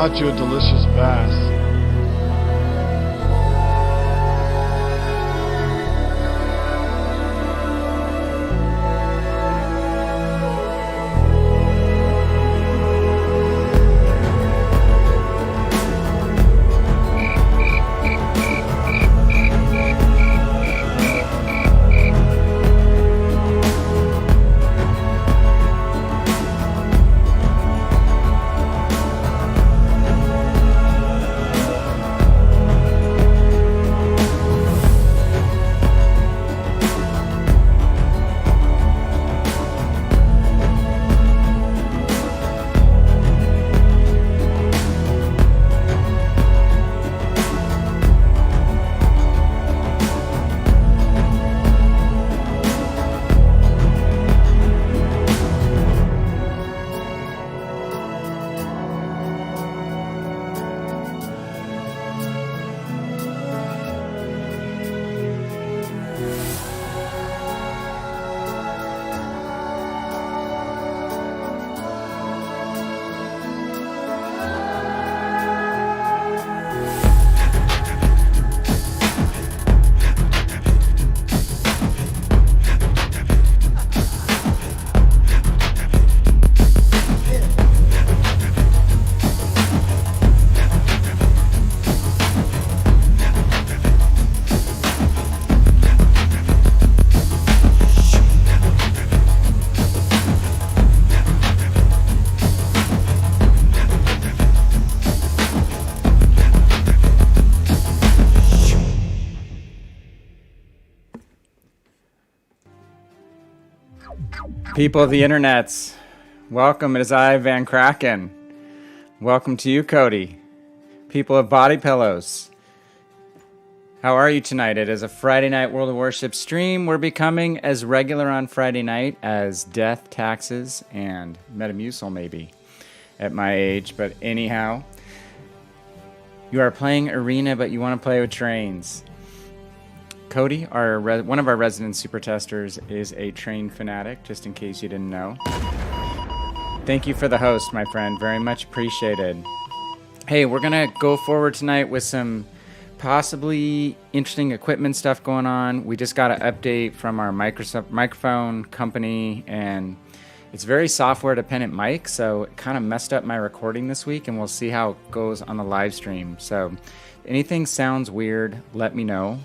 caught you a delicious bass. People of the internets, welcome. It is I, VannKraken. Welcome to you, Cody. People of body pillows, how are you tonight? It is a Friday night World of Warships stream. We're becoming as regular on Friday night as death, taxes, and Metamucil maybe at my age. But anyhow, you are playing Arena, but you want to play with trains. Cody, one of our resident super testers, is a train fanatic, just in case you didn't know. Thank you for the host, my friend. Very much appreciated. Hey, we're going to go forward tonight with some possibly interesting equipment stuff going on. We just got an update from our microphone company, and it's very software-dependent mic, so it kind of messed up my recording this week, and we'll see how it goes on the live stream. So anything sounds weird, let me know.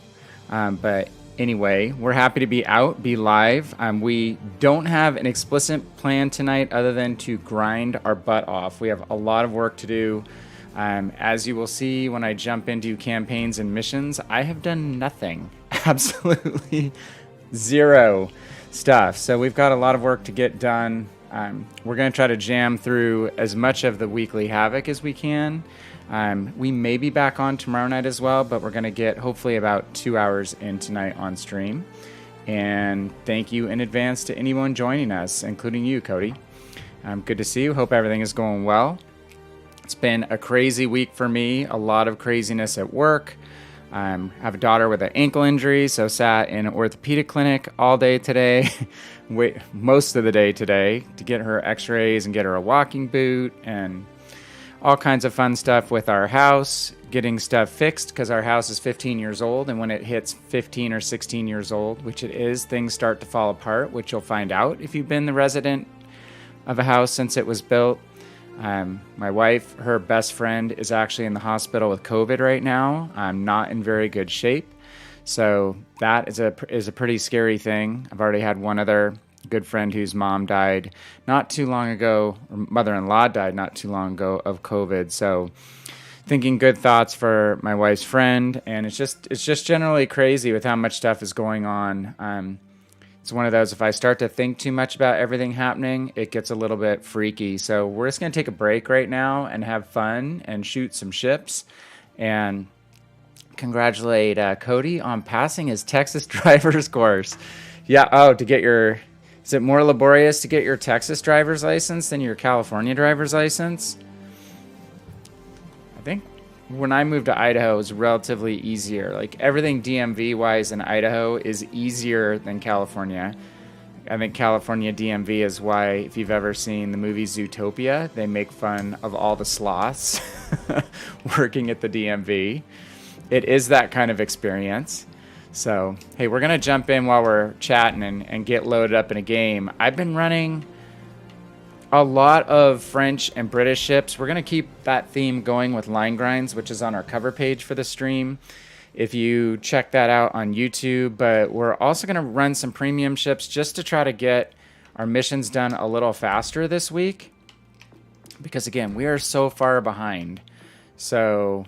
But anyway, we're happy to be out, be live. We don't have an explicit plan tonight other than to grind our butt off. We have a lot of work to do. As you will see when I jump into campaigns and missions, I have done nothing. Absolutely zero stuff. So we've got a lot of work to get done. We're going to try to jam through as much of the weekly Havoc as we can. We may be back on tomorrow night as well, but we're going to get hopefully about 2 hours in tonight on stream. And thank you in advance to anyone joining us, including you, Cody. Good to see you. Hope everything is going well. It's been a crazy week for me, a lot of craziness at work. I have a daughter with an ankle injury, so sat in an orthopedic clinic all day today, most of the day today, to get her x-rays and get her a walking boot and all kinds of fun stuff with our house, getting stuff fixed because our house is 15 years old, and when it hits 15 or 16 years old, which it is, things start to fall apart, which you'll find out if you've been the resident of a house since it was built. My wife, her best friend, is actually in the hospital with COVID right now. I'm not in very good shape, so that is a pretty scary thing. I've already had one other good friend whose mom died not too long ago, or mother-in-law died not too long ago of COVID. So thinking good thoughts for my wife's friend, and it's just generally crazy with how much stuff is going on. It's one of those, if I start to think too much about everything happening, it gets a little bit freaky. So we're just going to take a break right now and have fun and shoot some ships and congratulate Cody on passing his Texas driver's course. Yeah, to get your... Is it more laborious to get your Texas driver's license than your California driver's license? I think when I moved to Idaho, it was relatively easier. Like everything DMV-wise in Idaho is easier than California. I think California DMV is why, if you've ever seen the movie Zootopia, they make fun of all the sloths working at the DMV. It is that kind of experience. So, hey, we're going to jump in while we're chatting and get loaded up in a game. I've been running a lot of French and British ships. We're going to keep that theme going with line grinds, which is on our cover page for the stream, if you check that out on YouTube. But we're also going to run some premium ships just to try to get our missions done a little faster this week. Because, again, we are so far behind. So,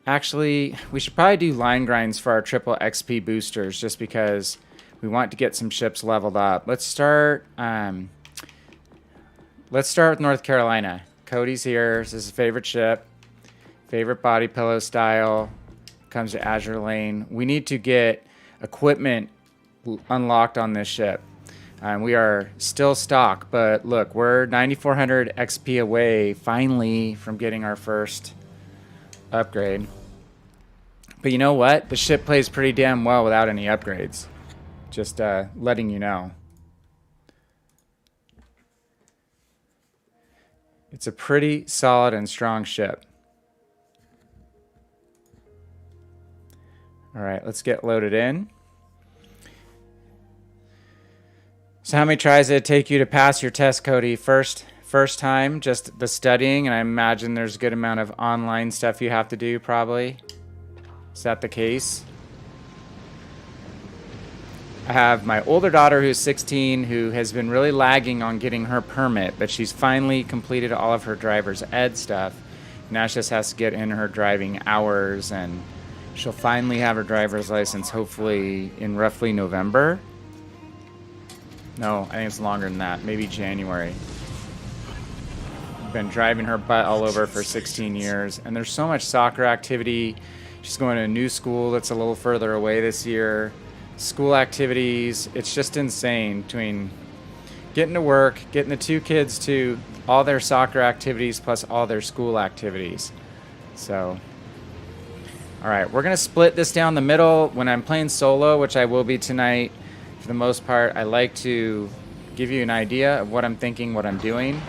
actually, we should probably do line grinds for our triple XP boosters just because we want to get some ships leveled up. Let's start with North Carolina. Cody's here. This is his favorite ship. Favorite body pillow style. Comes to Azure Lane. We need to get equipment unlocked on this ship. We are still stock, but look, we're 9,400 XP away, finally, from getting our first upgrade. But you know what? The ship plays pretty damn well without any upgrades. Just letting you know. It's a pretty solid and strong ship. All right, let's get loaded in. So how many tries did it take you to pass your test, Cody? First time, just the studying, and I imagine there's a good amount of online stuff you have to do, probably. Is that the case? I have my older daughter who's 16 who has been really lagging on getting her permit, but she's finally completed all of her driver's ed stuff. Now she just has to get in her driving hours, and she'll finally have her driver's license hopefully in roughly November. No, I think it's longer than that, maybe January. I've been driving her butt all over for 16 years, and there's so much soccer activity. She's going to a new school that's a little further away this year. School activities, it's just insane between getting to work, getting the two kids to all their soccer activities plus all their school activities. So, all right, we're going to split this down the middle. When I'm playing solo, which I will be tonight, for the most part, I like to give you an idea of what I'm thinking, what I'm doing.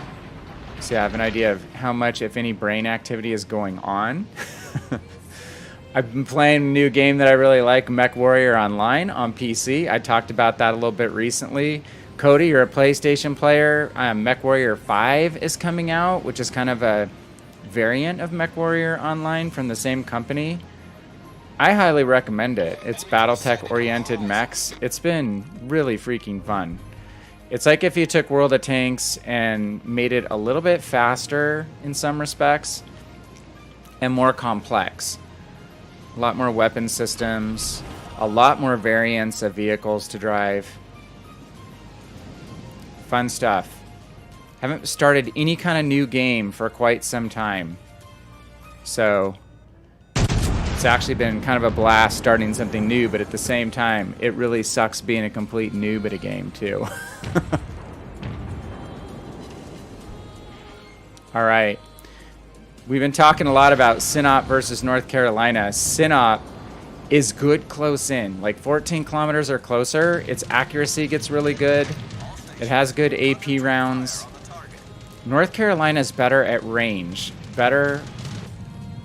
So I have an idea of how much, if any, brain activity is going on. I've been playing a new game that I really like, MechWarrior Online on PC. I talked about that a little bit recently. Cody, you're a PlayStation player. MechWarrior 5 is coming out, which is kind of a variant of MechWarrior Online from the same company. I highly recommend it. It's Battletech-oriented mechs. It's been really freaking fun. It's like if you took World of Tanks and made it a little bit faster in some respects and more complex. A lot more weapon systems, a lot more variants of vehicles to drive. Fun stuff. Haven't started any kind of new game for quite some time. So it's actually been kind of a blast starting something new, but at the same time, it really sucks being a complete noob at a game too. All right. We've been talking a lot about Sinop versus North Carolina. Sinop is good close in, like 14 kilometers or closer. Its accuracy gets really good. It has good AP rounds. North Carolina is better at range, better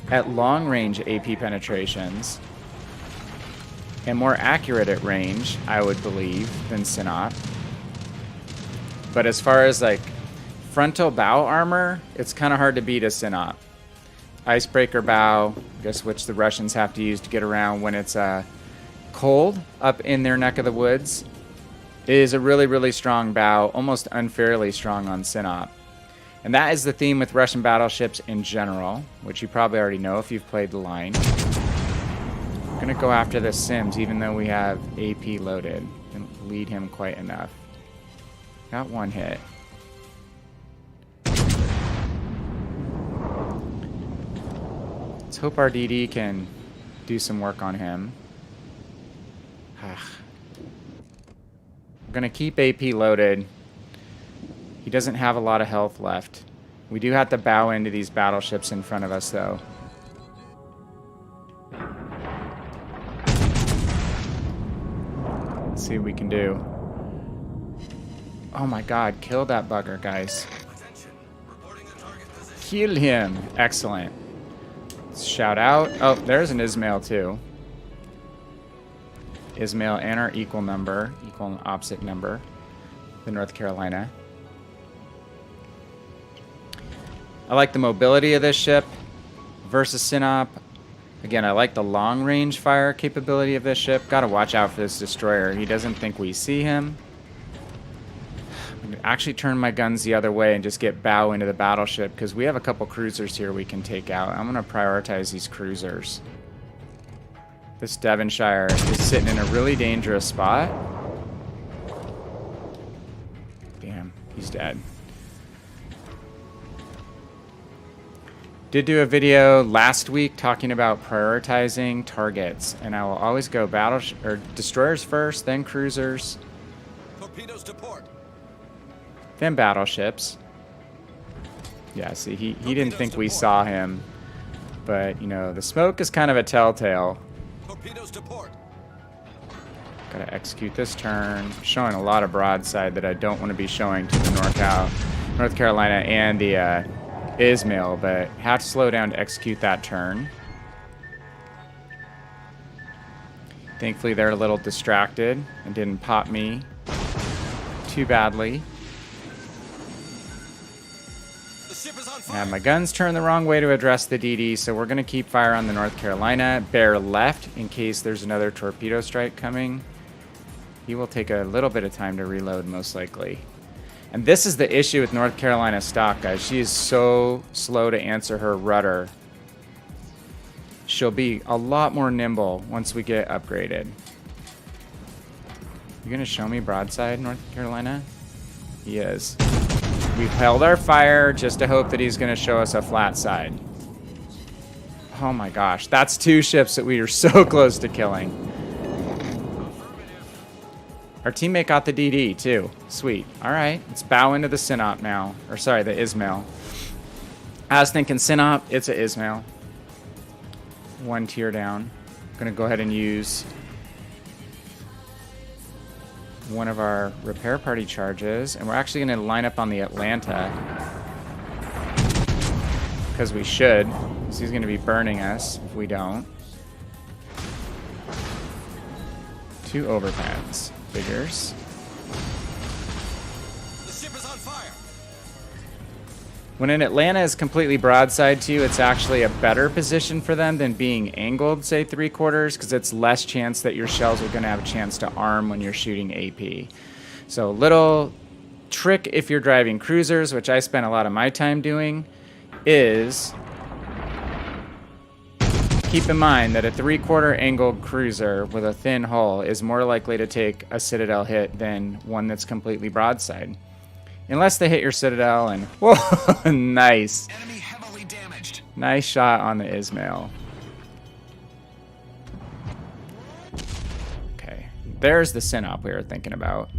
at long-range AP penetrations, and more accurate at range, I would believe, than Sinop. But as far as like frontal bow armor, it's kind of hard to beat a Sinop. Icebreaker bow, I guess, which the Russians have to use to get around when it's cold up in their neck of the woods, is a really, really strong bow, almost unfairly strong on Sinop. And that is the theme with Russian battleships in general, which you probably already know if you've played the line. We're going to go after the Sims, even though we have AP loaded, and lead him quite enough. Got one hit. Let's hope our DD can do some work on him. We're going to keep AP loaded. He doesn't have a lot of health left. We do have to bow into these battleships in front of us, though. Let's see what we can do. Oh my god, kill that bugger, guys. Kill him. Excellent. Let's shout out. Oh, there's an Ismail too. Ismail and our equal and opposite number. The North Carolina. I like the mobility of this ship versus Sinop. Again, I like the long-range fire capability of this ship. Gotta watch out for this destroyer. He doesn't think we see him. I'm gonna actually turn my guns the other way and just get bow into the battleship because we have a couple cruisers here we can take out. I'm gonna prioritize these cruisers. This Devonshire is sitting in a really dangerous spot. Damn, he's dead. Did do a video last week talking about prioritizing targets, and I will always go destroyers first, then cruisers, Torpedoes to port. then battleships. Yeah, see, he didn't think we saw him, but you know, the smoke is kind of a telltale. Torpedoes to port. Gotta execute this turn. Showing a lot of broadside that I don't want to be showing to the North Carolina and the Ismail, but have to slow down to execute that turn. Thankfully, they're a little distracted and didn't pop me too badly. The ship is on fire. And my guns turned the wrong way to address the DD, so we're going to keep fire on the North Carolina. Bear left in case there's another torpedo strike coming. He will take a little bit of time to reload, most likely. And this is the issue with North Carolina stock, guys. She is so slow to answer her rudder. She'll be a lot more nimble once we get upgraded. You gonna show me broadside, North Carolina? He is. We've held our fire just to hope that he's gonna show us a flat side. Oh my gosh, that's two ships that we are so close to killing. Our teammate got the DD too. Sweet. All right, let's bow into the Sinop now. Or sorry, the Ismail. I was thinking Sinop, it's an Ismail. One tier down. I'm gonna go ahead and use one of our repair party charges, and we're actually gonna line up on the Atlanta. Because we should. Because he's gonna be burning us if we don't. 2 overpans. Figures. The ship is on fire. When an Atlanta is completely broadside to you, it's actually a better position for them than being angled, say 3/4, because it's less chance that your shells are going to have a chance to arm when you're shooting AP. So little trick if you're driving cruisers, which I spent a lot of my time doing, is keep in mind that a 3/4 angled cruiser with a thin hull is more likely to take a Citadel hit than one that's completely broadside. Unless they hit your Citadel and... Whoa! Nice. Enemy heavily damaged. Nice shot on the Ismail. Okay. There's the Sinop we were thinking about.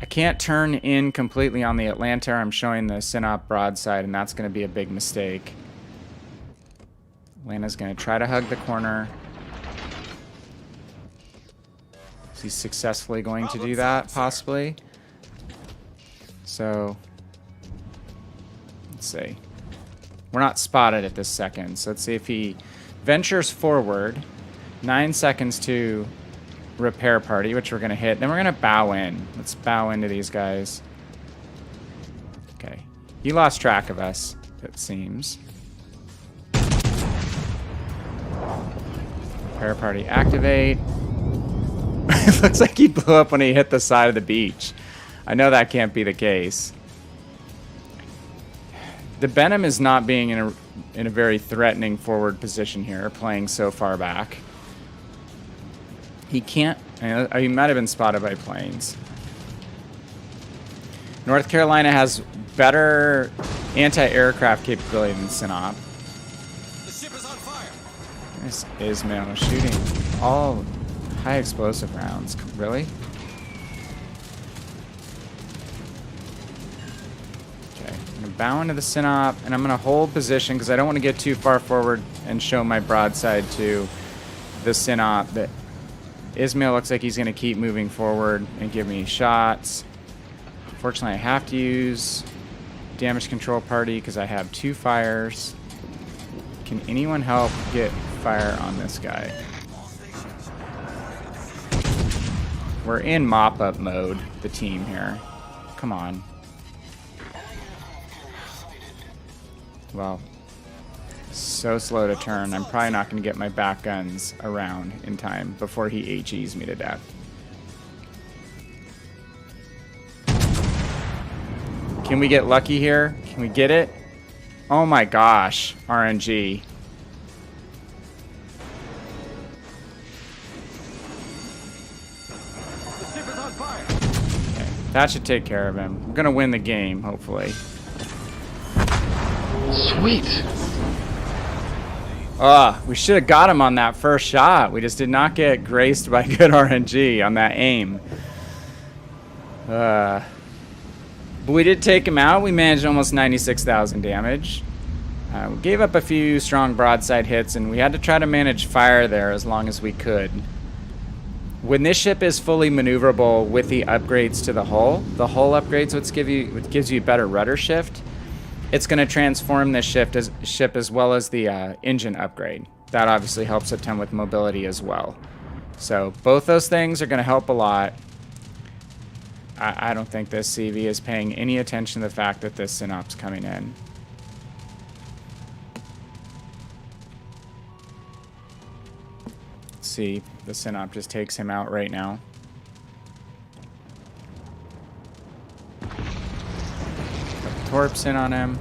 I can't turn in completely on the Atlanta. I'm showing the Sinop broadside, and that's going to be a big mistake. Atlanta's going to try to hug the corner. Is he successfully going to do that, possibly? So, let's see. We're not spotted at this second, so let's see if he ventures forward. 9 seconds to repair party, which we're going to hit. Then we're going to bow in. Let's bow into these guys. Okay. He lost track of us, it seems. Repair party activate. It looks like he blew up when he hit the side of the beach. I know that can't be the case. The Benham is not being in a very threatening forward position here, playing so far back. He can't... He might have been spotted by planes. North Carolina has better anti-aircraft capability than Sinop. The ship is on fire. This Ismail shooting all high explosive rounds. Really? Okay, I'm gonna bow into the Sinop, and I'm gonna hold position because I don't want to get too far forward and show my broadside to the Sinop. That Ismail looks like he's gonna keep moving forward and give me shots. Unfortunately, I have to use damage control party because I have 2 fires. Can anyone help get fire on this guy? We're in mop-up mode, the team here. Come on. Well, so slow to turn. I'm probably not going to get my back guns around in time before he HEs me to death. Can we get lucky here? Can we get it? Oh my gosh, RNG. The ship is on fire. Okay, that should take care of him. We're going to win the game, hopefully. Sweet. We should have got him on that first shot. We just did not get graced by good RNG on that aim. But we did take him out. We managed almost 96,000 damage. We gave up a few strong broadside hits, and we had to try to manage fire there as long as we could. When this ship is fully maneuverable with the upgrades to the hull upgrades what gives you better rudder shift. It's going to transform this ship as well as the engine upgrade. That obviously helps a ton with mobility as well. So both those things are going to help a lot. I don't think this CV is paying any attention to the fact that this synop's coming in. Let's see, the synop just takes him out right now. Torps in on him.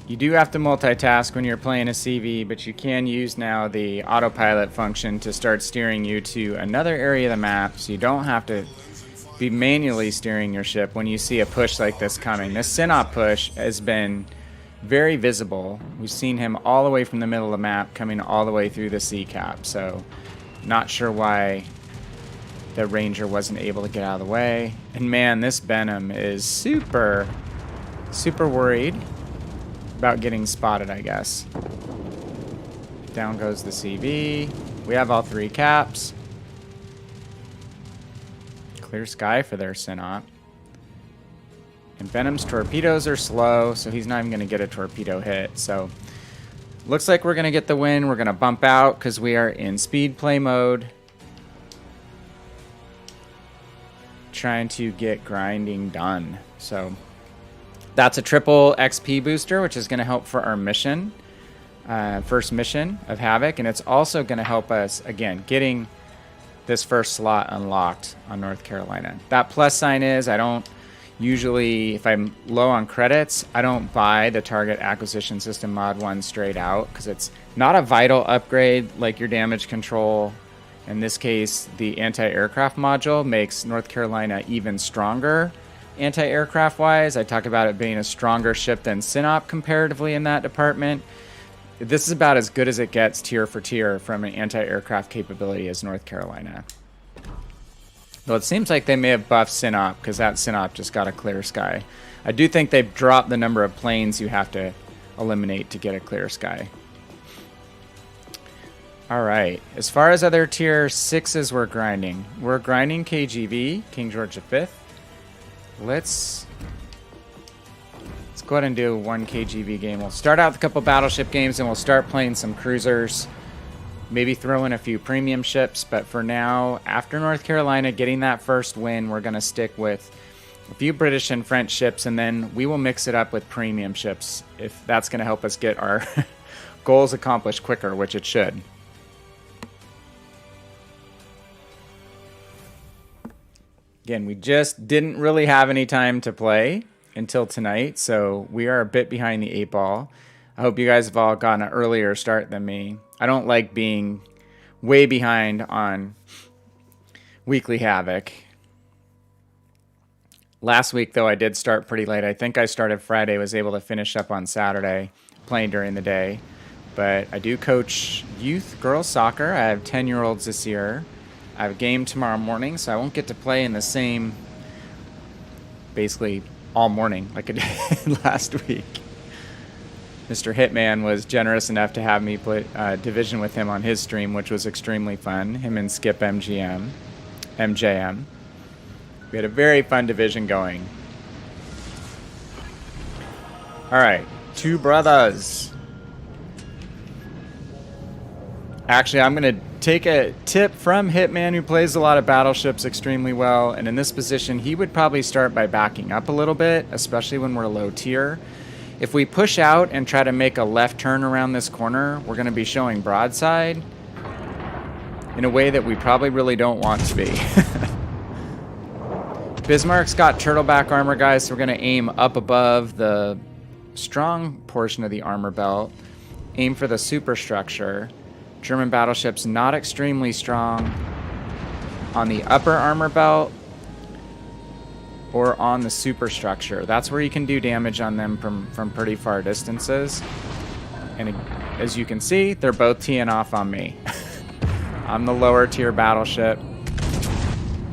You do have to multitask when you're playing a CV, but you can use now the autopilot function to start steering you to another area of the map, so you don't have to be manually steering your ship when you see a push like this coming. This synop push has been very visible. We've seen him all the way from the middle of the map coming all the way through the sea cap, so not sure why the Ranger wasn't able to get out of the way. And man, this Venom is super worried about getting spotted, I guess. Down goes the CV. We have all 3 caps. Clear sky for their synop. And Venom's torpedoes are slow, so he's not even going to get a torpedo hit. So looks like we're going to get the win. We're going to bump out because we are in speed play mode. Trying to get grinding done. So that's a triple XP booster, which is going to help for our mission, first mission of Havoc, and it's also going to help us again getting this first slot unlocked on North Carolina. That plus sign is I don't usually, if I'm low on credits, I don't buy the Target Acquisition System Mod 1 straight out because it's not a vital upgrade like your damage control. In this case, the anti-aircraft module makes North Carolina even stronger anti-aircraft wise. I talk about it being a stronger ship than Synop comparatively in that department. This is about as good as it gets tier for tier from an anti-aircraft capability as North Carolina. Though it seems like they may have buffed Synop because that Synop just got a clear sky. I do think they've dropped the number of planes you have to eliminate to get a clear sky. Alright, as far as other tier 6s we're grinding KGV, King George V. Let's go ahead and do one KGV game. We'll start out with a couple battleship games and we'll start playing some cruisers. Maybe throw in a few premium ships, but for now, after North Carolina getting that first win, we're going to stick with a few British and French ships, and then we will mix it up with premium ships if that's going to help us get our goals accomplished quicker, which it should. Again, we just didn't really have any time to play until tonight, so we are a bit behind the 8 ball. I hope you guys have all gotten an earlier start than me. I don't like being way behind on weekly Havoc. Last week, though, I did start pretty late. I think I started Friday, was able to finish up on Saturday, playing during the day. But I do coach youth girls soccer. I have 10-year-olds this year. I have a game tomorrow morning, so I won't get to play in the same, basically all morning like I did last week. Mr. Hitman was generous enough to have me play Division with him on his stream, which was extremely fun. Him and Skip MJM. We had a very fun Division going. All right, two brothers. Actually, I'm going to take a tip from Hitman, who plays a lot of battleships extremely well. And in this position, he would probably start by backing up a little bit, especially when we're low tier. If we push out and try to make a left turn around this corner, we're going to be showing broadside in a way that we probably really don't want to be. Bismarck's got turtleback armor, guys, so we're going to aim up above the strong portion of the armor belt, aim for the superstructure. German battleships not extremely strong on the upper armor belt or on the superstructure. That's where you can do damage on them from pretty far distances. And as you can see, they're both teeing off on me. I'm the lower tier battleship,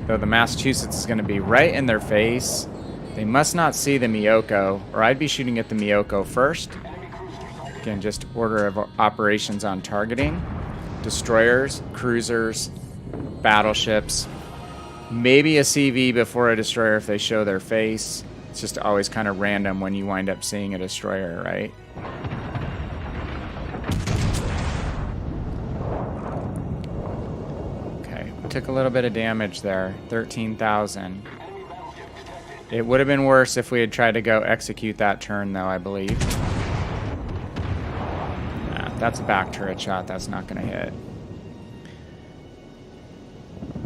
though the Massachusetts is going to be right in their face. They must not see the Miyoko, or I'd be shooting at the Miyoko first. Again, just order of operations on targeting. Destroyers, cruisers, battleships. Maybe a CV before a destroyer if they show their face. It's just always kind of random when you wind up seeing a destroyer, right? Okay, we took a little bit of damage there. 13,000. It would have been worse if we had tried to go execute that turn, though, I believe. Nah, that's a back turret shot. That's not going to hit.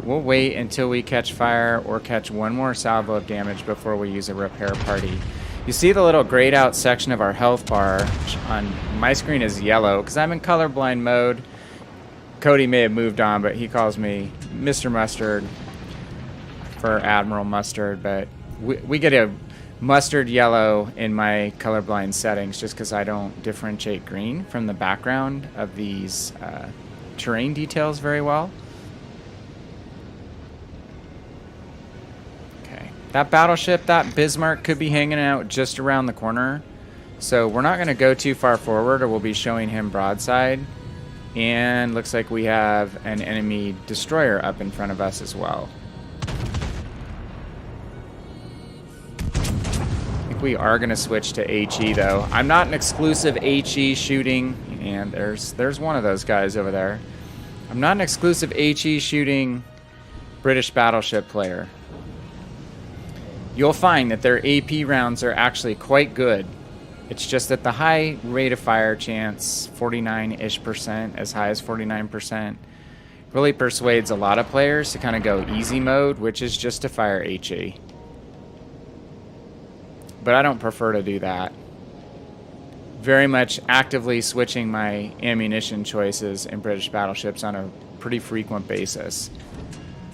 We'll wait until we catch fire or catch one more salvo of damage before we use a repair party. You see the little grayed out section of our health bar on my screen is yellow because I'm in colorblind mode. Cody may have moved on, but he calls me Mr. Mustard for Admiral Mustard, but we get a mustard yellow in my colorblind settings just because I don't differentiate green from the background of these terrain details very well. Okay, that battleship, that Bismarck, could be hanging out just around the corner, so we're not going to go too far forward or we'll be showing him broadside. And looks like we have an enemy destroyer up in front of us as well. We are going to switch to HE, though. I'm not an exclusive HE shooting, and there's one of those guys over there. I'm not an exclusive HE shooting British battleship player. You'll find that their AP rounds are actually quite good. It's just that the high rate of fire chance, 49-ish%, as high as 49%, really persuades a lot of players to kind of go easy mode, which is just to fire HE. But I don't prefer to do that. Very much actively switching my ammunition choices in British battleships on a pretty frequent basis.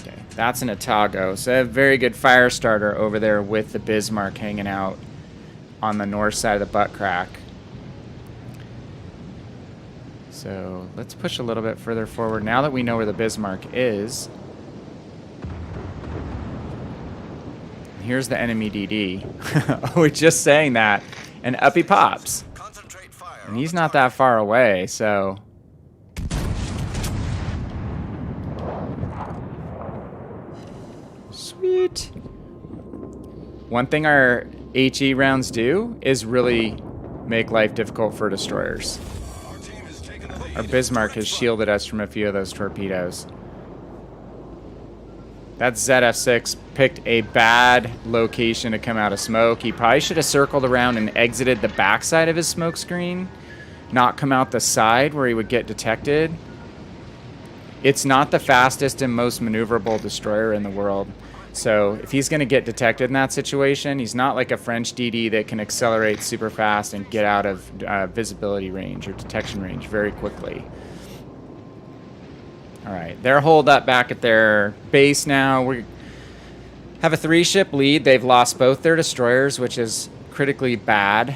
Okay, that's an Otago. So a very good fire starter over there with the Bismarck hanging out on the north side of the butt crack. So let's push a little bit further forward now that we know where the Bismarck is. Here's the enemy DD. We're just saying that, and up he pops. And he's not that far away, so. Sweet. One thing our HE rounds do is really make life difficult for destroyers. Our Bismarck has shielded us from a few of those torpedoes. That ZF6 picked a bad location to come out of smoke. He probably should have circled around and exited the backside of his smoke screen, not come out the side where he would get detected. It's not the fastest and most maneuverable destroyer in the world. So if he's going to get detected in that situation, he's not like a French DD that can accelerate super fast and get out of visibility range or detection range very quickly. All right, they're holed up back at their base now. We have a 3-ship lead. They've lost both their destroyers, which is critically bad.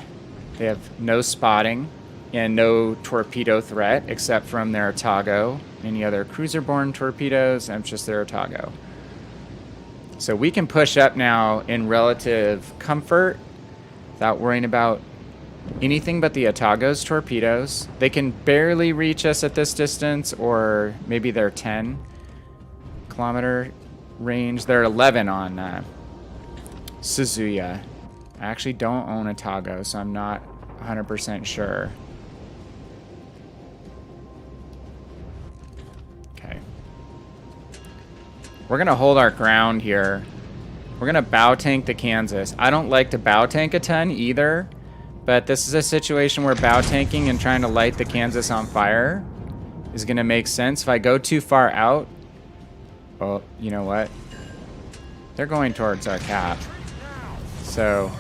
They have no spotting and no torpedo threat except from their Otago. Any other cruiser-borne torpedoes, and it's just their Otago. So we can push up now in relative comfort without worrying about anything but the Atago's torpedoes. They can barely reach us at this distance, or maybe they're 10-kilometer range. They're 11 on Suzuya. I actually don't own Atago, so I'm not 100% sure. Okay. We're going to hold our ground here. We're going to bow tank the Kansas. I don't like to bow tank a ton either, but this is a situation where bow tanking and trying to light the Kansas on fire is going to make sense. If I go too far out, well, you know what? They're going towards our cap. So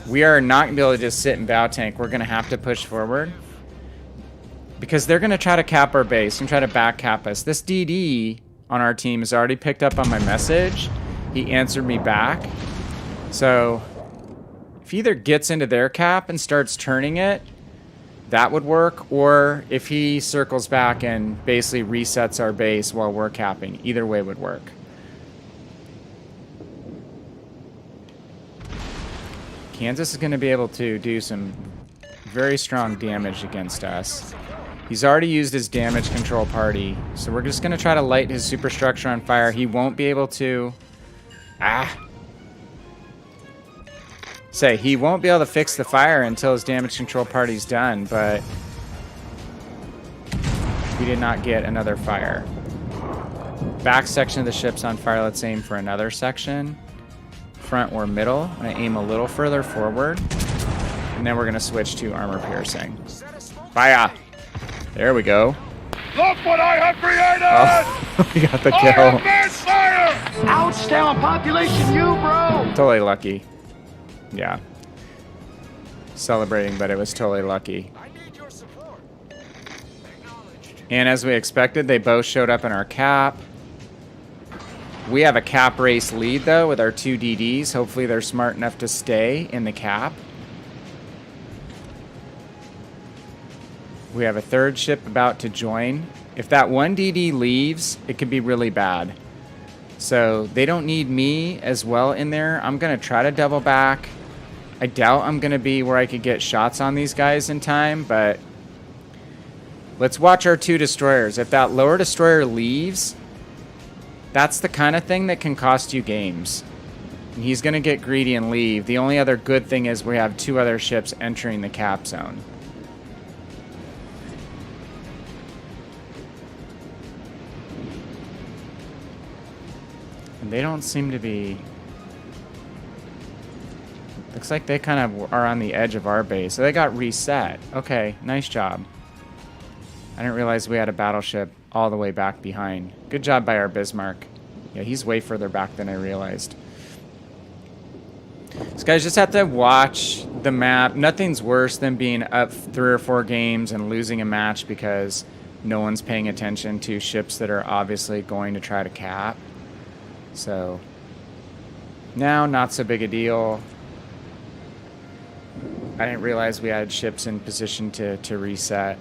we are not going to be able to just sit and bow tank. We're going to have to push forward because they're going to try to cap our base and try to back cap us. This DD on our team has already picked up on my message. He answered me back. So if he either gets into their cap and starts turning it, that would work, or if he circles back and basically resets our base while we're capping, either way would work. Kansas is going to be able to do some very strong damage against us. He's already used his damage control party, so we're just going to try to light his superstructure on fire. He won't be able to... He won't be able to fix the fire until his damage control party's done, but we did not get another fire. Back section of the ship's on fire. Let's aim for another section. Front or middle. I'm going to aim a little further forward, and then we're going to switch to armor piercing. Fire! There we go. Look what I have created! Oh, we got the kill. Fire! Outstanding population, you bro! Totally lucky. Yeah. Celebrating, but it was totally lucky. And as we expected, they both showed up in our cap. We have a cap race lead, though, with our two DDs. Hopefully they're smart enough to stay in the cap. We have a third ship about to join. If that one DD leaves, it could be really bad. So they don't need me as well in there. I'm going to try to double back. I doubt I'm going to be where I could get shots on these guys in time, but let's watch our two destroyers. If that lower destroyer leaves, that's the kind of thing that can cost you games. And he's going to get greedy and leave. The only other good thing is we have two other ships entering the cap zone. And they don't seem to be... Looks like they kind of are on the edge of our base. So they got reset. Okay, nice job. I didn't realize we had a battleship all the way back behind. Good job by our Bismarck. Yeah, he's way further back than I realized. So guys, just have to watch the map. Nothing's worse than being up 3 or 4 games and losing a match because no one's paying attention to ships that are obviously going to try to cap. So now, not so big a deal. I didn't realize we had ships in position to reset.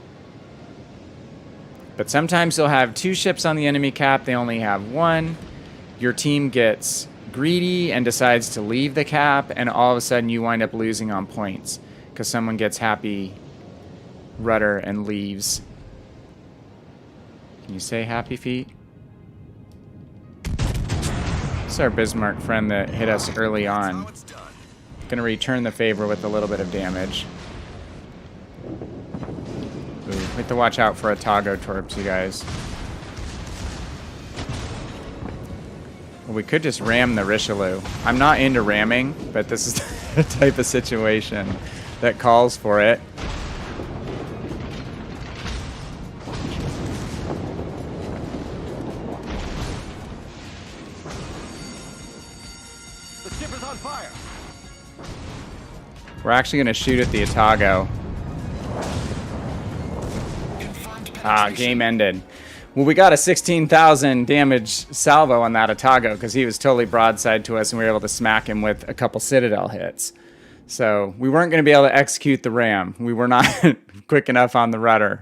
But sometimes they'll have 2 ships on the enemy cap. They only have 1. Your team gets greedy and decides to leave the cap, and all of a sudden you wind up losing on points because someone gets happy rudder and leaves. Can you say happy feet? This is our Bismarck friend that hit us early on. Going to return the favor with a little bit of damage. Ooh, we have to watch out for Atago torps, you guys. Well, we could just ram the Richelieu. I'm not into ramming, but this is the type of situation that calls for it. The ship is on fire. We're actually going to shoot at the Atago. Game ended. Well, we got a 16,000 damage salvo on that Atago because he was totally broadside to us and we were able to smack him with a couple Citadel hits. So we weren't going to be able to execute the ram. We were not quick enough on the rudder.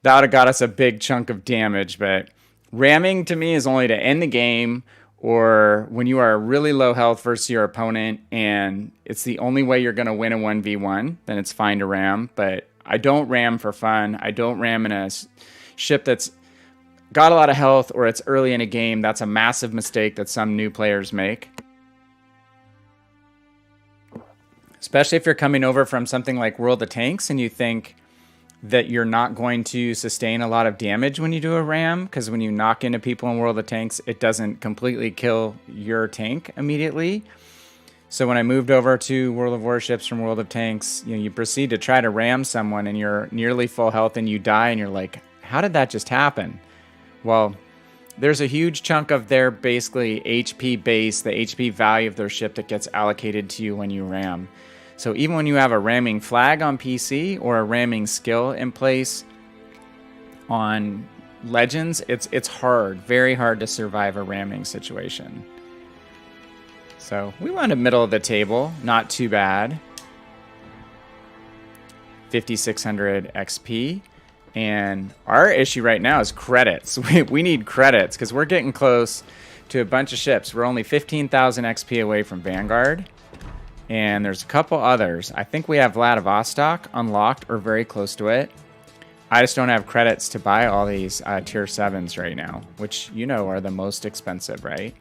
That would have got us a big chunk of damage, but ramming to me is only to end the game or when you are really low health versus your opponent and it's the only way you're going to win a 1v1, then it's fine to ram. But I don't ram for fun. I don't ram in a ship that's got a lot of health or it's early in a game. That's a massive mistake that some new players make. Especially if you're coming over from something like World of Tanks and you think that you're not going to sustain a lot of damage when you do a ram, because when you knock into people in World of Tanks, it doesn't completely kill your tank immediately. So when I moved over to World of Warships from World of Tanks, you proceed to try to ram someone and you're nearly full health and you die and you're like, how did that just happen? Well, there's a huge chunk of their basically HP base, the HP value of their ship that gets allocated to you when you ram. So even when you have a ramming flag on PC or a ramming skill in place on Legends, it's hard, very hard to survive a ramming situation. So we wound up middle of the table, not too bad. 5,600 XP. And our issue right now is credits. We need credits because we're getting close to a bunch of ships. We're only 15,000 XP away from Vanguard. And there's a couple others. I think we have Vladivostok unlocked or very close to it. I just don't have credits to buy all these tier 7s right now, which are the most expensive, right?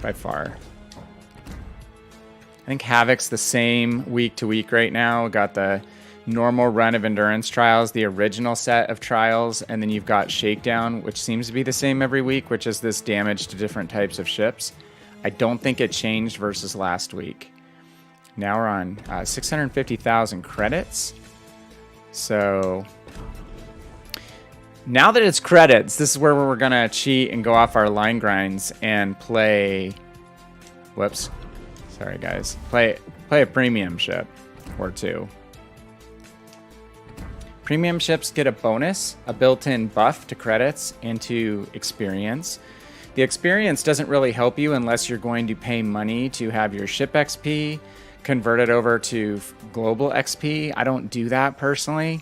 By far. I think Havoc's the same week to week right now. Got the normal run of endurance trials, the original set of trials, and then you've got Shakedown, which seems to be the same every week, which is this damage to different types of ships. I don't think it changed versus last week. Now we're on 650,000 credits. So now that it's credits, this is where we're going to cheat and go off our line grinds and play... Whoops. Sorry, guys. Play a premium ship or two. Premium ships get a bonus, a built-in buff to credits and to experience. The experience doesn't really help you unless you're going to pay money to have your ship XP converted over to global XP. I don't do that personally,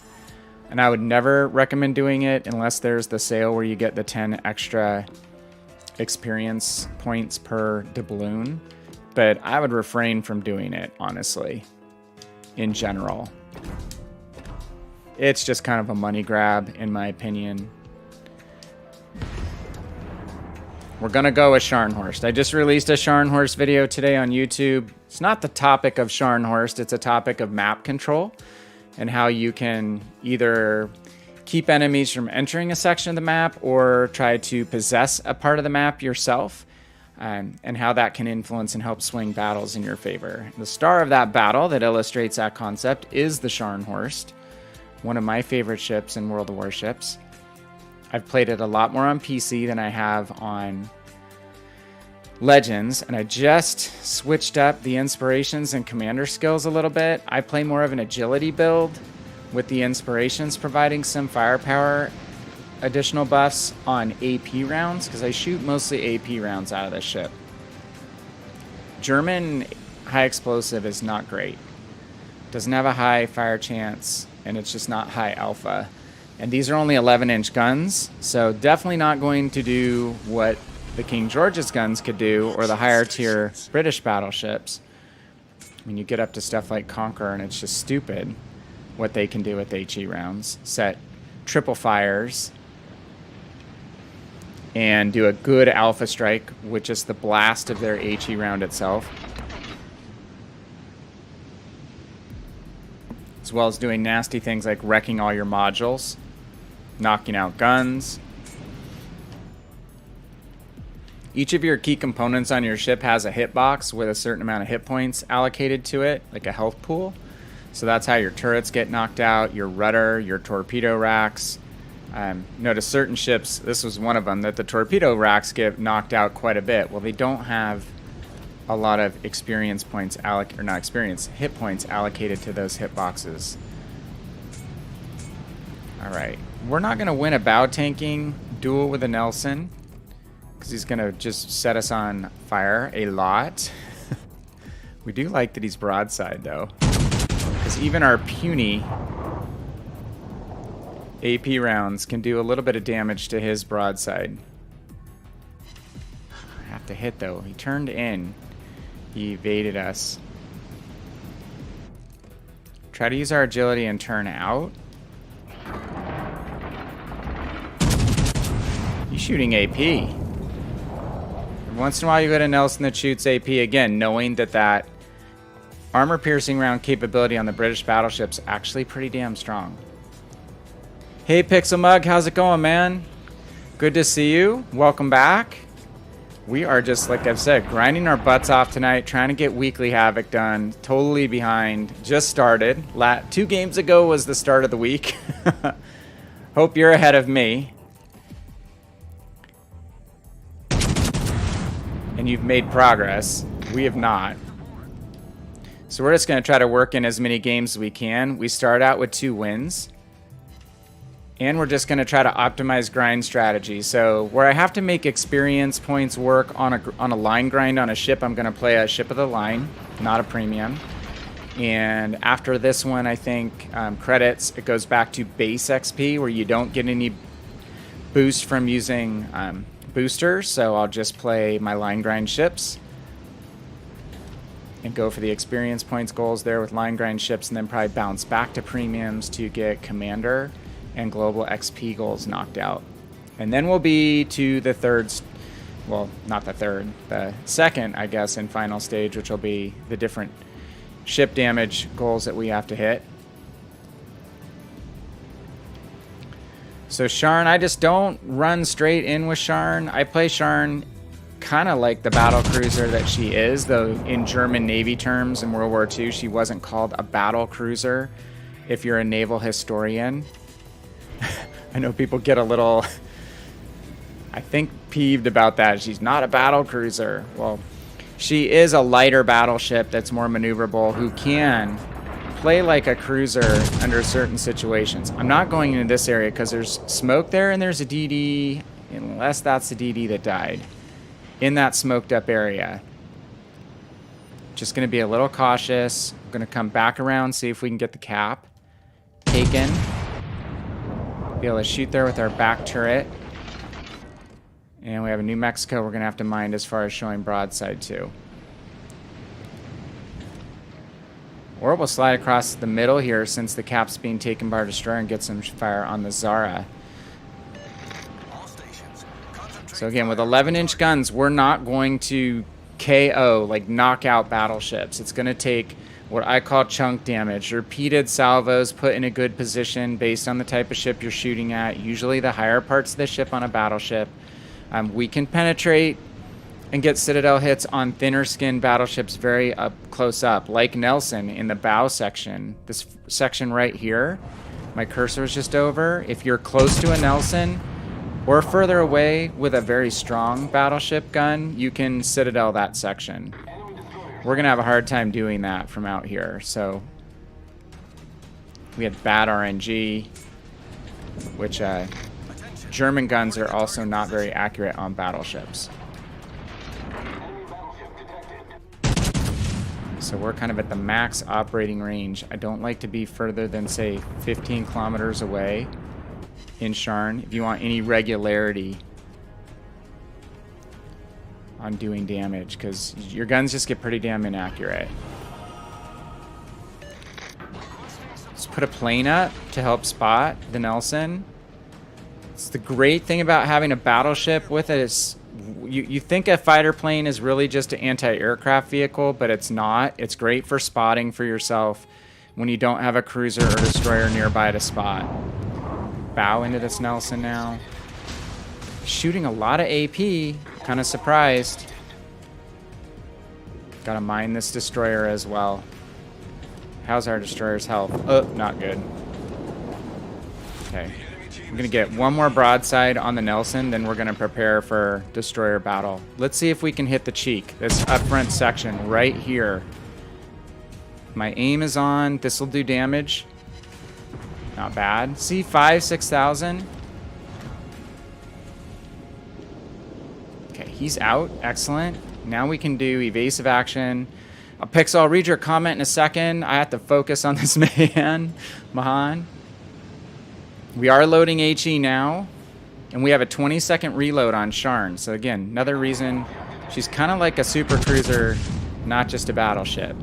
and I would never recommend doing it unless there's the sale where you get the 10 extra experience points per doubloon. But I would refrain from doing it, honestly, in general. It's just kind of a money grab, in my opinion. We're going to go with Scharnhorst. I just released a Scharnhorst video today on YouTube. It's not the topic of Scharnhorst, it's a topic of map control and how you can either keep enemies from entering a section of the map or try to possess a part of the map yourself, and how that can influence and help swing battles in your favor. The star of that battle that illustrates that concept is the Scharnhorst, one of my favorite ships in World of Warships. I've played it a lot more on PC than I have on Legends, and I just switched up the inspirations and commander skills a little bit. I play more of an agility build with the inspirations providing some firepower additional buffs on AP rounds, because I shoot mostly AP rounds out of this ship. German high explosive is not great. Doesn't have a high fire chance, and it's just not high alpha. And these are only 11-inch guns, so definitely not going to do what the King George's guns could do, or the higher tier British battleships. When you get up to stuff like Conqueror, and it's just stupid what they can do with HE rounds. Set triple fires and do a good alpha strike with just the blast of their HE round itself, as well as doing nasty things like wrecking all your modules, knocking out guns. Each of your key components on your ship has a hitbox with a certain amount of hit points allocated to it, like a health pool. So that's how your turrets get knocked out, your rudder, your torpedo racks. Notice certain ships, this was one of them, that the torpedo racks get knocked out quite a bit. Well, they don't have a lot of experience points hit points allocated to those hitboxes. Alright, we're not going to win a bow tanking duel with a Nelson, because he's going to just set us on fire a lot. We do like that he's broadside, though, because even our puny AP rounds can do a little bit of damage to his broadside. I have to hit, though. He turned in. He evaded us. Try to use our agility and turn out. He's shooting AP. Every once in a while you go to Nelson that shoots AP again, knowing that that armor-piercing round capability on the British battleship's actually pretty damn strong. Hey, Pixel Mug, how's it going, man? Good to see you. Welcome back. We are just, like I've said, grinding our butts off tonight, trying to get Weekly Havoc done. Totally behind. Just started. 2 games ago was the start of the week. Hope you're ahead of me. And you've made progress. We have not. So we're just going to try to work in as many games as we can. We start out with 2 wins. And we're just going to try to optimize grind strategy. So where I have to make experience points work on a line grind on a ship, I'm going to play a ship of the line, not a premium. And after this one, I think credits, it goes back to base XP where you don't get any boost from using boosters. So I'll just play my line grind ships and go for the experience points goals there with line grind ships, and then probably bounce back to premiums to get commander and global XP goals knocked out. And then we'll be to the third, well, not the third, the second, I guess, and final stage, which will be the different ship damage goals that we have to hit. So Sharn, I just don't run straight in with Sharn. I play Sharn kind of like the battle cruiser that she is, though in German Navy terms in World War II, she wasn't called a battle cruiser if you're a naval historian. I know people get a little, I think, peeved about that. She's not a battle cruiser. Well, she is a lighter battleship that's more maneuverable, who can play like a cruiser under certain situations. I'm not going into this area because there's smoke there and there's a DD, unless that's the DD that died, in that smoked up area. Just going to be a little cautious. I'm going to come back around, see if we can get the cap taken. Be able to shoot there with our back turret. And we have a New Mexico we're going to have to mind as far as showing broadside too. Or we'll slide across the middle here since the cap's being taken by our destroyer and get some fire on the Zara. So again, with 11-inch guns, we're not going to KO, like knock out battleships. It's going to take what I call chunk damage, repeated salvos put in a good position based on the type of ship you're shooting at, usually the higher parts of the ship on a battleship. We can penetrate and get citadel hits on thinner skinned battleships very close up, like Nelson in the bow section. This section right here, my cursor is just over. If you're close to a Nelson or further away with a very strong battleship gun, you can citadel that section. We're going to have a hard time doing that from out here. So we had bad RNG, which German guns are also not very accurate on battleships. So we're kind of at the max operating range. I don't like to be further than, say, 15 kilometers away in Sharn if you want any regularity on doing damage, because your guns just get pretty damn inaccurate. Let's put a plane up to help spot the Nelson. It's the great thing about having a battleship with it is you think a fighter plane is really just an anti-aircraft vehicle, but it's not. It's great for spotting for yourself when you don't have a cruiser or destroyer nearby to spot. Bow into this Nelson now. Shooting a lot of AP. Kind of surprised. Gotta mine this destroyer as well. How's our destroyer's health? Oh, not good. Okay. I'm gonna get one more broadside on the Nelson, then we're gonna prepare for destroyer battle. Let's see if we can hit the cheek. This up front section right here. My aim is on. This will do damage. Not bad. See, 6,000. Okay, he's out. Excellent. Now we can do evasive action. Pixel, I'll read your comment in a second. I have to focus on this man, Mahan. We are loading HE now, and we have a 20-second reload on Sharn. So again, another reason She's kind of like a super cruiser, not just a battleship.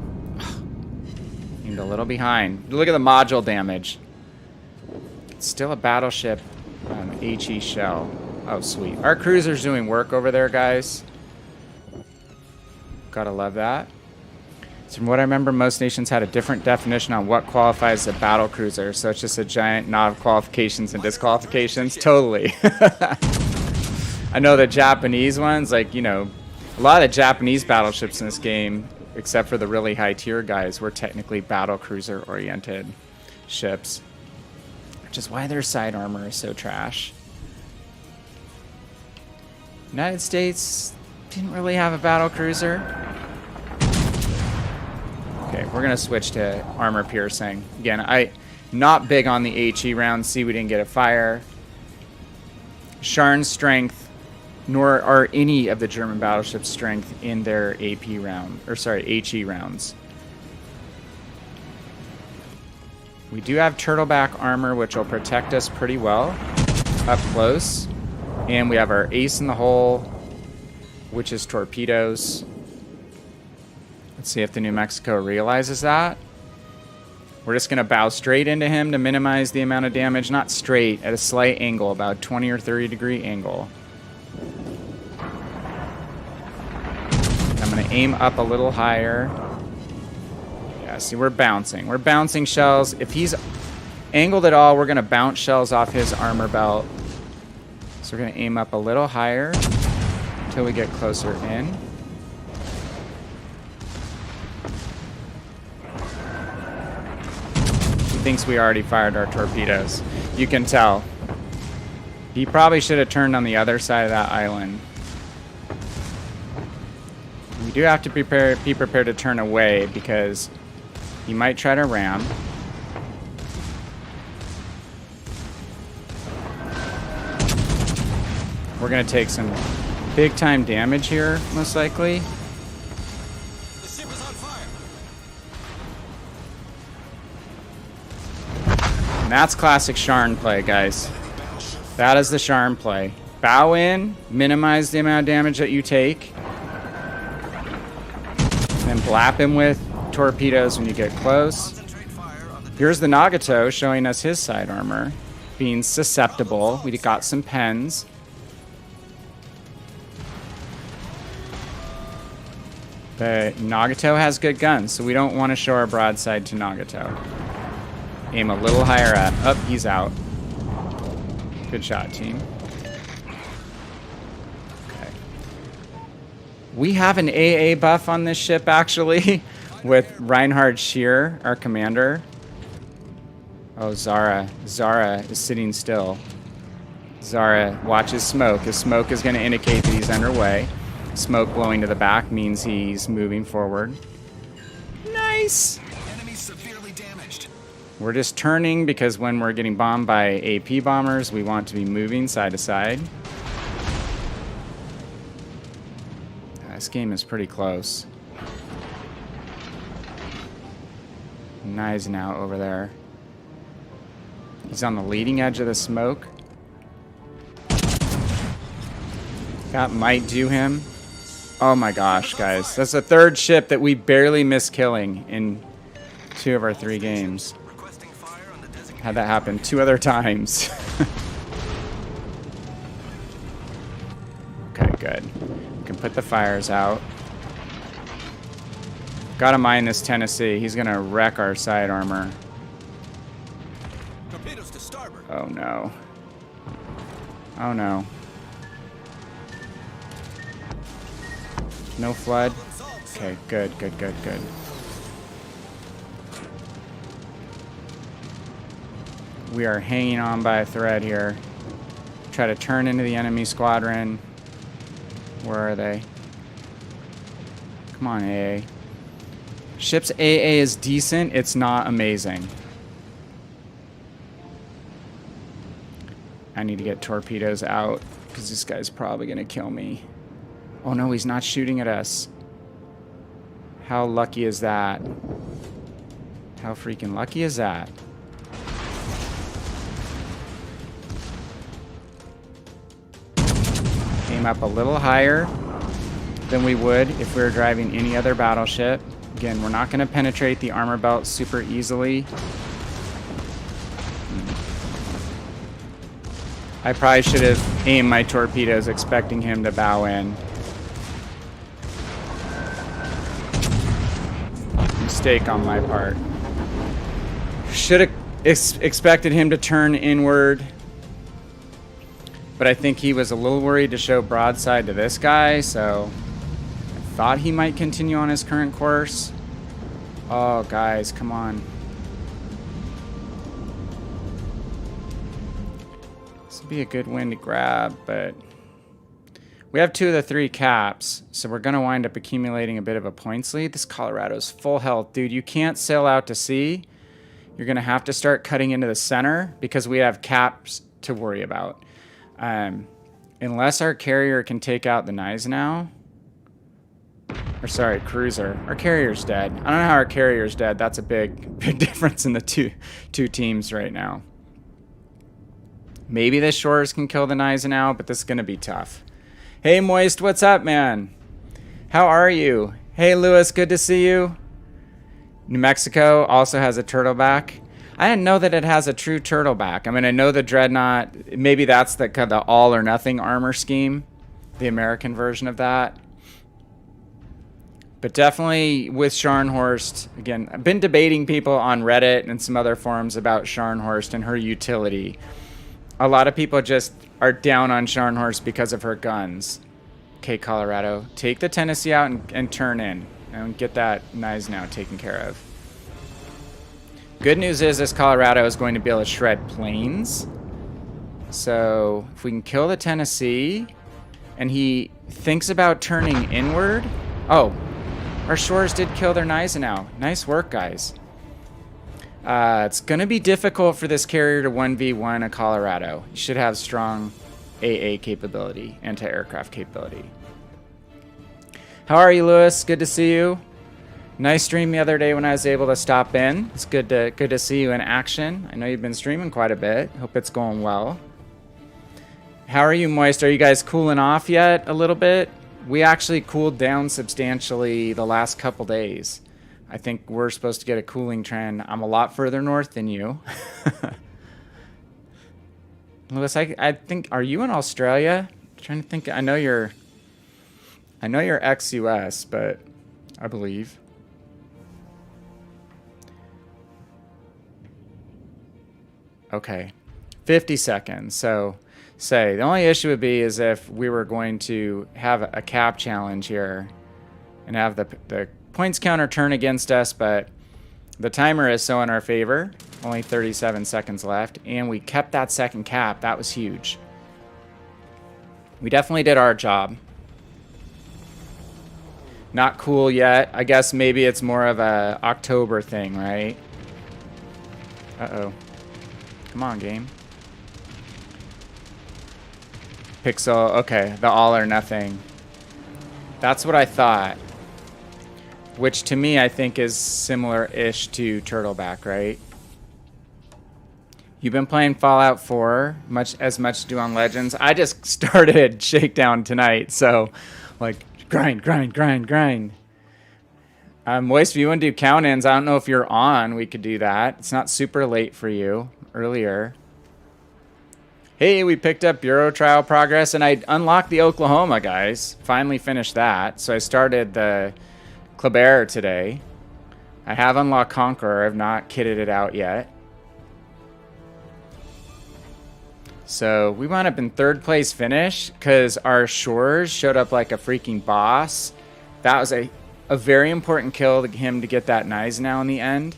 Aimed a little behind. Look at the module damage. It's still a battleship HE shell. Oh, sweet. Our cruiser's doing work over there, guys. Gotta love that. So from what I remember, most nations had a different definition on what qualifies as a battle cruiser. So it's just a giant knot of qualifications and disqualifications. Totally. I know the Japanese ones, like, you know, a lot of the Japanese battleships in this game, except for the really high tier guys, were technically battle cruiser oriented ships. Which is why their side armor is so trash. United States didn't really have a battle cruiser. Okay, we're gonna switch to armor piercing. Again, I'm not big on the HE round. See, we didn't get a fire. Sharn's strength, nor are any of the German battleships' strength in their AP round, or sorry, HE rounds. We do have turtleback armor, which will protect us pretty well up close. And we have our ace in the hole, which is torpedoes. Let's see if the New Mexico realizes that. We're just going to bow straight into him to minimize the amount of damage. Not straight, at a slight angle, about 20 or 30 degree angle. I'm going to aim up a little higher. Yeah, see, we're bouncing. We're bouncing shells. If he's angled at all, we're going to bounce shells off his armor belt. So we're going to aim up a little higher until we get closer in. He thinks we already fired our torpedoes. You can tell. He probably should have turned on the other side of that island. We do have to be prepared to turn away because he might try to ram. We're going to take some big time damage here, most likely. The ship is on fire. And that's classic Sharn play, guys. That is the Sharn play. Bow in, minimize the amount of damage that you take, and blap him with torpedoes when you get close. Concentrate fire on the Here's the Nagato showing us his side armor, being susceptible. We got some pens. The Nagato has good guns, so we don't want to show our broadside to Nagato. Aim a little higher up. Up, he's out. Good shot, team. Okay. We have an AA buff on this ship, actually, with Reinhard Scheer, our commander. Oh, Zara. Zara is sitting still. Zara watches smoke. His smoke is going to indicate that he's underway. Smoke blowing to the back means he's moving forward. Nice! enemy severely damaged. We're just turning because when we're getting bombed by AP bombers, we want to be moving side to side. This game is pretty close. Nice now over there. He's on the leading edge of the smoke. That might do him. Oh my gosh, guys. That's the third ship that we barely missed killing in 2 of our 3 games. Requesting fire on the designated. Had that happen 2 other times. Okay, good. We can put the fires out. Gotta mind this Tennessee. He's gonna wreck our side armor. Torpedoes to starboard. Oh no. Oh no. No flood. Okay, good. We are hanging on by a thread here. Try to turn into the enemy squadron. Where are they? Come on, AA. Ship's AA is decent. It's not amazing. I need to get torpedoes out because this guy's probably going to kill me. Oh no, he's not shooting at us. How lucky is that? How freaking lucky is that? Aim up a little higher. than we would if we were driving any other battleship. Again, we're not going to penetrate the armor belt super easily. I probably should have aimed my torpedoes expecting him to bow in. Mistake on my part. Should have expected him to turn inward. But I think he was a little worried to show broadside to this guy, so I thought he might continue on his current course. Oh, guys, come on. This would be a good win to grab, but we have 2 of the 3 caps, so we're going to wind up accumulating a bit of a points lead. This Colorado's full health. Dude, you can't sail out to sea. You're going to have to start cutting into the center because we have caps to worry about. Unless our carrier can take out the Gneisenau. Or sorry, cruiser. Our carrier's dead. I don't know how our carrier's dead. That's a big difference in the two teams right now. Maybe the Shores can kill the Gneisenau, but this is going to be tough. Hey, Moist, what's up, man? How are you? Hey, Lewis, good to see you. New Mexico also has a turtleback. I didn't know that it has a true turtleback. I mean, I know the Dreadnought, maybe that's the kind of all or nothing armor scheme, the American version of that. But definitely with Scharnhorst, again, I've been debating people on Reddit and some other forums about Scharnhorst and her utility. A lot of people just are down on Scharnhorst because of her guns. Okay, Colorado, take the Tennessee out and turn in and get that Gneisenau taken care of. Good news is this Colorado is going to be able to shred planes. So if we can kill the Tennessee and he thinks about turning inward. Oh, our Shores did kill their Gneisenau. Nice work, guys. It's going to be difficult for this carrier to 1v1 a Colorado. You should have strong AA capability, anti-aircraft capability. How are you, Lewis? Good to see you. Nice stream the other day when I was able to stop in. It's good to see you in action. I know you've been streaming quite a bit. Hope it's going well. How are you, Moist? Are you guys cooling off yet a little bit? We actually cooled down substantially the last couple days. I think we're supposed to get a cooling trend. I'm a lot further north than you. Lewis, I think, are you in Australia? I'm trying to think. I know you're ex-US, but I believe. Okay, 50 seconds. So say the only issue would be is if we were going to have a cap challenge here and have the points counter turn against us, but the timer is so in our favor. Only 37 seconds left, and we kept that second cap. That was huge. We definitely did our job. Not cool yet. I guess maybe it's more of a October thing, right? Uh-oh. Come on, game. Pixel, okay, the all or nothing. That's what I thought. Which to me, I think is similar-ish to Turtleback, right? You've been playing Fallout 4 as much do on Legends. I just started Shakedown tonight, so like grind. Moist, if you want to do count-ins, I don't know if you're on. We could do that. It's not super late for you. Earlier. Hey, we picked up Bureau Trial Progress, and I unlocked the Oklahoma, guys. Finally finished that. So I started the Kleber today. I have unlocked Conqueror. I've not kitted it out yet. So we wound up in 3rd place finish because our Shores showed up like a freaking boss. That was a very important kill to him to get that Gneisenau in the end.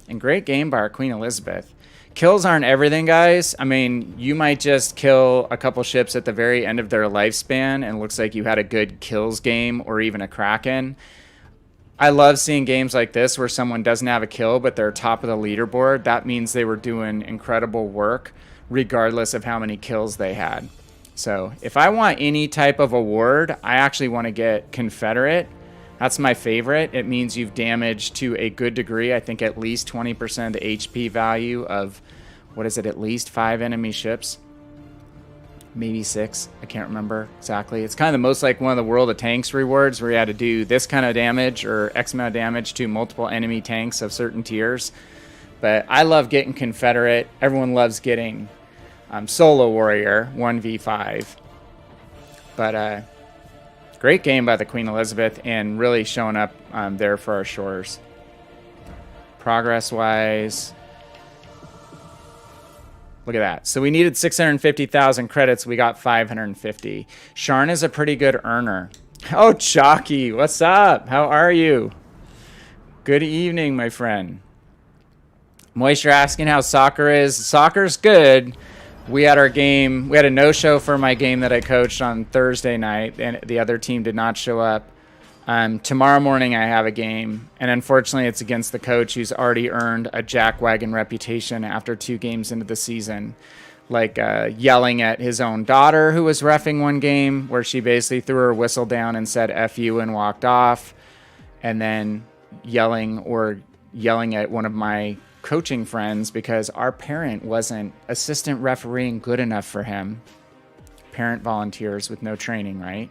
And great game by our Queen Elizabeth. Kills aren't everything, guys. I mean, you might just kill a couple ships at the very end of their lifespan and it looks like you had a good kills game or even a Kraken. I love seeing games like this where someone doesn't have a kill but they're top of the leaderboard. That means they were doing incredible work regardless of how many kills they had. So if I want any type of award, I actually want to get Confederate. That's my favorite. It means you've damaged to a good degree. I think at least 20% of the HP value of, what is it, at least 5 enemy ships. maybe 6. I can't remember exactly. It's kind of the most like one of the World of Tanks rewards where you had to do this kind of damage or X amount of damage to multiple enemy tanks of certain tiers. But I love getting Confederate. Everyone loves getting Solo Warrior 1v5. But great game by the Queen Elizabeth and really showing up there for our shores. Progress-wise, look at that. So we needed 650,000 credits. We got 550. Sharn is a pretty good earner. Oh, Chalky, what's up? How are you? Good evening, my friend. Moisture asking how soccer is. Soccer's good. We had our game. We had a no-show for my game that I coached on Thursday night, and the other team did not show up. Tomorrow morning I have a game, and unfortunately it's against the coach who's already earned a jackwagon reputation after 2 games into the season. Like yelling at his own daughter who was reffing one game where she basically threw her whistle down and said F you and walked off. And then yelling at one of my coaching friends because our parent wasn't assistant refereeing good enough for him. Parent volunteers with no training, right?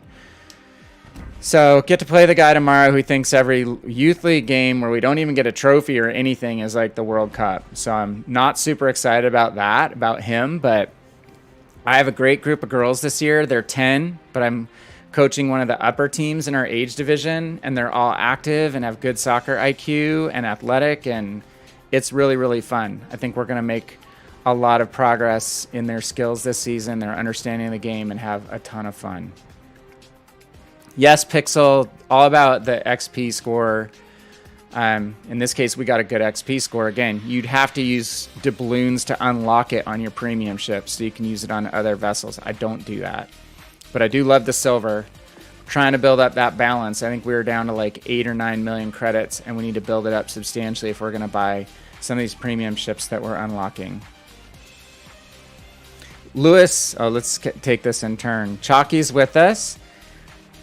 So get to play the guy tomorrow who thinks every youth league game where we don't even get a trophy or anything is like the World Cup. So I'm not super excited about that, about him, but I have a great group of girls this year. They're 10, but I'm coaching one of the upper teams in our age division, and they're all active and have good soccer IQ and athletic, and it's really, really fun. I think we're going to make a lot of progress in their skills this season, their understanding of the game, and have a ton of fun. Yes, Pixel, all about the XP score. In this case, we got a good XP score. Again, you'd have to use doubloons to unlock it on your premium ship so you can use it on other vessels. I don't do that. But I do love the silver. Trying to build up that balance. I think we were down to like 8 or 9 million credits, and we need to build it up substantially if we're going to buy some of these premium ships that we're unlocking. Lewis, let's take this in turn. Chalky's with us.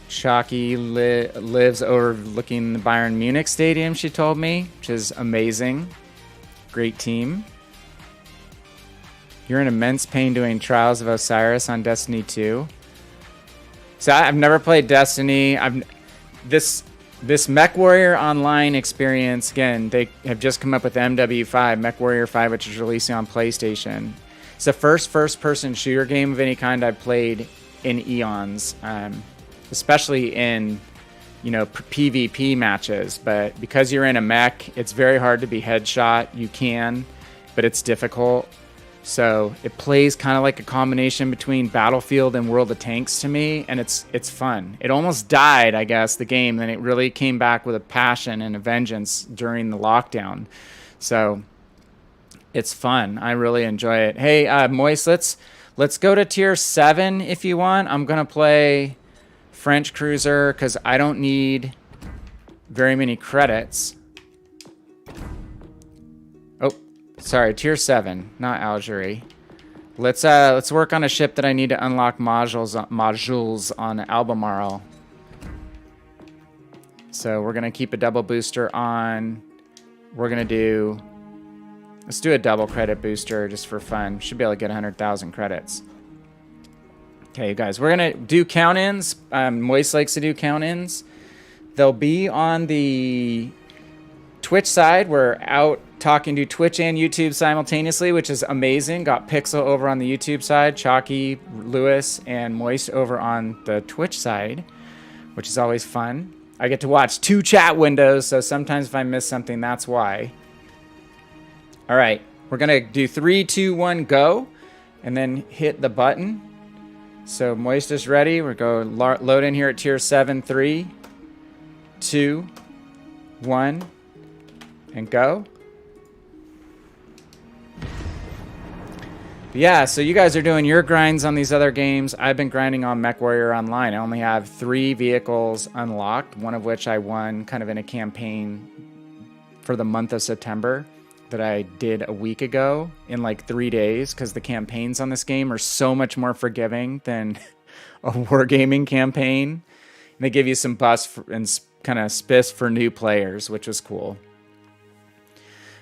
Chalky lives overlooking the Bayern Munich Stadium, she told me, which is amazing. Great team. You're in immense pain doing Trials of Osiris on Destiny 2. So I've never played Destiny. This MechWarrior Online experience, again, they have just come up with MW5, MechWarrior 5, which is releasing on PlayStation. It's the first-person shooter game of any kind I've played in eons. Especially in, PvP matches. But because you're in a mech, it's very hard to be headshot. You can, but it's difficult. So it plays kind of like a combination between Battlefield and World of Tanks to me, and it's fun. It almost died, I guess, the game, then it really came back with a passion and a vengeance during the lockdown. So it's fun. I really enjoy it. Hey, Moist, let's go to tier 7 if you want. I'm gonna play French Cruiser because I don't need very many credits. Oh, sorry, tier 7, not Algeria. Let's work on a ship that I need to unlock modules on Albemarle. So we're gonna keep a double booster on. Let's do a double credit booster just for fun. Should be able to get 100,000 credits. Okay, you guys, we're going to do count-ins. Moist likes to do count-ins. They'll be on the Twitch side. We're out talking to Twitch and YouTube simultaneously, which is amazing. Got Pixel over on the YouTube side, Chalky, Lewis, and Moist over on the Twitch side, which is always fun. I get to watch 2 chat windows, so sometimes if I miss something, that's why. All right, we're going to do 3, 2, 1, go, and then hit the button. So Moist is ready. We're going to load in here at tier 7, 3, 2, 1, and go. But yeah, so you guys are doing your grinds on these other games. I've been grinding on MechWarrior Online. I only have 3 vehicles unlocked, one of which I won kind of in a campaign for the month of September that I did a week ago in like 3 days, because the campaigns on this game are so much more forgiving than a wargaming campaign. And they give you some buffs and kind of spiffs for new players, which was cool.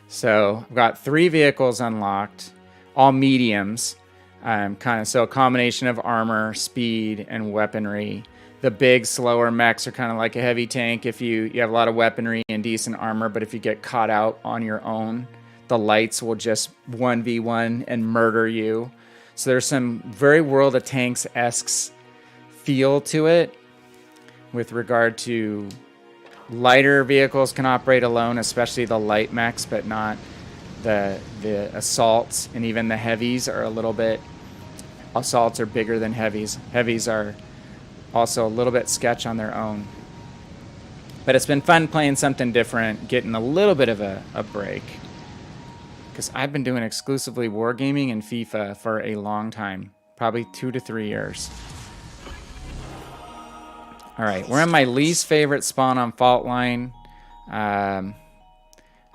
So I've got 3 vehicles unlocked, all mediums. So a combination of armor, speed, and weaponry. The big, slower mechs are kind of like a heavy tank if you have a lot of weaponry and decent armor, but if you get caught out on your own, the lights will just 1v1 and murder you. So there's some very World of Tanks-esque feel to it with regard to lighter vehicles can operate alone, especially the light mechs, but not the assaults, and even the heavies are a little bit... Assaults are bigger than heavies. Heavies are also a little bit sketch on their own. But it's been fun playing something different, getting a little bit of a break. Because I've been doing exclusively Wargaming and FIFA for a long time. Probably 2 to 3 years. Alright, we're in my least favorite spawn on Fault Line. I'd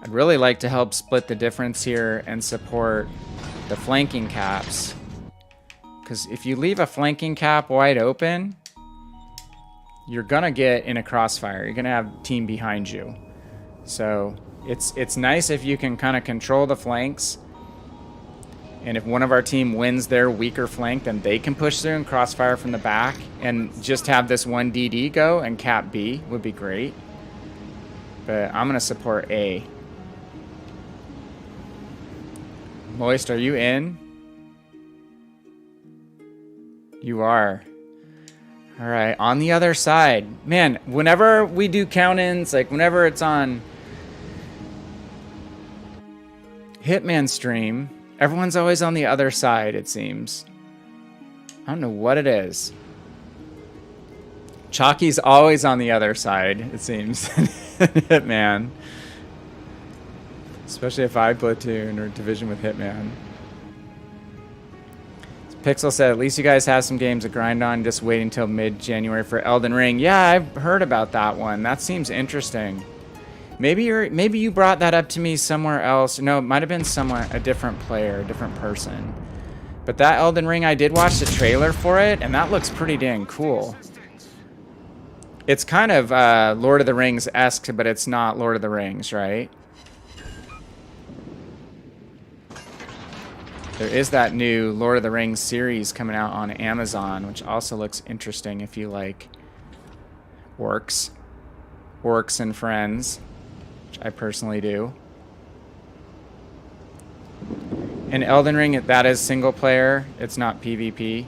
really like to help split the difference here and support the flanking caps. Because if you leave a flanking cap wide open, you're going to get in a crossfire. You're going to have team behind you. So it's nice if you can kind of control the flanks. And if one of our team wins their weaker flank, then they can push through and crossfire from the back. And just have this one DD go and cap B would be great. But I'm going to support A. Moist, are you in? You are. Alright, on the other side. Man, whenever we do count-ins, like whenever it's on Hitman stream, everyone's always on the other side, it seems. I don't know what it is. Chalky's always on the other side, it seems. Hitman. Especially if I platoon or division with Hitman. Pixel said, at least you guys have some games to grind on. Just wait until mid-January for Elden Ring. Yeah, I've heard about that one. That seems interesting. Maybe you brought that up to me somewhere else. No, it might have been a different player, a different person. But that Elden Ring, I did watch the trailer for it, and that looks pretty dang cool. It's kind of Lord of the Rings-esque, but it's not Lord of the Rings, right? There is that new Lord of the Rings series coming out on Amazon, which also looks interesting if you like orcs and friends, which I personally do. In Elden Ring, that is single player. It's not PvP.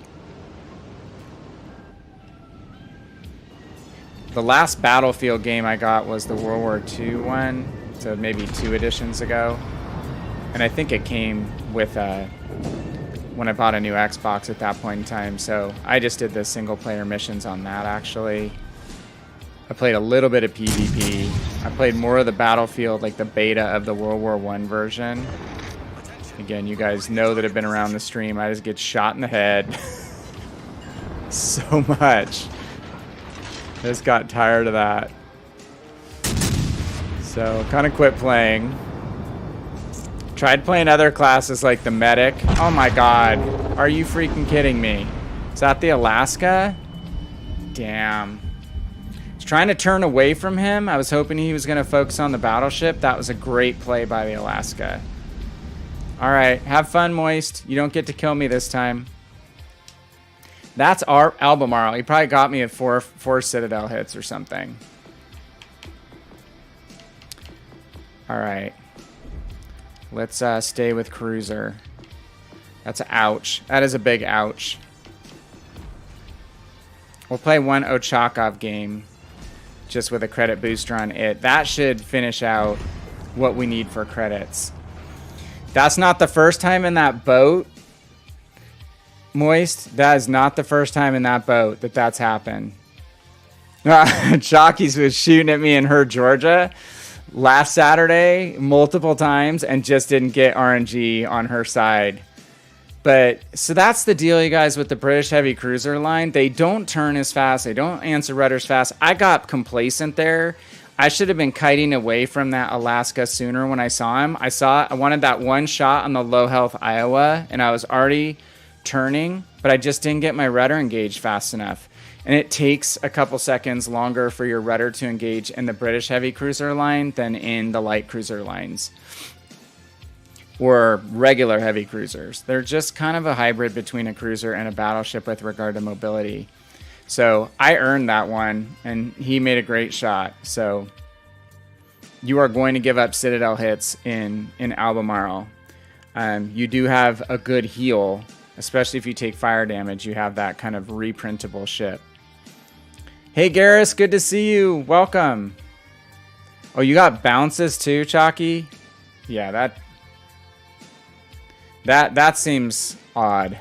The last Battlefield game I got was the World War II one, so maybe 2 editions ago. And I think it came with when I bought a new Xbox at that point in time. So I just did the single player missions on that, actually. I played a little bit of PvP. I played more of the Battlefield, like the beta of the World War I version. Again, you guys know that have been around the stream. I just get shot in the head so much. I just got tired of that. So kind of quit playing. Tried playing other classes like the medic. Oh my god. Are you freaking kidding me? Is that the Alaska? Damn. I was trying to turn away from him. I was hoping he was going to focus on the battleship. That was a great play by the Alaska. Alright, have fun, Moist. You don't get to kill me this time. That's our Albemarle. He probably got me at four Citadel hits or something. Alright. Let's stay with Cruiser. That's an ouch. That is a big ouch. We'll play one Ochakov game just with a credit booster on it. That should finish out what we need for credits. That's not the first time in that boat, Moist. That is not the first time in that boat that that's happened. Chalky's was shooting at me in her Georgia last Saturday multiple times and just didn't get RNG on her side. But so that's the deal, you guys, with the British heavy cruiser line. They don't turn as fast. They don't answer rudders fast. I got complacent there. I should have been kiting away from that Alaska sooner when I saw him. I wanted that one shot on the low health Iowa, and I was already turning, but I just didn't get my rudder engaged fast enough. And it takes a couple seconds longer for your rudder to engage in the British heavy cruiser line than in the light cruiser lines. or regular heavy cruisers. They're just kind of a hybrid between a cruiser and a battleship with regard to mobility. So I earned that one, and he made a great shot. So you are going to give up Citadel hits in Albemarle. You do have a good heal, especially if you take fire damage. You have that kind of reprintable ship. Hey Garrus, good to see you. Welcome. Oh, you got bounces too, Chalky? Yeah, that seems odd.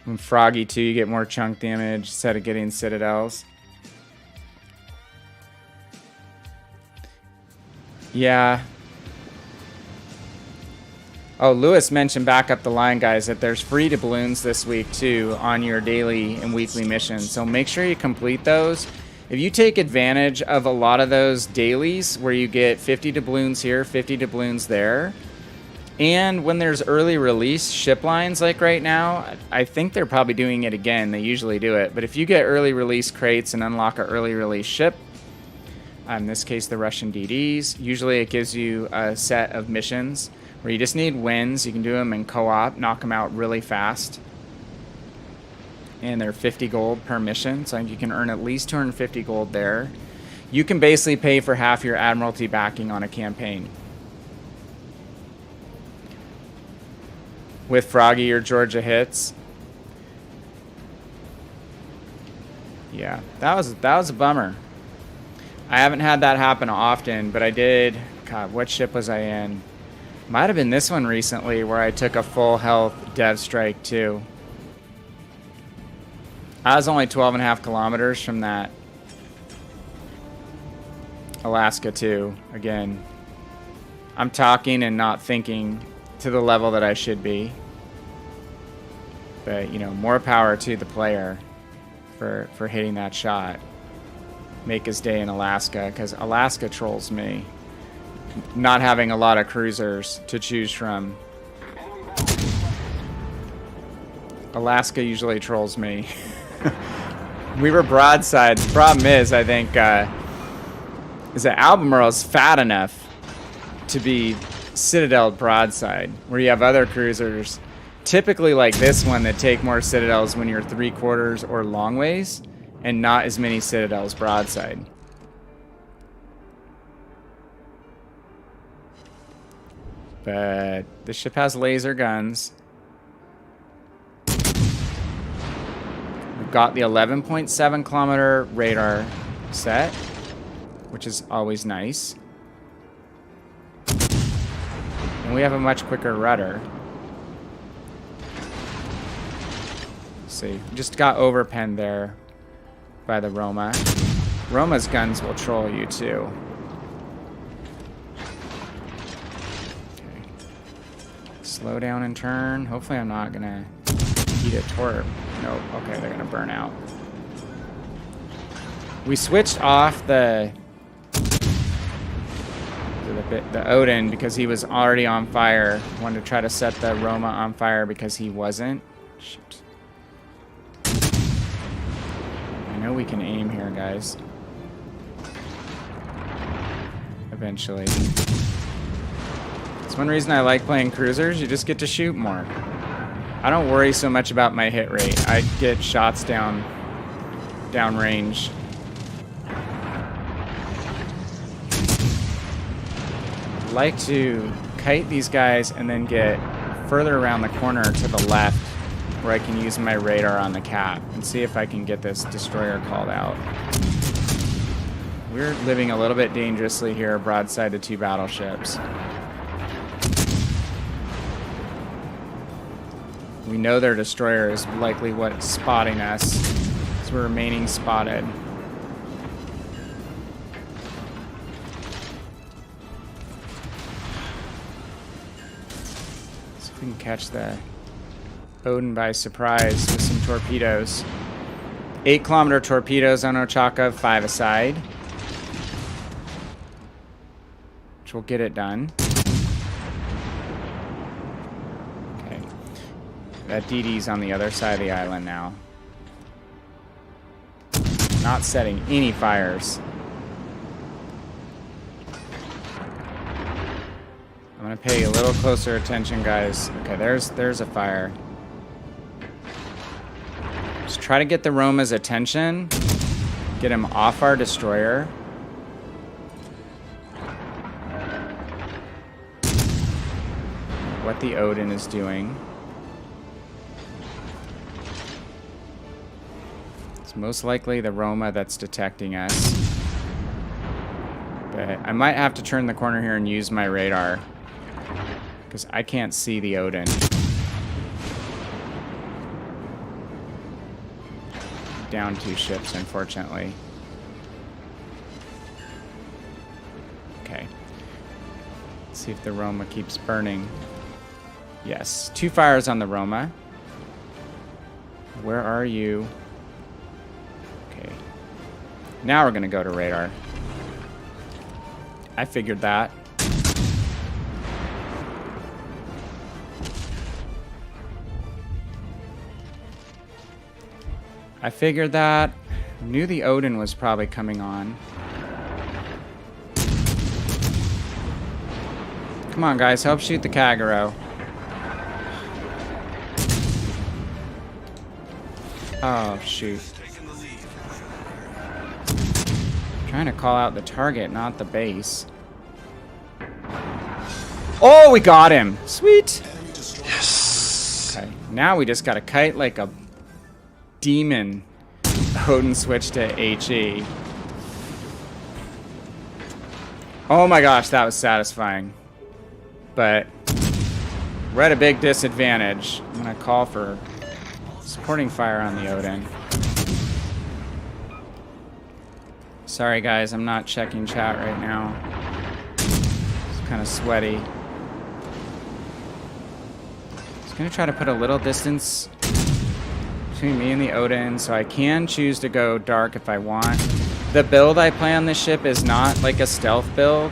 And Froggy too, you get more chunk damage instead of getting Citadels. Yeah. Oh, Lewis mentioned back up the line, guys, that there's free doubloons this week too on your daily and weekly missions. So make sure you complete those. If you take advantage of a lot of those dailies where you get 50 doubloons here, 50 doubloons there, and when there's early release ship lines like right now, I think they're probably doing it again. They usually do it. But if you get early release crates and unlock an early release ship, in this case the Russian DDs, usually it gives you a set of missions where you just need wins. You can do them in co-op, knock them out really fast. And they're 50 gold per mission, so you can earn at least 250 gold there. You can basically pay for half your Admiralty backing on a campaign. With Froggy, your Georgia hits. Yeah, that was a bummer. I haven't had that happen often, but I did. God, what ship was I in? Might have been this one recently where I took a full health dev strike too. I was only 12.5 kilometers from that Alaska too. Again, I'm talking and not thinking to the level that I should be. But, you know, more power to the player for hitting that shot. Make his day in Alaska, because Alaska trolls me. Not having a lot of cruisers to choose from. Alaska usually trolls me. We were broadside. The problem is, I think, is that Albemarle is fat enough to be Citadel broadside, where you have other cruisers, typically like this one, that take more Citadels when you're 3/4 or long ways, and not as many Citadels broadside. But the ship has laser guns. We've got the 11.7 kilometer radar set, which is always nice. And we have a much quicker rudder. Let's see, just got overpenned there by the Roma. Roma's guns will troll you too. Okay. Slow down and turn. Hopefully I'm not gonna eat a torp. Nope. Okay, they're gonna burn out. We switched off the Odin because he was already on fire. Wanted to try to set the Roma on fire because he wasn't. Shoot. I know we can aim here, guys. Eventually. That's one reason I like playing cruisers. You just get to shoot more. I don't worry so much about my hit rate. I get shots down range. I'd like to kite these guys and then get further around the corner to the left where I can use my radar on the cap and see if I can get this destroyer called out. We're living a little bit dangerously here, broadside to 2 battleships. We know their destroyer is likely what's spotting us, so we're remaining spotted. See if we can catch the Odin by surprise with some torpedoes. 8 kilometer torpedoes on Ochaka, 5 aside. Which will get it done. That DD's on the other side of the island now. Not setting any fires. I'm gonna pay a little closer attention, guys. Okay, there's a fire. Just try to get the Roma's attention. Get him off our destroyer. What the Odin is doing. It's most likely the Roma that's detecting us. But I might have to turn the corner here and use my radar. Because I can't see the Odin. Down 2 ships, unfortunately. Okay. Let's see if the Roma keeps burning. Yes. 2 fires on the Roma. Where are you? Okay. Now we're going to go to radar. I figured that. I figured that. Knew the Odin was probably coming on. Come on, guys. Help shoot the Kagero. Oh, shoot. Trying to call out the target, not the base. Oh, we got him. Sweet. Yes. Okay. Now we just got to kite like a demon. Odin switched to HE. Oh my gosh, that was satisfying. But we're at a big disadvantage. I'm going to call for supporting fire on the Odin. Sorry guys, I'm not checking chat right now. It's kind of sweaty. Just going to try to put a little distance between me and the Odin, so I can choose to go dark if I want. The build I play on this ship is not like a stealth build.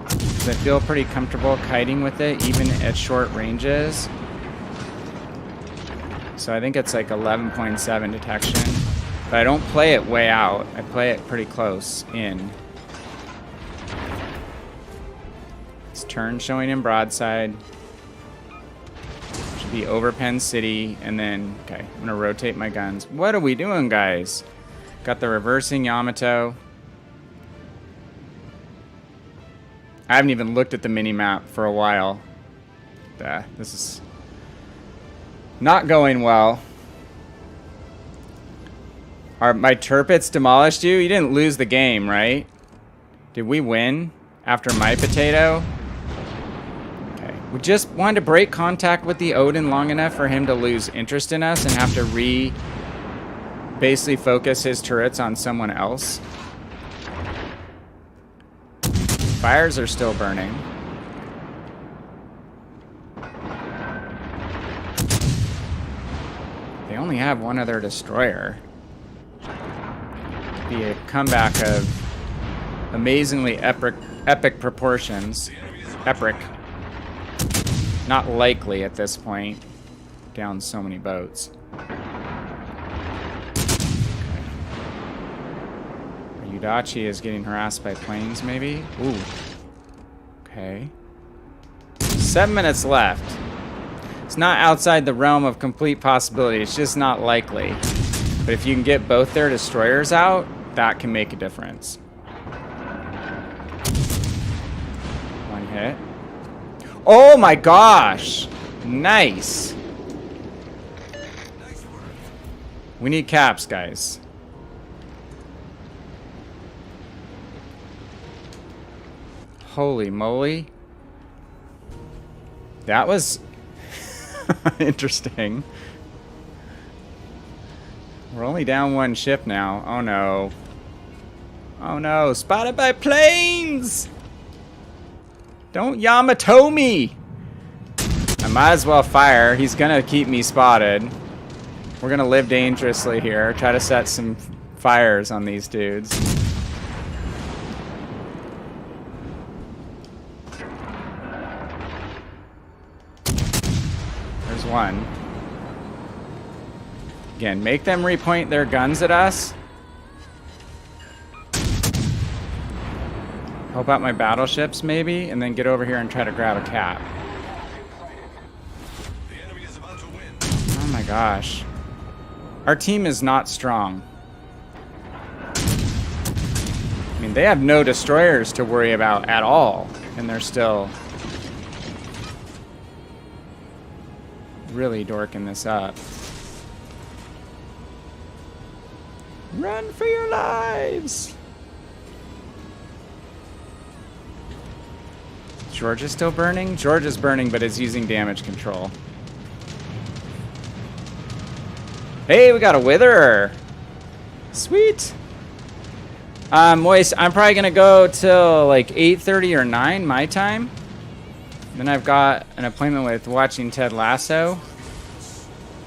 I feel pretty comfortable kiting with it, even at short ranges. So I think it's like 11.7 detection. But I don't play it way out. I play it pretty close in. It's turn showing in broadside. Should be over Penn City. And then, okay, I'm going to rotate my guns. What are we doing, guys? Got the reversing Yamato. I haven't even looked at the mini-map for a while. This is not going well. My Turpits demolished you? You didn't lose the game, right? Did we win after my potato? Okay. We just wanted to break contact with the Odin long enough for him to lose interest in us and have to basically focus his turrets on someone else. Fires are still burning. They only have one other destroyer. Be a comeback of amazingly epic proportions. Epic. Not likely at this point. Down so many boats. Yudachi is getting harassed by planes, maybe? Ooh. Okay. 7 minutes left. It's not outside the realm of complete possibility. It's just not likely. But if you can get both their destroyers out, that can make a difference. One hit. Oh my gosh! Nice! We need caps, guys. Holy moly. That was interesting. We're only down 1 ship now. Oh no. Oh no. Spotted by planes! Don't Yamato me! I might as well fire. He's gonna keep me spotted. We're gonna live dangerously here. Try to set some fires on these dudes. There's one. Again, make them repoint their guns at us. Help out my battleships, maybe, and then get over here and try to grab a cap. The enemy is about to win. Oh my gosh. Our team is not strong. I mean, they have no destroyers to worry about at all, and they're still really dorking this up. Run for your lives! George is still burning? George is burning, but is using damage control. Hey, we got a Witherer! Sweet! Moist, I'm probably gonna go till like 8:30 or 9 my time. Then I've got an appointment with watching Ted Lasso.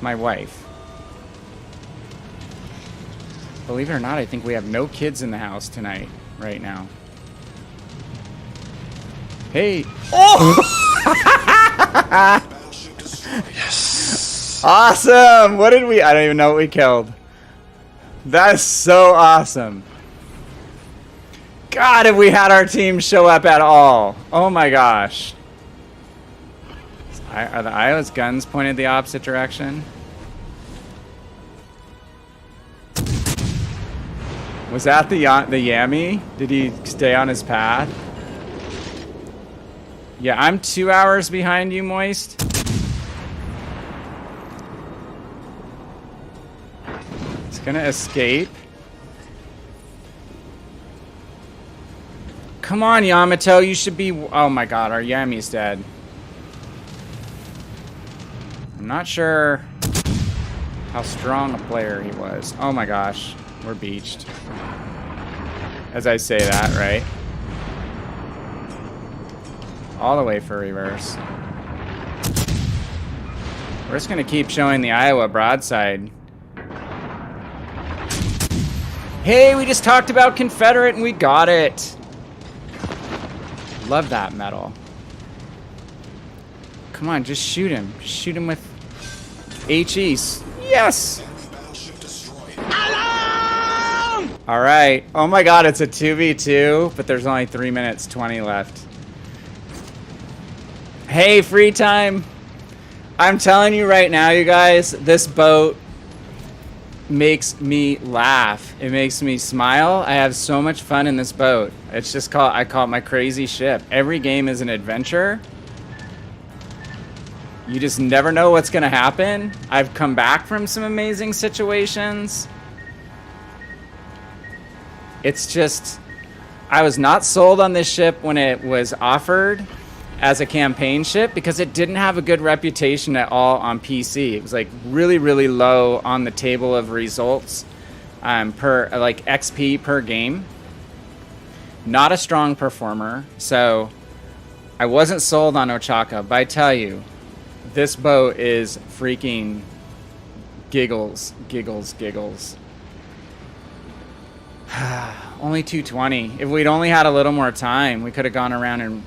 My wife. Believe it or not, I think we have no kids in the house tonight, right now. Hey. Oh! Yes. Awesome. What did we? I don't even know what we killed. That is so awesome. God, if we had our team show up at all. Oh my gosh. Are the Iowa's guns pointed the opposite direction? Was that the Yami? Did he stay on his path? Yeah, I'm 2 hours behind you, Moist. It's gonna escape. Come on, Yamato, you should be... Oh my god, our Yami's dead. I'm not sure how strong a player he was. Oh my gosh, we're beached. As I say that, right? All the way for reverse. We're just gonna keep showing the Iowa broadside. Hey, we just talked about Confederate and we got it. Love that medal. Come on, just shoot him. Shoot him with HEs. Yes! All right. Oh my god, it's a 2v2, but there's only 3 minutes 20 left. Hey, free time. I'm telling you right now, you guys, this boat makes me laugh. It makes me smile. I have so much fun in this boat. It's just called, I call it my crazy ship. Every game is an adventure. You just never know what's gonna happen. I've come back from some amazing situations. It's just, I was not sold on this ship when it was offered as a campaign ship because it didn't have a good reputation at all on PC. It was like really, really low on the table of results per like XP per game. Not a strong performer. So I wasn't sold on Ochaka, but I tell you, this boat is freaking giggles, giggles, giggles. Only 220. If we'd only had a little more time, we could have gone around and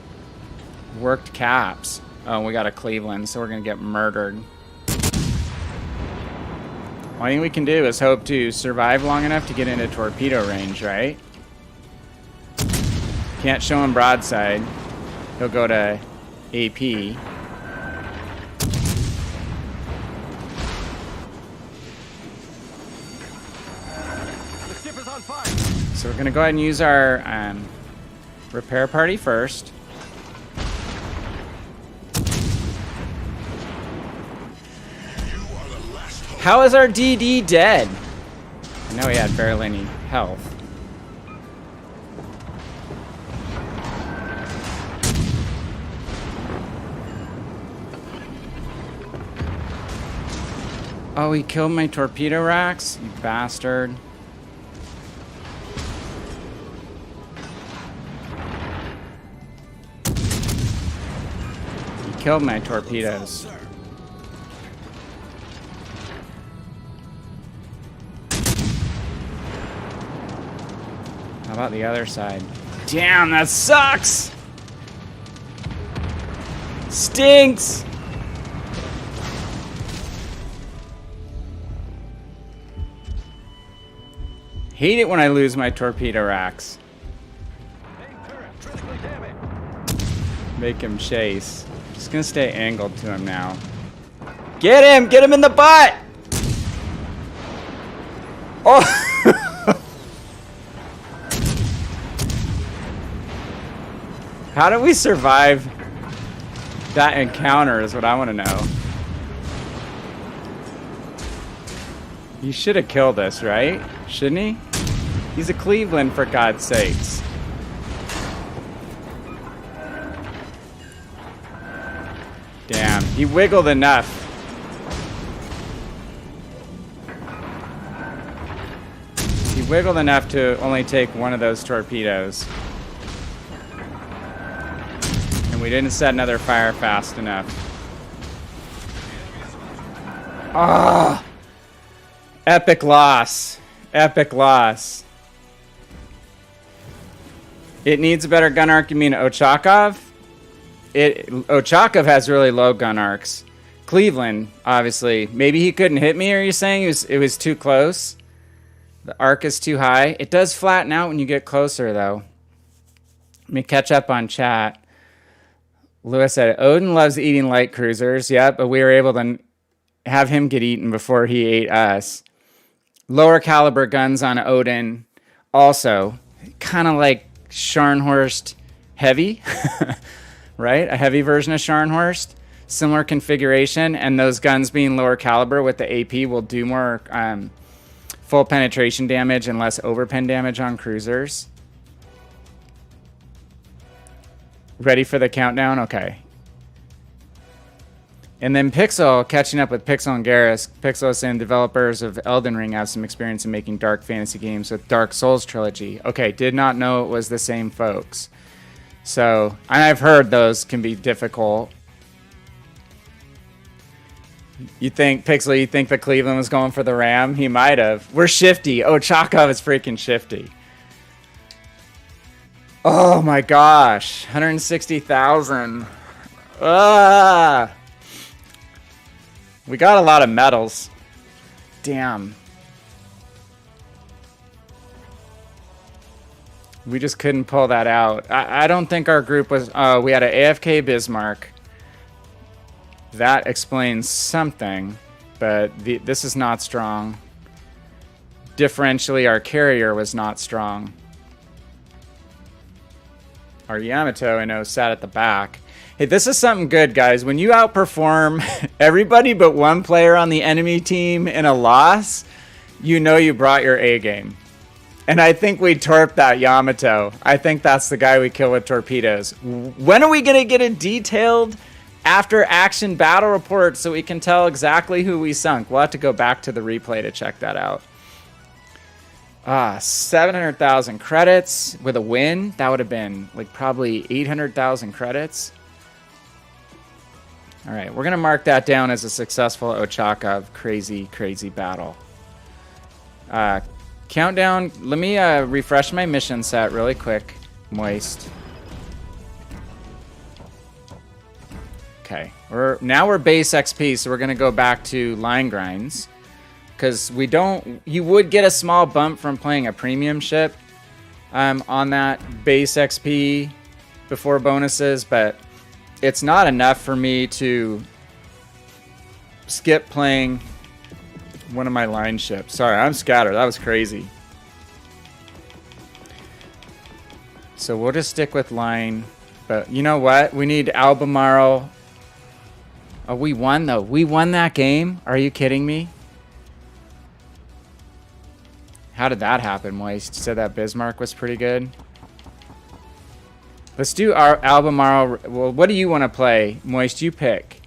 worked caps. Oh, we got a Cleveland, so we're gonna get murdered. Only thing we can do is hope to survive long enough to get into torpedo range, right? Can't show him broadside. He'll go to AP. So we're gonna go ahead and use our repair party first. How is our DD dead? I know he had barely any health. Oh, he killed my torpedo racks? You bastard. He killed my torpedoes. How about the other side? Damn, that sucks! Stinks! Hate it when I lose my torpedo racks. Make him chase. Just gonna stay angled to him now. Get him! Get him in the butt! Oh! How do we survive that encounter is what I want to know. He should have killed us, right? Shouldn't he? He's a Cleveland, for God's sakes. Damn, he wiggled enough. He wiggled enough to only take one of those torpedoes. And we didn't set another fire fast enough. Ah! Epic loss. Epic loss. It needs a better gun arc. You mean Ochakov? Ochakov has really low gun arcs. Cleveland, obviously. Maybe he couldn't hit me, are you saying? It was too close? The arc is too high. It does flatten out when you get closer, though. Let me catch up on chat. Lewis said, Odin loves eating light cruisers. Yep, but we were able to have him get eaten before he ate us. Lower caliber guns on Odin. Also, kind of like Scharnhorst heavy, right? A heavy version of Scharnhorst. Similar configuration, and those guns being lower caliber with the AP will do more full penetration damage and less overpen damage on cruisers. Ready for the countdown? Okay. And then Pixel, catching up with Pixel and Garrus. Pixel is saying developers of Elden Ring have some experience in making dark fantasy games with Dark Souls trilogy. Okay, did not know it was the same folks. So, and I've heard those can be difficult. You think, Pixel, you think that Cleveland was going for the Ram? He might have. We're shifty. Oh, Chakov is freaking shifty. Oh my gosh. 160,000. Ah. We got a lot of medals. Damn. We just couldn't pull that out. I don't think our group was... Oh, we had an AFK Bismarck. That explains something, but this is not strong. Differentially, our carrier was not strong. Our Yamato, I know, sat at the back. Hey, this is something good, guys. When you outperform everybody but one player on the enemy team in a loss, you know you brought your A game. And I think we torped that Yamato. I think that's the guy we kill with torpedoes. When are we going to get a detailed after-action battle report so we can tell exactly who we sunk? We'll have to go back to the replay to check that out. 700,000 credits with a win. That would have been like probably 800,000 credits. All right, we're going to mark that down as a successful Ochakov crazy battle. Countdown. Let me refresh my mission set really quick. Moist. Okay, now we're base XP, so we're going to go back to line grinds. Because you would get a small bump from playing a premium ship on that base XP before bonuses, but it's not enough for me to skip playing one of my line ships. Sorry, I'm scattered. That was crazy. So we'll just stick with line. But you know what? We need Albemarle. Oh, we won, though. We won that game? Are you kidding me? How did that happen, Moist? You said that Bismarck was pretty good? Let's do our Albemarle. Well, what do you want to play? Moist, you pick.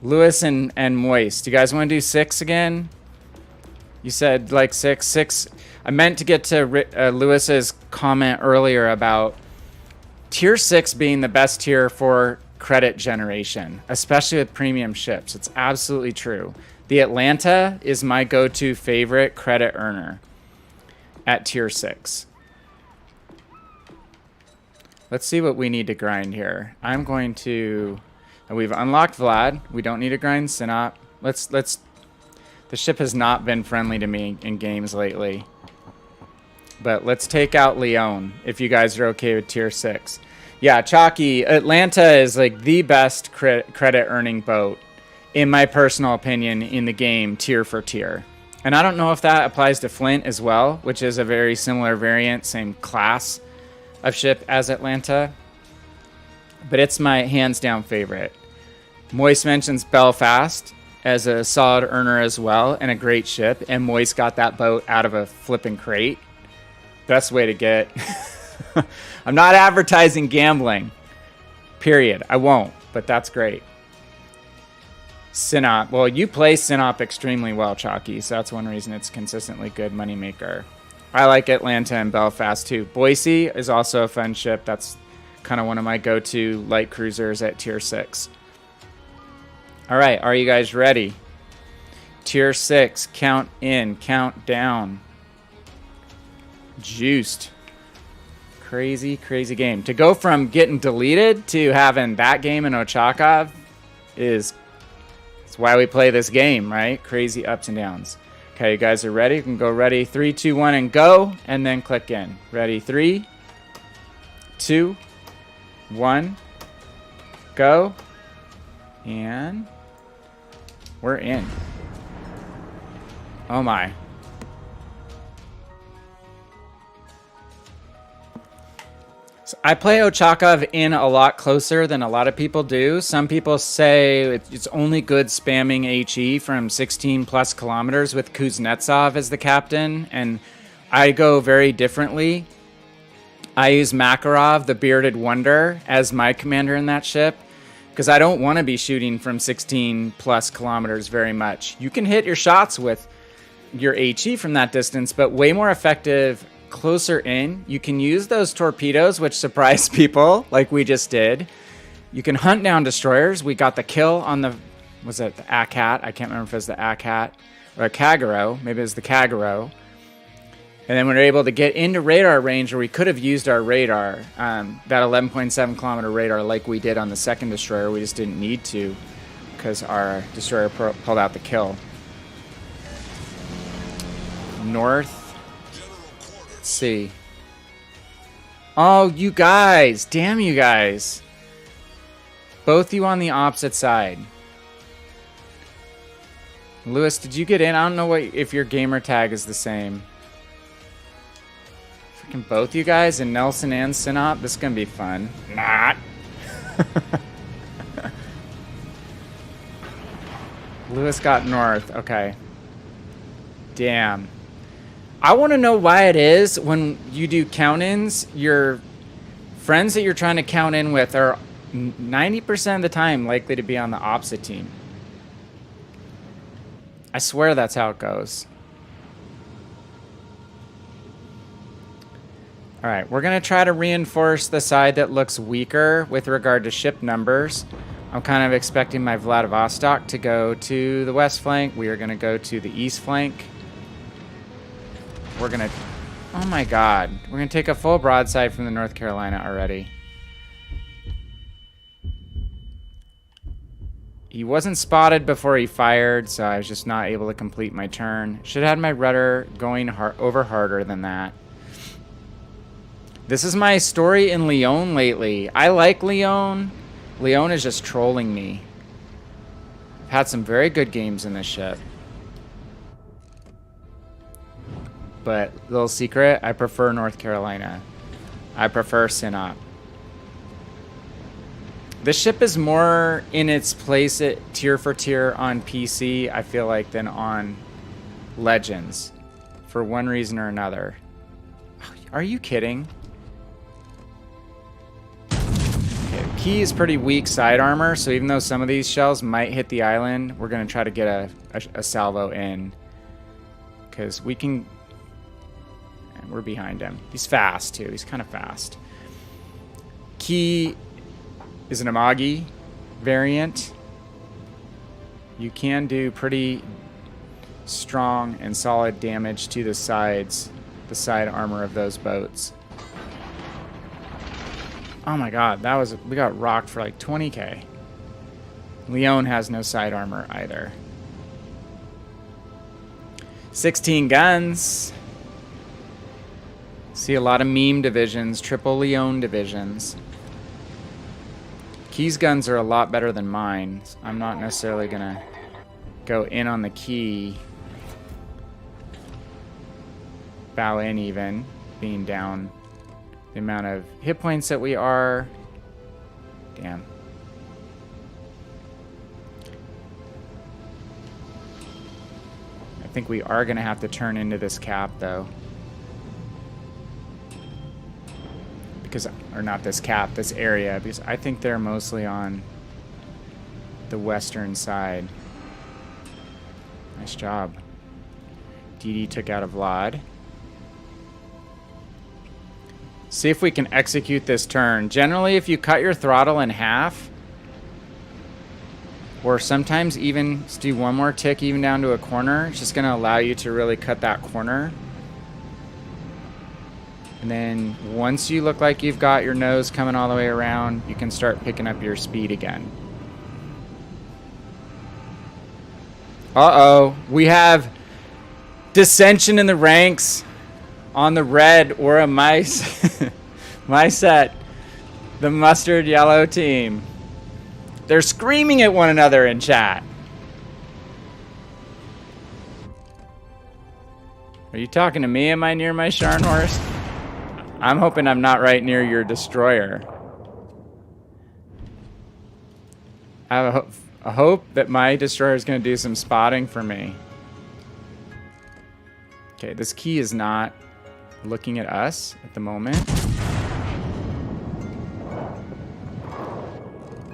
Lewis and Moist. Do you guys want to do 6 again? You said like 6. 6. I meant to get to Lewis's comment earlier about tier 6 being the best tier for credit generation, especially with premium ships. It's absolutely true. The Atlanta is my go-to favorite credit earner at tier 6. Let's see what we need to grind here. I'm going to... We've unlocked Vlad. We don't need to grind Sinop. Let's... The ship has not been friendly to me in games lately. But let's take out Leon, if you guys are okay with tier 6. Yeah, Chalky, Atlanta is like the best credit earning boat, in my personal opinion, in the game, tier for tier. And I don't know if that applies to Flint as well, which is a very similar variant, same class of ship as Atlanta. But it's my hands down favorite. Moist mentions Belfast as a solid earner as well, and a great ship. And Moist got that boat out of a flipping crate. Best way to get... I'm not advertising gambling. Period. I won't, but that's great. Sinop. Well, you play Sinop extremely well, Chalky, so that's one reason it's consistently good moneymaker. I like Atlanta and Belfast too. Boise is also a fun ship. That's kind of one of my go-to light cruisers at tier 6. All right, are you guys ready? Tier 6, count in, count down. Juiced. Crazy, crazy game. To go from getting deleted to having that game in Ochakov is... It's why we play this game, right? Crazy ups and downs. Okay, you guys are ready? You can go ready. 3, 2, 1, and go. And then click in. Ready? 3, 2, 1, go. And we're in. Oh my. So I play Ochakov in a lot closer than a lot of people do. Some people say it's only good spamming HE from 16 plus kilometers with Kuznetsov as the captain, and I go very differently. I use Makarov, the Bearded Wonder, as my commander in that ship, because I don't want to be shooting from 16 plus kilometers very much. You can hit your shots with your HE from that distance, but way more effective closer in. You can use those torpedoes, which surprise people, like we just did. You can hunt down destroyers. We got the kill on the, was it the ACAT? I can't remember if it was the ACAT or a Kagero. Maybe it was the Kagero. And then we were able to get into radar range where we could have used our radar, that 11.7 kilometer radar like we did on the second destroyer. We just didn't need to because our destroyer pulled out the kill. North. Let's see. Oh, you guys. Damn you guys. Both you on the opposite side. Lewis, did you get in? I don't know if your gamer tag is the same. Freaking both you guys and Nelson and Sinop. This is going to be fun. Not. Lewis got north. Okay. Damn. I want to know why it is when you do count-ins, your friends that you're trying to count in with are 90% of the time likely to be on the opposite team. I swear that's how it goes. All right, we're going to try to reinforce the side that looks weaker with regard to ship numbers. I'm kind of expecting my Vladivostok to go to the west flank. We are going to go to the east flank. We're going to... Oh my god. We're going to take a full broadside from the North Carolina already. He wasn't spotted before he fired, so I was just not able to complete my turn. Should have had my rudder going over harder than that. This is my story in Lyon lately. I like Lyon. Lyon is just trolling me. I've had some very good games in this ship. But, little secret, I prefer North Carolina. I prefer Sinop. This ship is more in its place at tier for tier on PC, I feel like, than on Legends. For one reason or another. Are you kidding? Okay, Key is pretty weak side armor, so even though some of these shells might hit the island, we're going to try to get a salvo in. Because we can... And we're behind him. He's fast, too. He's kind of fast. Key is an Amagi variant. You can do pretty strong and solid damage to the sides, the side armor of those boats. Oh my god, we got rocked for like 20k. Lyon has no side armor either. 16 guns. See a lot of meme divisions, triple Lyon divisions. Key's guns are a lot better than mine. I'm not necessarily gonna go in on the Key. Bow in even, being down the amount of hit points that we are. Damn. I think we are gonna have to turn into this cap though. Because, or not this cap, this area, because I think they're mostly on the western side. Nice job. DD took out a Vlad. See if we can execute this turn. Generally, if you cut your throttle in half, or sometimes even just do one more tick even down to a corner, it's just going to allow you to really cut that corner. And then once you look like you've got your nose coming all the way around, you can start picking up your speed again. Uh-oh. We have dissension in the ranks on the red or a mice. My set. The mustard yellow team. They're screaming at one another in chat. Are you talking to me? Am I near my Scharnhorst? I'm hoping I'm not right near your destroyer. I have a hope that my destroyer is going to do some spotting for me. Okay, this Key is not looking at us at the moment.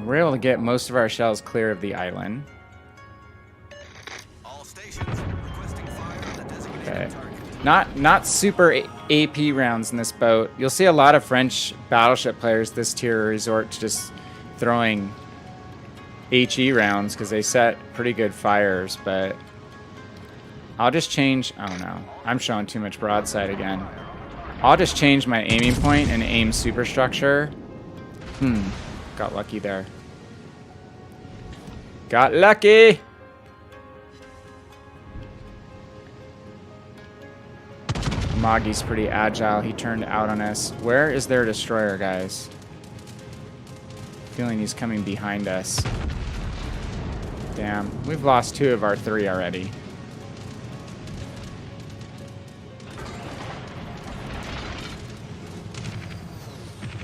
We're able to get most of our shells clear of the island. All stations requesting fire on the designated Okay. target. Not super AP rounds in this boat. You'll see a lot of French battleship players this tier resort to just throwing HE rounds because they set pretty good fires, but I'll just change. Oh no, I'm showing too much broadside again. I'll just change my aiming point and aim superstructure. Got lucky there. Got lucky! Magi's pretty agile. He turned out on us. Where is their destroyer, guys? Feeling he's coming behind us. Damn. We've lost 2 of our 3 already.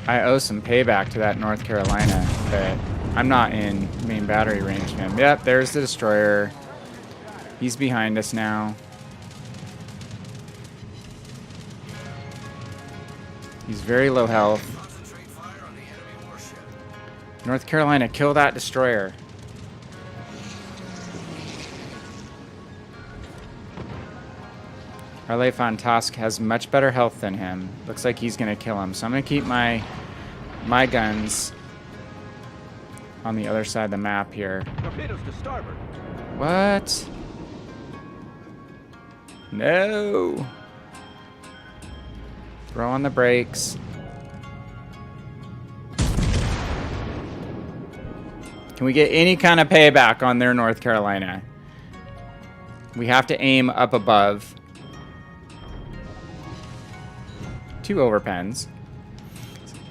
I owe some payback to that North Carolina, but I'm not in main battery range of him. Yep, there's the destroyer. He's behind us now. He's very low health. Concentrate fire on the enemy warship. North Carolina, kill that destroyer. Harley Fantasque has much better health than him. Looks like he's going to kill him. So I'm going to keep my guns on the other side of the map here. Torpedoes to starboard. What? No. Throw on the brakes. Can we get any kind of payback on their North Carolina? We have to aim up above. 2 overpens.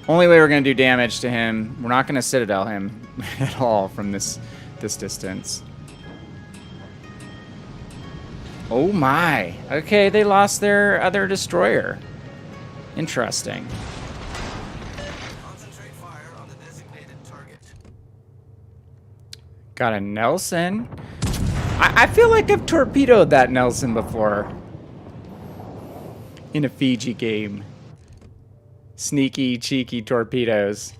Only way we're going to do damage to him. We're not going to Citadel him at all from this distance. Oh my. Okay, they lost their other destroyer. Interesting. Concentrate fire on the designated target. Got a Nelson. I feel like I've torpedoed that Nelson before. In a Fiji game. Sneaky, cheeky torpedoes.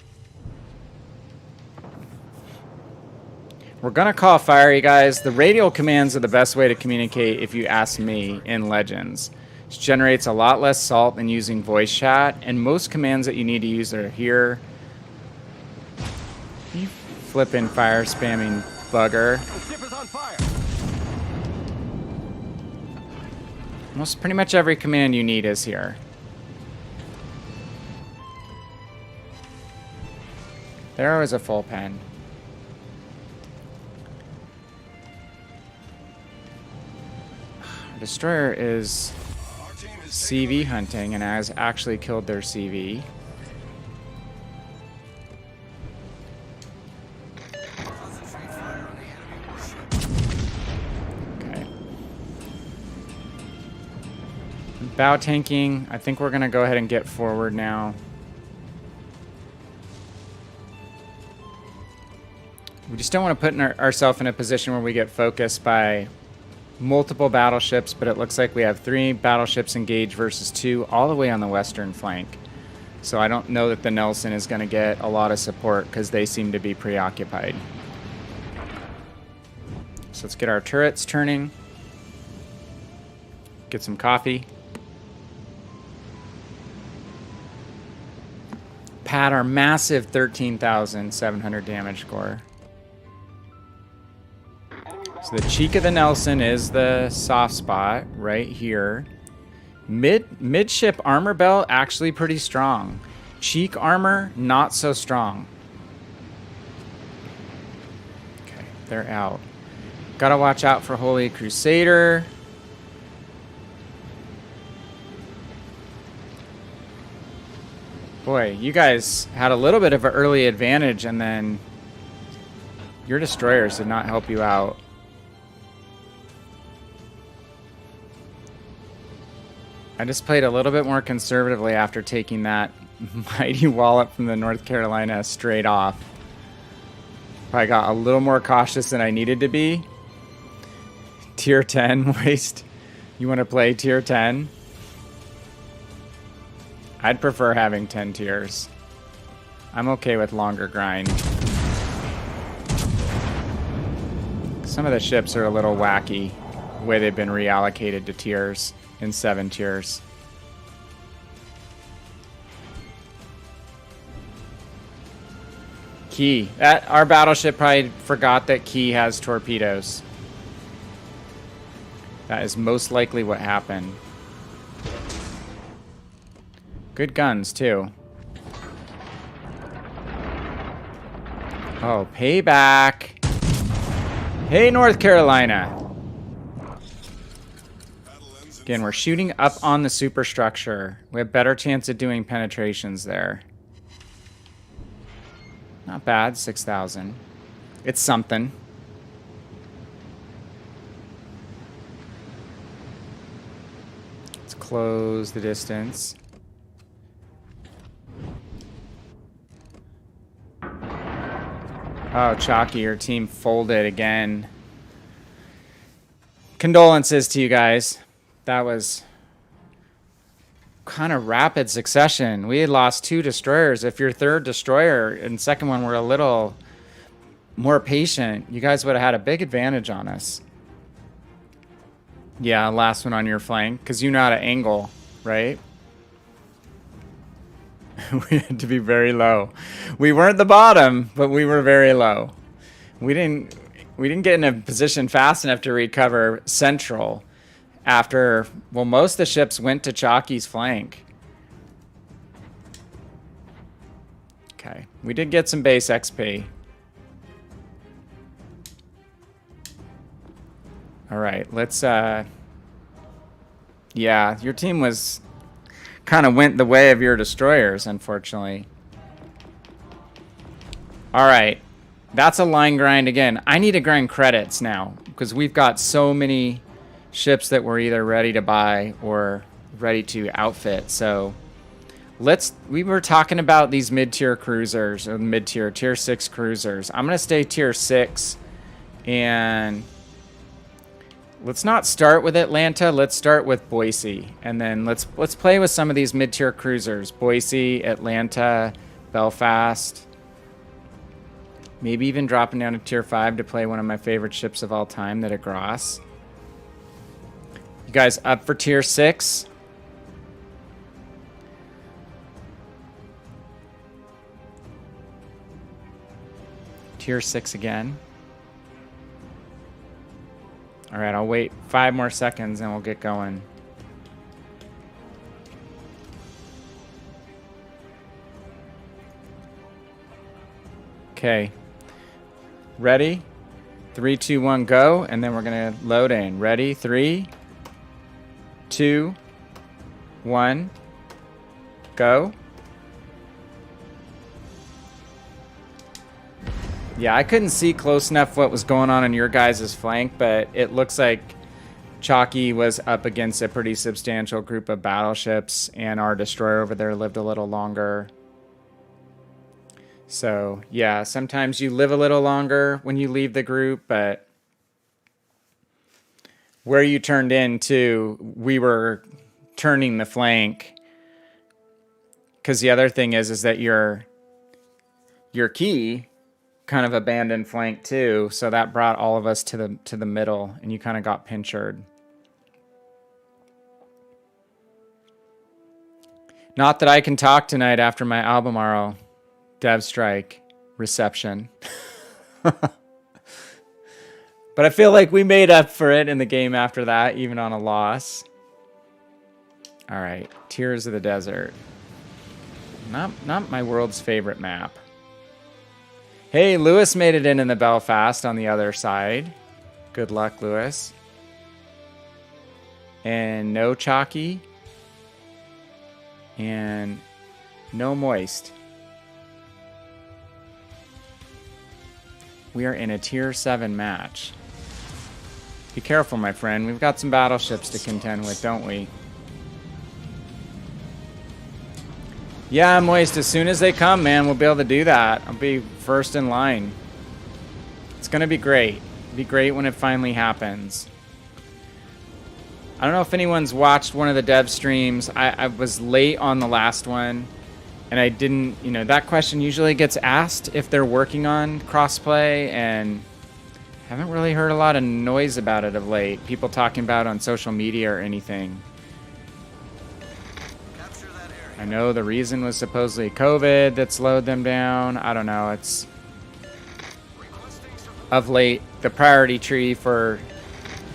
We're gonna call fire, you guys. The radial commands are the best way to communicate, if you ask me, in Legends. It generates a lot less salt than using voice chat, and most commands that you need to use are here. You flippin' fire spamming bugger. The ship is on fire. Most pretty much every command you need is here. There was a full pen. Destroyer is Our team is CV hunting and has actually killed their CV. Bow tanking. I think we're going to go ahead and get forward now. We just don't want to put ourselves in a position where we get focused by multiple battleships, but it looks like we have 3 battleships engaged versus 2 all the way on the western flank. So I don't know that the Nelson is going to get a lot of support because they seem to be preoccupied. So let's get our turrets turning. Get some coffee. Pad our massive 13,700 damage score. So the cheek of the Nelson is the soft spot right here. Midship armor belt actually pretty strong. Cheek armor not so strong. Okay, they're out. Gotta watch out for Holy Crusader. Boy, you guys had a little bit of an early advantage, and then your destroyers did not help you out. I just played a little bit more conservatively after taking that mighty wallop from the North Carolina straight off. I got a little more cautious than I needed to be. Tier 10 waste. You want to play tier 10? I'd prefer having 10 tiers. I'm okay with longer grind. Some of the ships are a little wacky, the way they've been reallocated to tiers in 7 tiers. Key. Our battleship probably forgot that Key has torpedoes. That is most likely what happened. Good guns, too. Oh, payback. Hey, North Carolina. Again, we're shooting up on the superstructure. We have better chance of doing penetrations there. Not bad, 6,000. It's something. Let's close the distance. Oh, Chalky, your team folded again. Condolences to you guys. That was kind of rapid succession. We had lost 2 destroyers. If your 3rd destroyer and 2nd one were a little more patient, you guys would have had a big advantage on us. Yeah, last one on your flank, because you know how to angle, right? We had to be very low. We weren't the bottom, but we were very low. We didn't get in a position fast enough to recover central after, well, most of the ships went to Chalky's flank. Okay, we did get some base XP. All right, let's yeah, your team was kind of went the way of your destroyers, unfortunately. All right, that's a line grind again. I need to grind credits now because we've got so many ships that we're either ready to buy or ready to outfit. So we were talking about these mid-tier cruisers, or mid-tier tier 6 cruisers. I'm gonna stay tier 6, and let's not start with Atlanta. Let's start with Boise, and then let's play with some of these mid-tier cruisers. Boise, Atlanta, Belfast. Maybe even dropping down to tier 5 to play one of my favorite ships of all time, the DeGrasse. You guys up for tier 6? Tier 6 again. All right, I'll wait 5 more seconds and we'll get going. Okay. Ready? 3, 2, 1, go. And then we're going to load in. Ready? 3, 2, 1, go. Yeah, I couldn't see close enough what was going on your guys' flank, but it looks like Chalky was up against a pretty substantial group of battleships, and our destroyer over there lived a little longer. So, yeah, sometimes you live a little longer when you leave the group, but where you turned into, we were turning the flank. Because the other thing is that your key kind of abandoned flank too, so that brought all of us to the middle, and you kind of got pinchered. Not that I can talk tonight after my Albemarle Dev Strike reception. But I feel like we made up for it in the game after that, even on a loss. All right, Tears of the Desert. Not my world's favorite map. Hey, Lewis made it in the Belfast on the other side. Good luck, Lewis. And no Chalky. And no Moist. We are in a tier 7 match. Be careful, my friend. We've got some battleships to contend with, don't we? Yeah, Moist, as soon as they come, man, we'll be able to do that. I'll be first in line. It's going to be great. It'll be great when it finally happens. I don't know if anyone's watched one of the dev streams. I was late on the last one, and I didn't, you know, that question usually gets asked if they're working on crossplay, and haven't really heard a lot of noise about it of late. People talking about it on social media or anything. I know the reason was supposedly COVID that slowed them down. I don't know. It's of late, the priority tree for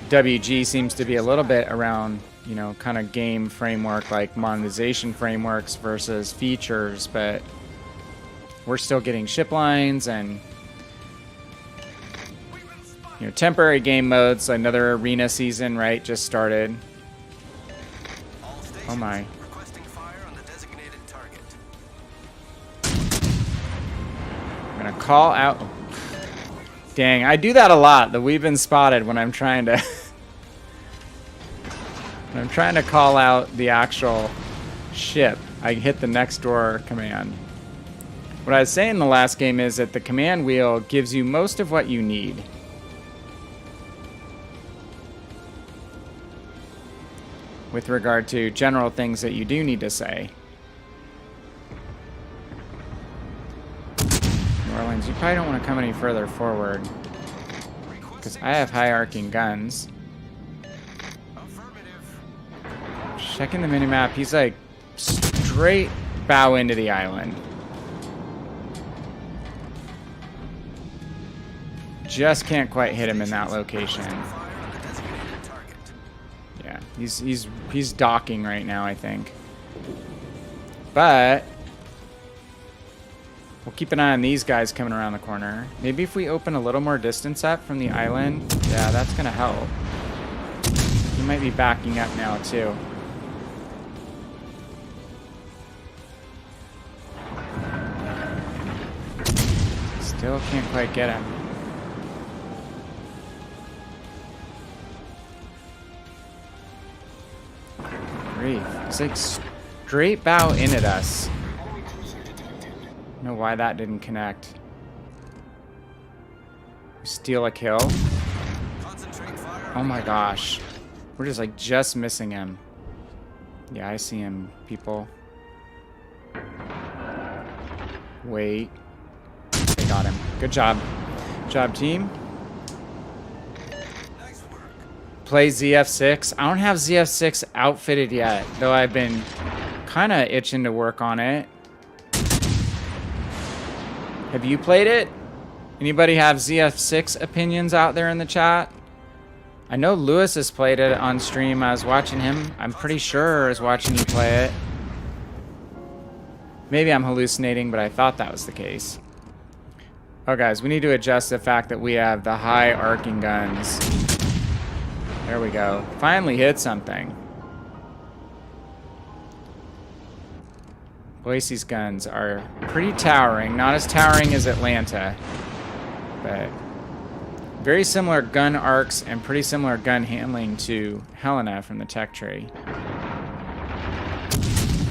WG seems to be a little bit around, you know, kind of game framework, like monetization frameworks versus features, but we're still getting ship lines and, you know, temporary game modes. Another arena season, right, just started. Oh my. I'm gonna call out. Dang, I do that a lot. The we've been spotted when I'm trying to when I'm trying to call out the actual ship. I hit the next door command. What I was saying in the last game is that the command wheel gives you most of what you need. With regard to general things that you do need to say. New Orleans, you probably don't want to come any further forward. Because I have high arcing guns. Checking the minimap, he's like straight bow into the island. Just can't quite hit him in that location. Yeah, he's docking right now, I think. But we'll keep an eye on these guys coming around the corner. Maybe if we open a little more distance up from the island, yeah, that's gonna help. He might be backing up now too. Still can't quite get him. It's like straight bow in at us. I don't know why that didn't connect. Steal a kill. Oh my gosh. We're just like just missing him. Yeah, I see him, people. Wait. They got him. Good job. Good job, team. Play ZF6. I don't have ZF6 outfitted yet, though I've been kind of itching to work on it. Have you played it? Anybody have ZF6 opinions out there in the chat? I know Lewis has played it on stream. I was watching him. I'm pretty sure I was watching you play it. Maybe I'm hallucinating, but I thought that was the case. Oh, guys, we need to adjust the fact that we have the high arcing guns. There we go. Finally hit something. Boise's guns are pretty towering. Not as towering as Atlanta, but Very similar gun arcs and pretty similar gun handling to Helena from the tech tree.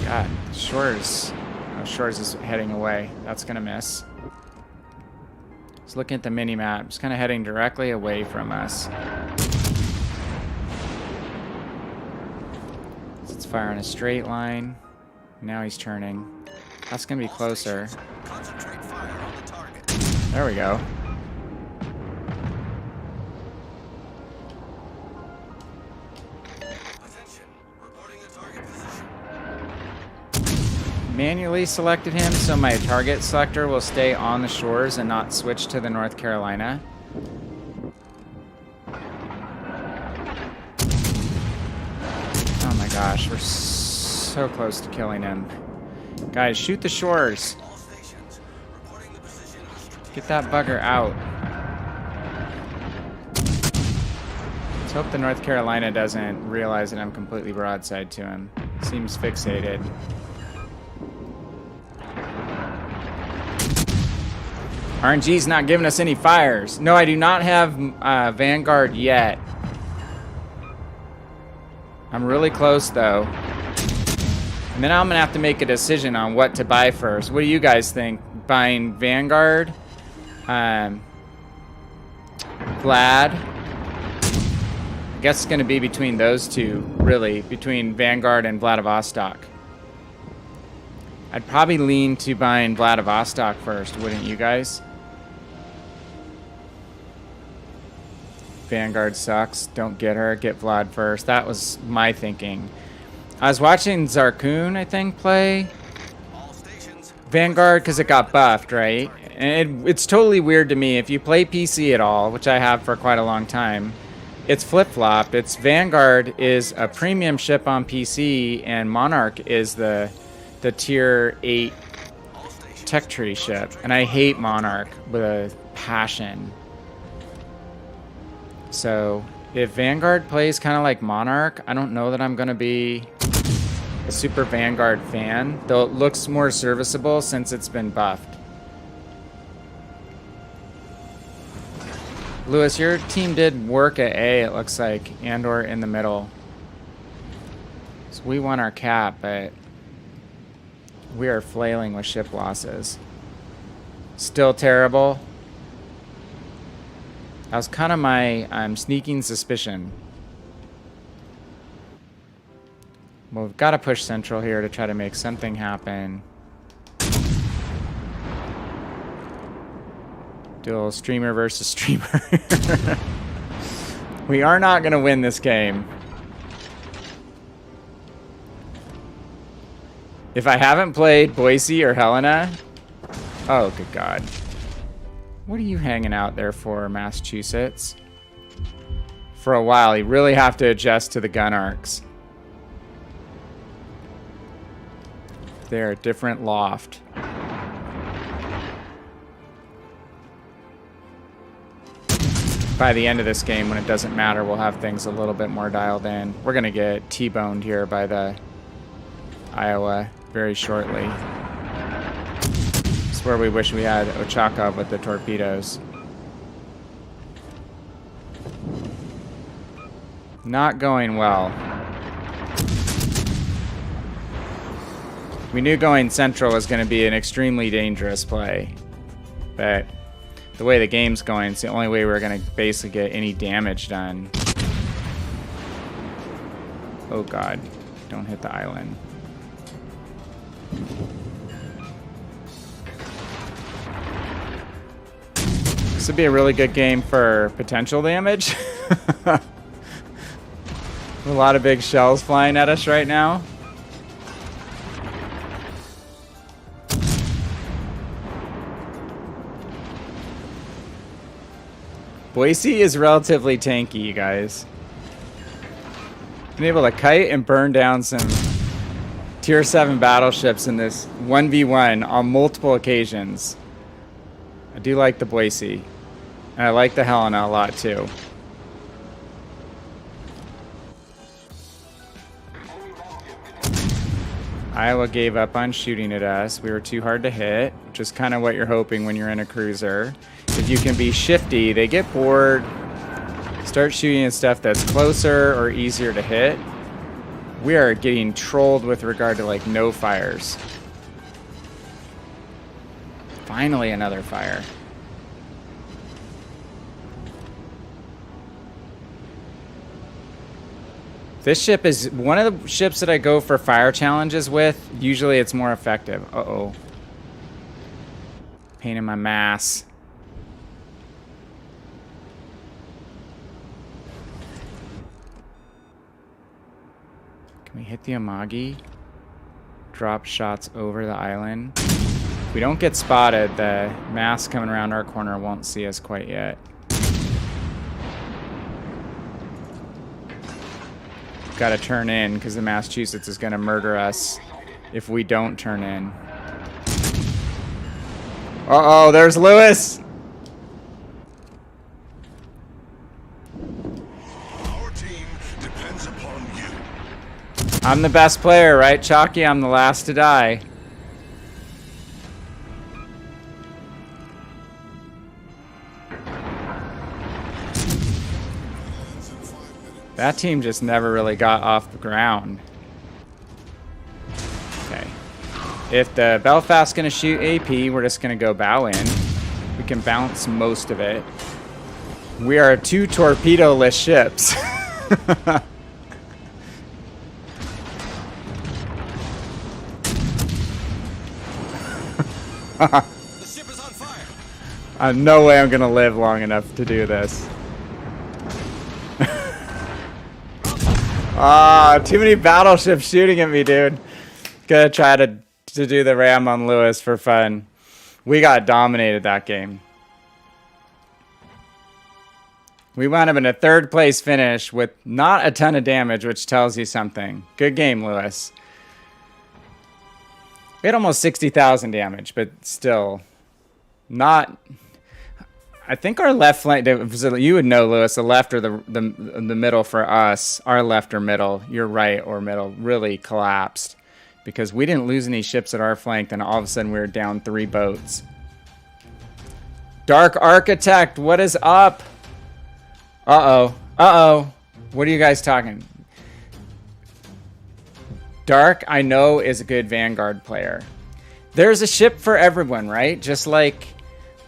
God, Shores. Oh, Shores is heading away. That's going to miss. Just looking at the mini-map. It's kind of heading directly away from us. Let's fire on a straight line. Now he's turning. That's going to be closer. Concentrate fire on the target. There we go. Attention. Reporting the target position. Manually selected him so my target selector will stay on the shores and not switch to the North Carolina. Oh my gosh, we're so close to killing him. Guys, shoot the shores. All stations. Reporting the position of strategic. Get that bugger out. Let's hope the North Carolina doesn't realize that I'm completely broadside to him. Seems fixated. RNG's not giving us any fires. No, I do not have Vanguard yet. I'm really close, though. And then I'm going to have to make a decision on what to buy first. What do you guys think? Buying Vanguard? Vlad? I guess it's going to be between those two, really. Between Vanguard and Vladivostok. I'd probably lean to buying Vladivostok first, wouldn't you guys? Vanguard sucks. Don't get her. Get Vlad first. That was my thinking. I was watching Zarkoon, I think, play All stations. Vanguard because it got buffed, right? And it's totally weird to me. If you play PC at all, which I have for quite a long time, it's flip-flop. It's Vanguard is a premium ship on PC, and Monarch is the tier 8 tech tree ship. And I hate Monarch with a passion. So if Vanguard plays kind of like Monarch, I don't know that I'm going to be a super Vanguard fan, though it looks more serviceable since it's been buffed. Lewis, your team did work at A, it looks like, and/or in the middle. So we won our cap, but we are flailing with ship losses. Still terrible. That was kind of my sneaking suspicion. Well, we've got to push Central here to try to make something happen. Do a little streamer versus streamer. We are not going to win this game. If I haven't played Boise or Helena... Oh, good God. What are you hanging out there for, Massachusetts? For a while, you really have to adjust to the gun arcs. They're a different loft. By the end of this game, when it doesn't matter, we'll have things a little bit more dialed in. We're going to get T-boned here by the Iowa very shortly. It's where we wish we had Ochaka with the torpedoes. Not going well. We knew going Central was going to be an extremely dangerous play. But the way the game's going, it's the only way we're going to basically get any damage done. Oh God, don't hit the island. This would be a really good game for potential damage. A lot of big shells flying at us right now. Boise is relatively tanky, you guys. Been able to kite and burn down some tier 7 battleships in this 1v1 on multiple occasions. I do like the Boise. And I like the Helena a lot too. Iowa gave up on shooting at us. We were too hard to hit, which is kind of what you're hoping when you're in a cruiser. If you can be shifty, they get bored, start shooting at stuff that's closer or easier to hit. We are getting trolled with regard to like no fires. Finally another fire. This ship is one of the ships that I go for fire challenges with. Usually it's more effective. Uh-oh. Pain in my mass. Can we hit the Amagi? Drop shots over the island. If we don't get spotted, the mass coming around our corner won't see us quite yet. Got to turn in because the Massachusetts is going to murder us if we don't turn in. Uh-oh, there's Lewis. Our team depends upon you. I'm the best player, right, Chalky? I'm the last to die. That team just never really got off the ground. Okay. If the Belfast's going to shoot AP, we're just going to go bow in. We can bounce most of it. We are 2 torpedo-less ships. The ship is on fire. No way I'm going to live long enough to do this. Ah, too many battleships shooting at me, dude. Gonna try to do the ram on Lewis for fun. We got dominated that game. We wound up in a 3rd place finish with not a ton of damage, which tells you something. Good game, Lewis. We had almost 60,000 damage, but still not... I think our left flank, you would know, Lewis, the left or the middle for us, our left or middle, your right or middle, really collapsed. Because we didn't lose any ships at our flank, then all of a sudden we were down 3 boats. Dark Architect, what is up? Uh-oh. Uh-oh. What are you guys talking? Dark, I know, is a good Vanguard player. There's a ship for everyone, right? Just like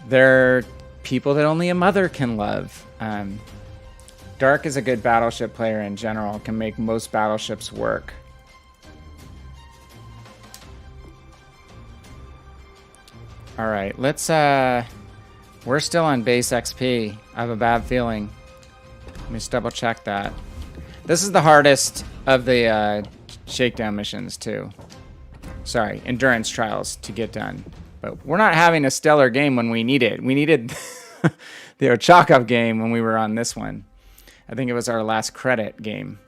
there... people that only a mother can love. Dark is a good battleship player in general, can make most battleships work. All right, let's, we're still on base XP. I have a bad feeling. Let me just double check that. This is the hardest of the shakedown missions too. Sorry, endurance trials to get done. But we're not having a stellar game when we need it. We needed the Ochakov game when we were on this one. I think it was our last credit game.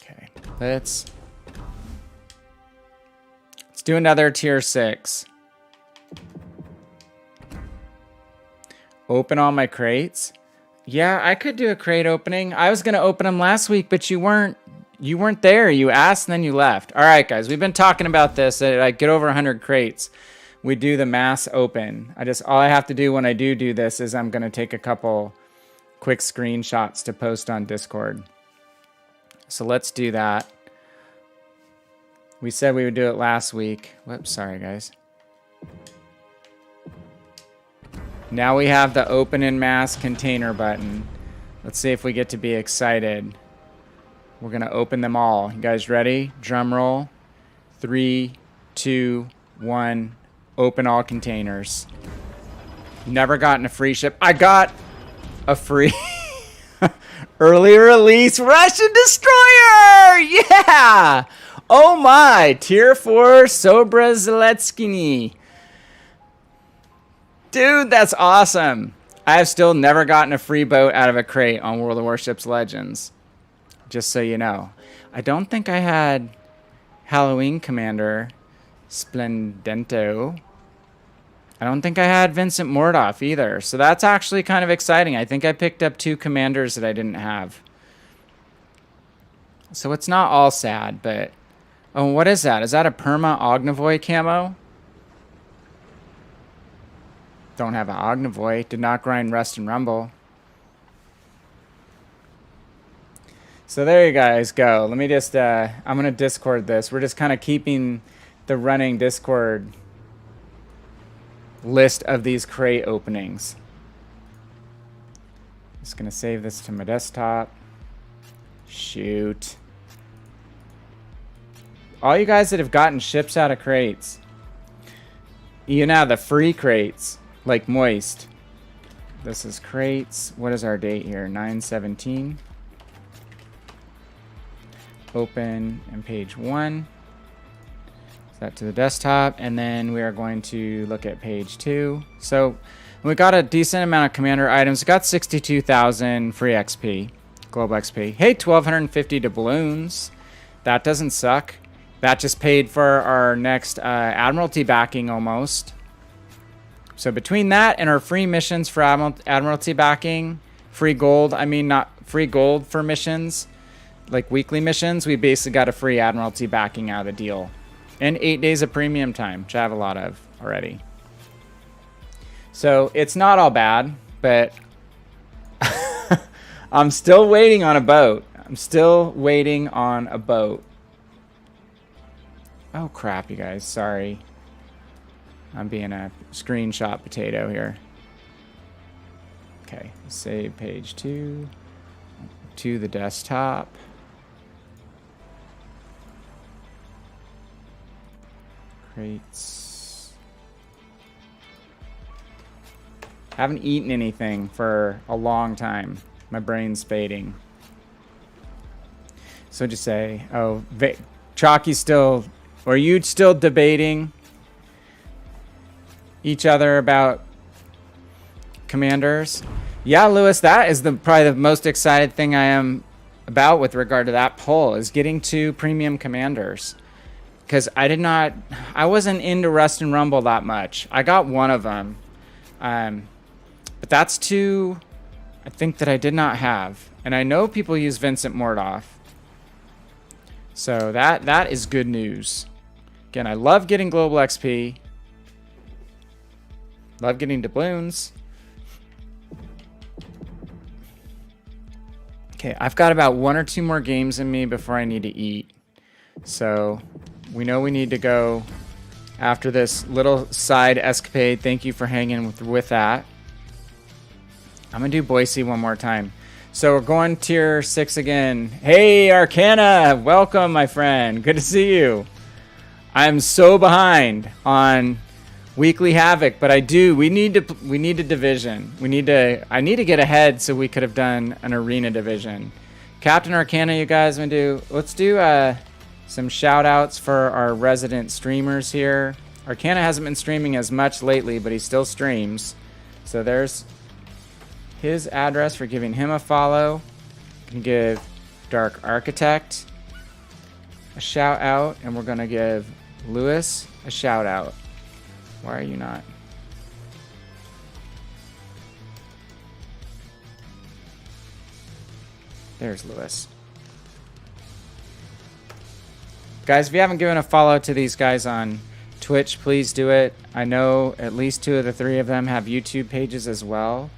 Okay, let's do another tier 6. Open all my crates. Yeah, I could do a crate opening. I was gonna open them last week, but you weren't there. You asked and then you left. All right, guys, we've been talking about this. I get over 100 crates. We do the mass open. All I have to do when I do this is I'm gonna take a couple quick screenshots to post on Discord. So let's do that. We said we would do it last week. Whoops, sorry guys. Now we have the open in mass container button. Let's see if we get to be excited. We're gonna open them all. You guys ready? Drum roll. 3, 2, 1. Open all containers. Never gotten a free ship. I got a free early release Russian destroyer. Yeah. Oh my. Tier 4 Sobraziletsky. Dude, that's awesome. I have still never gotten a free boat out of a crate on World of Warships Legends. Just so you know. I don't think I had Halloween Commander Splendento. I don't think I had Vincent Mordoff either. So that's actually kind of exciting. I think I picked up 2 commanders that I didn't have. So it's not all sad, but Oh, what is that? Is that a Perma Ognivoy camo? Don't have an Ognivoy. Did not grind Rust and Rumble. So there you guys go. Let me just, I'm going to Discord this. We're just kind of keeping the running Discord list of these crate openings. Just going to save this to my desktop. Shoot. All you guys that have gotten ships out of crates. You know, the free crates, like Moist. This is crates. What is our date here? 9/17. Open and page 1. Set to the desktop, and then we are going to look at page 2. So we got a decent amount of commander items. We got 62,000 free XP, global XP. Hey, 1,250 doubloons. That doesn't suck. That just paid for our next Admiralty backing almost. So between that and our free missions for Admiralty backing, free gold, I mean not free gold for missions, like weekly missions, we basically got a free Admiralty backing out of the deal. And 8 days of premium time, which I have a lot of already. So it's not all bad, but I'm still waiting on a boat. I'm still waiting on a boat. Oh crap, you guys, sorry. I'm being a screenshot potato here. Okay, save page 2 to the desktop. Crates. Haven't eaten anything for a long time. My brain's fading. So just say, oh, Chalky's still, or are you still debating each other about commanders? Yeah, Lewis, that is probably the most excited thing I am about with regard to that poll, is getting to premium commanders. Because I wasn't into Rust and Rumble that much. I got one of them. But that's two, I think, that I did not have. And I know people use Vincent Mordoff. So that is good news. Again, I love getting global XP. Love getting doubloons. Okay, I've got about 1 or 2 more games in me before I need to eat. So we know we need to go after this little side escapade. Thank you for hanging with that. I'm going to do Boise one more time. So we're going tier 6 again. Hey, Arcana! Welcome, my friend. Good to see you. I'm so behind on Weekly Havoc, but we need a division. I need to get ahead so we could have done an arena division. Captain Arcana, you guys want to do, let's do some shout outs for our resident streamers here. Arcana hasn't been streaming as much lately, but he still streams. So there's his address for giving him a follow. You can give Dark Architect a shout out, and we're going to give Lewis a shout out. Why are you not? There's Lewis. Guys, if you haven't given a follow to these guys on Twitch, please do it. I know at least 2 of the 3 of them have YouTube pages as well.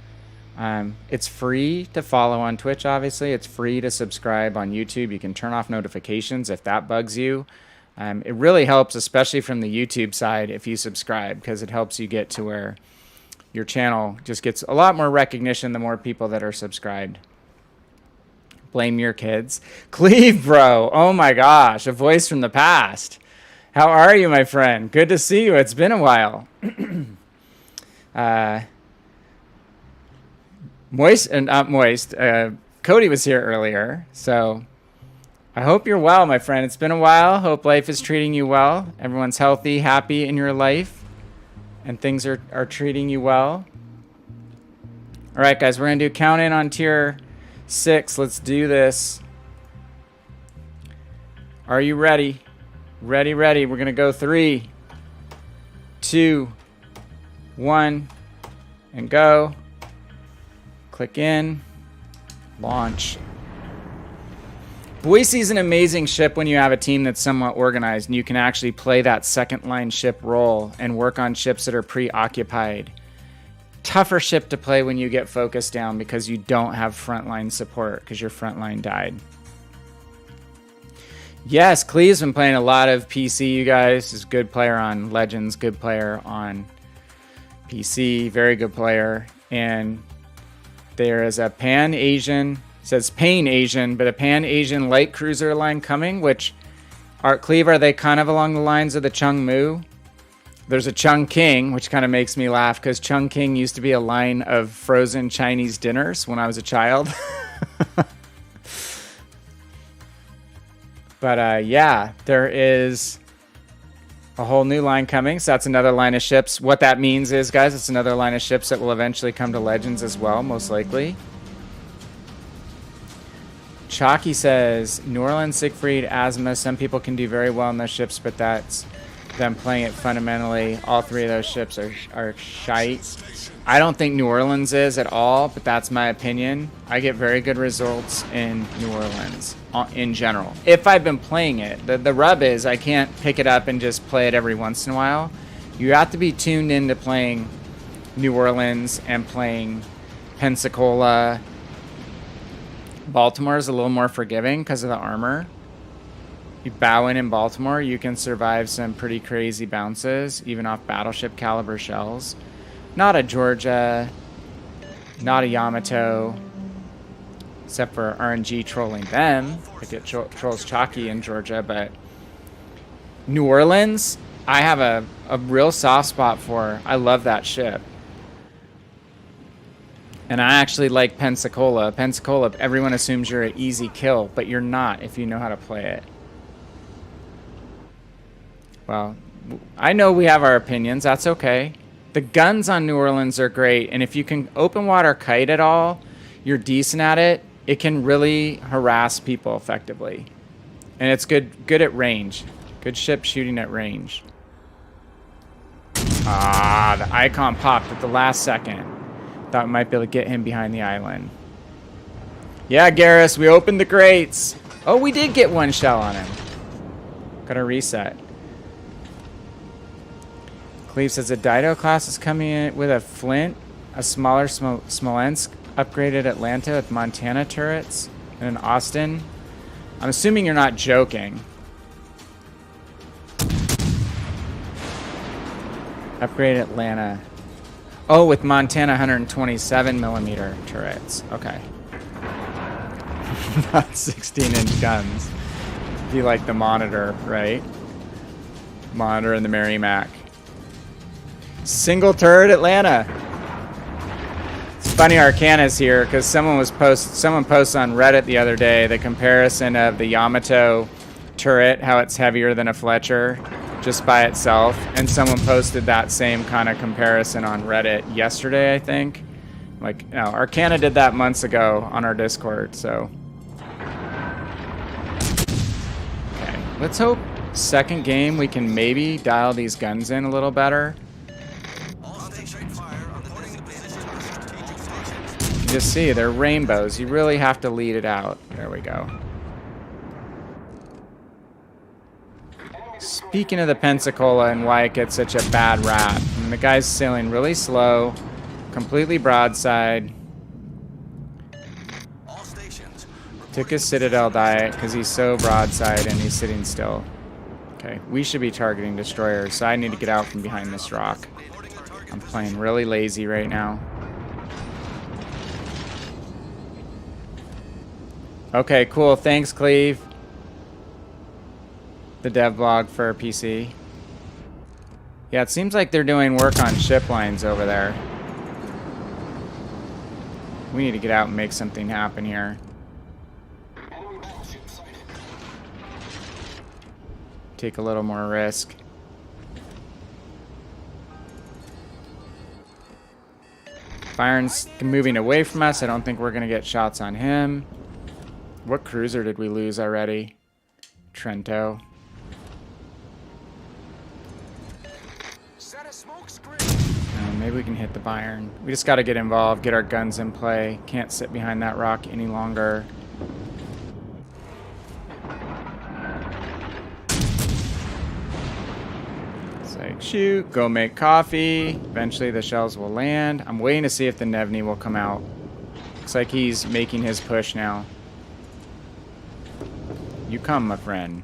It's free to follow on Twitch, obviously. It's free to subscribe on YouTube. You can turn off notifications if that bugs you. It really helps, especially from the YouTube side, if you subscribe, because it helps you get to where your channel just gets a lot more recognition the more people that are subscribed. Blame your kids. Cleve, bro. Oh my gosh, a voice from the past. How are you, my friend? Good to see you. It's been a while. Cody was here earlier, so I hope you're well, my friend. It's been a while. Hope life is treating you well. Everyone's healthy, happy in your life, and things are treating you well. All right, guys, we're going to do count in on tier 6. Let's do this. Are you ready? Ready. We're going to go 3, 2, 1, and go. Click in. Launch. Boise's an amazing ship when you have a team that's somewhat organized and you can actually play that second line ship role and work on ships that are preoccupied. Tougher ship to play when you get focused down because you don't have frontline support because your frontline died. Yes, Cleve's been playing a lot of PC, you guys. He's a good player on Legends, good player on PC, very good player. And there is a Pan-Asian, says Pan-Asian, but a Pan-Asian light cruiser line coming, which, Cleve, are they kind of along the lines of the Chung Mu? There's a Chung King, which kind of makes me laugh because Chung King used to be a line of frozen Chinese dinners when I was a child. But yeah, there is a whole new line coming. So that's another line of ships. What that means is, guys, it's another line of ships that will eventually come to Legends as well, most likely. Chalky says, New Orleans, Siegfried, Asma, some people can do very well in those ships, but that's them playing it fundamentally. All three of those ships are shite. I don't think New Orleans is at all, but that's my opinion. I get very good results in New Orleans in general. If I've been playing it. The rub is I can't pick it up and just play it every once in a while. You have to be tuned into playing New Orleans and playing Pensacola. Baltimore is a little more forgiving because of the armor. You bow in Baltimore, you can survive some pretty crazy bounces, even off battleship caliber shells. Not a Georgia, not a Yamato, except for RNG trolling them. Like it trolls Chalky in Georgia, but New Orleans, I have a real soft spot for. I love that ship. And I actually like Pensacola. Pensacola, everyone assumes you're an easy kill, but you're not if you know how to play it. Well, I know we have our opinions. That's okay. The guns on New Orleans are great, and if you can open water kite at all, you're decent at it. It can really harass people effectively, and it's good at range. Good ship shooting at range. Ah, the icon popped at the last second. Thought we might be able to get him behind the island. Yeah, Garrus, we opened the crates. Oh, we did get one shell on him. Gotta reset. Cleve says a Dido class is coming in with a Flint, a smaller Smolensk, upgraded Atlanta with Montana turrets, and an Austin. I'm assuming you're not joking. Upgraded Atlanta. Oh, with Montana 127mm turrets. Okay. Not 16-inch guns. If you like the Monitor, right? Monitor and the Merrimack. Single turret Atlanta. It's funny Arcana's here because someone posted on Reddit the other day the comparison of the Yamato turret, how it's heavier than a Fletcher just by itself, and someone posted that same kind of comparison on Reddit yesterday, I think. Like, no, Arcana did that months ago on our Discord, so. Okay, let's hope second game we can maybe dial these guns in a little better. You just see, they're rainbows. You really have to lead it out. There we go. Speaking of the Pensacola and why it gets such a bad rap, I mean, the guy's sailing really slow, completely broadside. Took his Citadel diet because he's so broadside and he's sitting still. Okay, we should be targeting destroyers, so I need to get out from behind this rock. I'm playing really lazy right now. Okay, cool. Thanks, Cleve. The dev blog for PC. Yeah, it seems like they're doing work on ship lines over there. We need to get out and make something happen here. Take a little more risk. Byron's moving away from us. I don't think we're going to get shots on him. What cruiser did we lose already? Trento. Maybe we can hit the Byron. We just got to get involved, get our guns in play. Can't sit behind that rock any longer. Shoot. Go make coffee. Eventually the shells will land. I'm waiting to see if the Nevny will come out. Looks like he's making his push now. You come, my friend.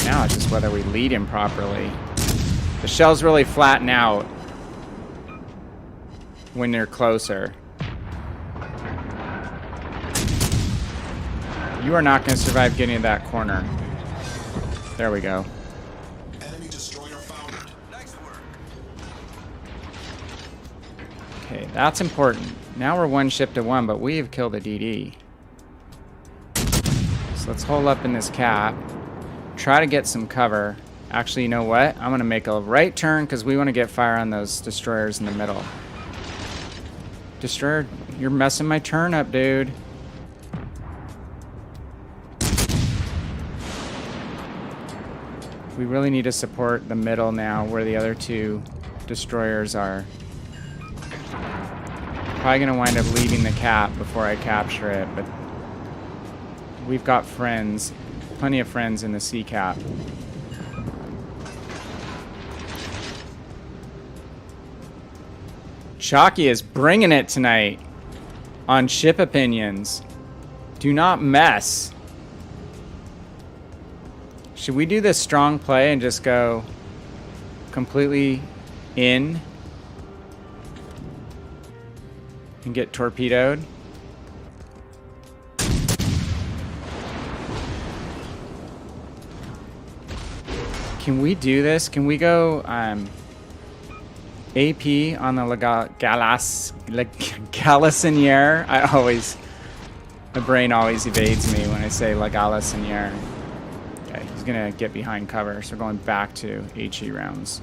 Now it's just whether we lead him properly. The shells really flatten out when they're closer. You are not going to survive getting to that corner. There we go. Enemy destroyer founded. Nice work. Okay, that's important. Now we're 1 ship to 1, but we have killed a DD. So let's hold up in this cap. Try to get some cover. Actually, you know what? I'm going to make a right turn because we want to get fire on those destroyers in the middle. Destroyer, you're messing my turn up, dude. We really need to support the middle now where the other 2 destroyers are. Probably going to wind up leaving the cap before I capture it, but we've got friends. Plenty of friends in the sea cap. Chalky is bringing it tonight on ship opinions. Do not mess. Should we do this strong play and just go completely in and get torpedoed? Can we do this? Can we go AP on the Galissoniere? My brain always evades me when I say La Galissoniere. Okay, he's gonna get behind cover, so we're going back to HE rounds.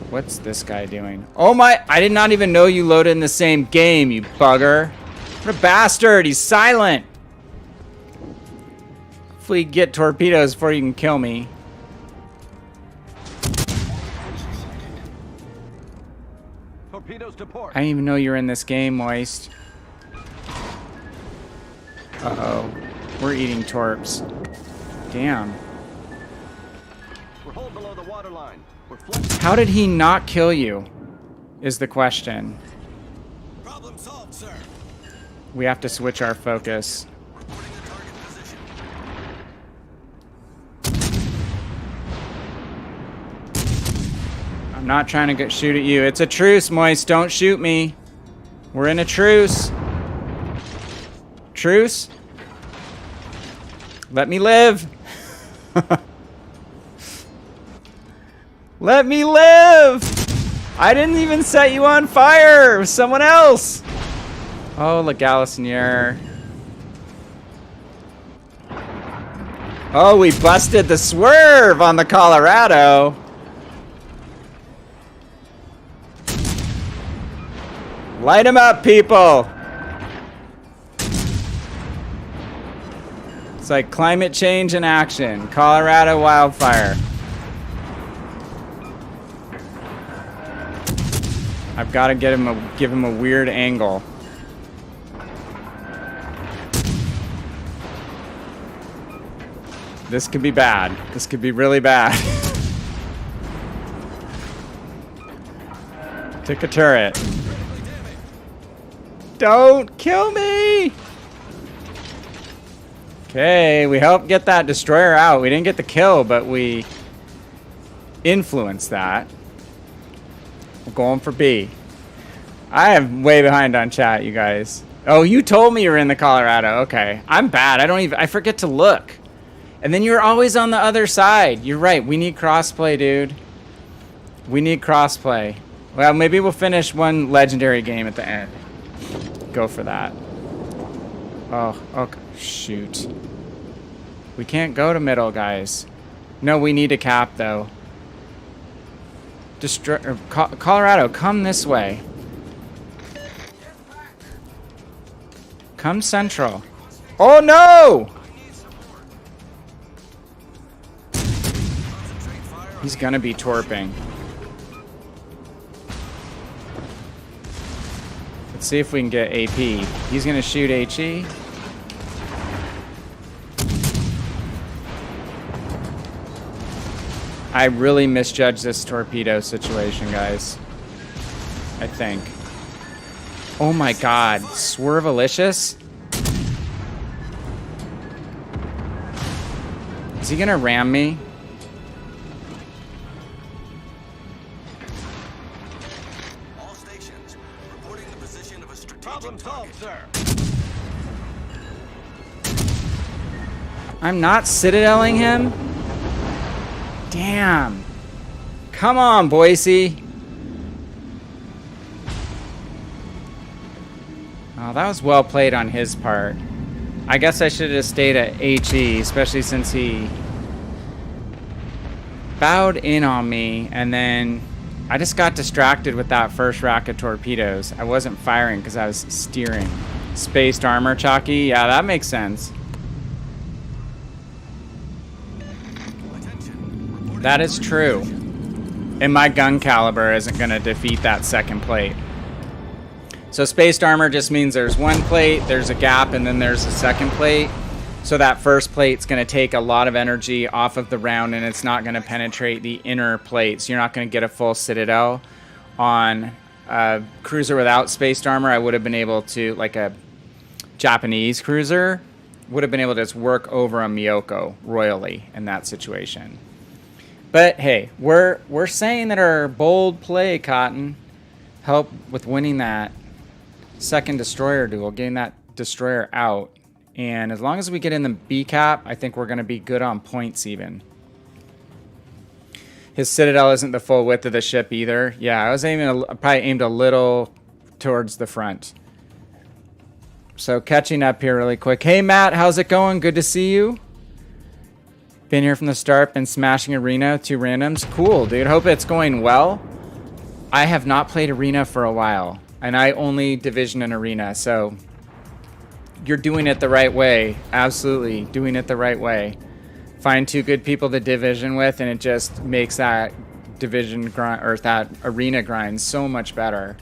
What's this guy doing? Oh my, I did not even know you loaded in the same game, you bugger. What a bastard, he's silent. Hopefully you get torpedoes before you can kill me. Torpedoes to port. I didn't even know you were in this game, Moist. Uh-oh. We're eating torps. Damn. We're hull below the waterline. We're How did he not kill you? Is the question. Problem solved, sir. We have to switch our focus. Reporting the target position. I'm not trying to shoot at you. It's a truce, Moist. Don't shoot me. We're in a truce. Truce? Let me live. Let me live. I didn't even set you on fire. It was someone else. Oh, La Galissoniere. Oh, we busted the swerve on the Colorado. Light him up, people. It's like climate change in action. Colorado wildfire. I've got to give him a weird angle. This could be bad. This could be really bad. Took a turret. Don't kill me! Okay, we helped get that destroyer out. We didn't get the kill, but we influenced that. We're going for B. I am way behind on chat, you guys. Oh, you told me you were in the Colorado. Okay. I'm bad. I forget to look. And then you're always on the other side. You're right. We need crossplay, dude. We need crossplay. Well, maybe we'll finish one legendary game at the end. Go for that. Oh, okay. Shoot. We can't go to middle, guys. No, we need a cap, though. Colorado, come this way. Come central. Oh, no! He's gonna be torping. Let's see if we can get AP. He's gonna shoot HE. I really misjudged this torpedo situation, guys. I think. Oh my god. Swervalicious? Is he gonna ram me? All stations reporting the position of a strategic Problem solved, target. sir. I'm not citadeling him? Damn. Come on, Boise. Oh, that was well played on his part. I guess I should have stayed at HE, especially since he bowed in on me, and then I just got distracted with that first rack of torpedoes. I wasn't firing because I was steering. Spaced armor, Chalky? Yeah, that makes sense. That is true. And my gun caliber isn't going to defeat that second plate. So spaced armor just means there's one plate, there's a gap, and then there's a second plate. So that first plate's going to take a lot of energy off of the round, and it's not going to penetrate the inner plates. You're not going to get a full citadel. On a cruiser without spaced armor, I would have been able to, like a Japanese cruiser, would have been able to just work over a Miyoko royally in that situation. But hey, we're saying that our bold play, Cotton, helped with winning that second destroyer duel, getting that destroyer out. And as long as we get in the B cap, I think we're going to be good on points even. His citadel isn't the full width of the ship either. Yeah, I was probably aimed a little towards the front. So catching up here really quick. Hey Matt, how's it going? Good to see you. Been here from the start, been smashing Arena, 2 randoms. Cool, dude. Hope it's going well. I have not played Arena for a while, and I only Division and Arena, so you're doing it the right way. Absolutely, doing it the right way. Find 2 good people to Division with, and it just makes that Division grind, or that Arena grind, so much better.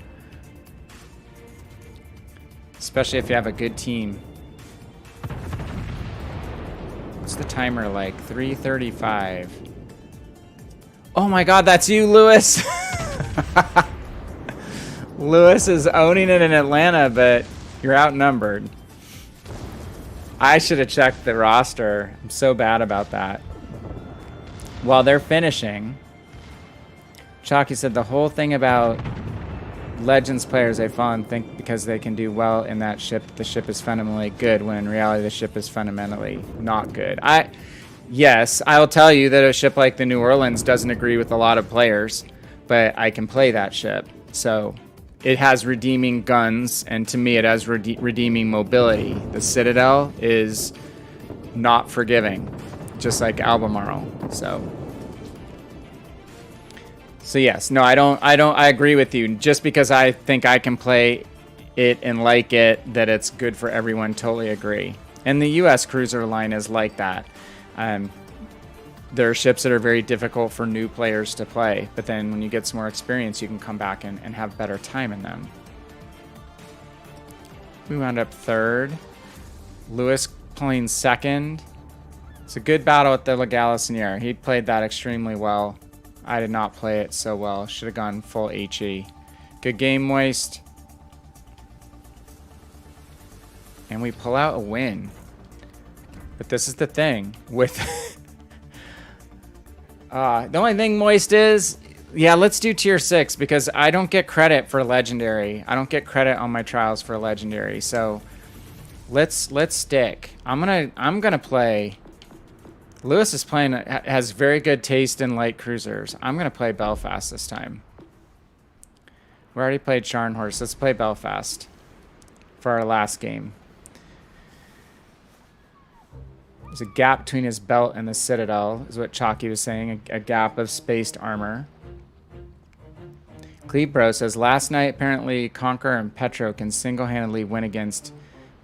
Especially if you have a good team. What's the timer like? 3:35. Oh my god, that's you, Lewis! Lewis is owning it in Atlanta, but you're outnumbered. I should have checked the roster. I'm so bad about that. While they're finishing, Chalky said the whole thing about Legends players they fall and think because they can do well in that ship, the ship is fundamentally good, when in reality the ship is fundamentally not good. Yes, I'll tell you that a ship like the New Orleans doesn't agree with a lot of players, but I can play that ship. So it has redeeming guns, and to me it has redeeming mobility. The Citadel is not forgiving, just like Albemarle. So yes, no, I agree with you. Just because I think I can play it and like it, that it's good for everyone, totally agree. And the U.S. cruiser line is like that. There are ships that are very difficult for new players to play, but then when you get some more experience, you can come back and have better time in them. We wound up 3rd. Lewis playing 2nd. It's a good battle at the Legalisier. He played that extremely well. I did not play it so well. Should have gone full HE. Good game, Moist. And we pull out a win. But this is the thing with... the only thing, Moist, is... Yeah, let's do tier 6 because I don't get credit for legendary. I don't get credit on my trials for legendary. So let's stick. I'm gonna play... Lewis is playing, has very good taste in light cruisers. I'm going to play Belfast this time. We already played Scharnhorst. Let's play Belfast for our last game. There's a gap between his belt and the Citadel, is what Chalky was saying. A gap of spaced armor. Clebro says, last night apparently Conqueror and Petro can single-handedly win against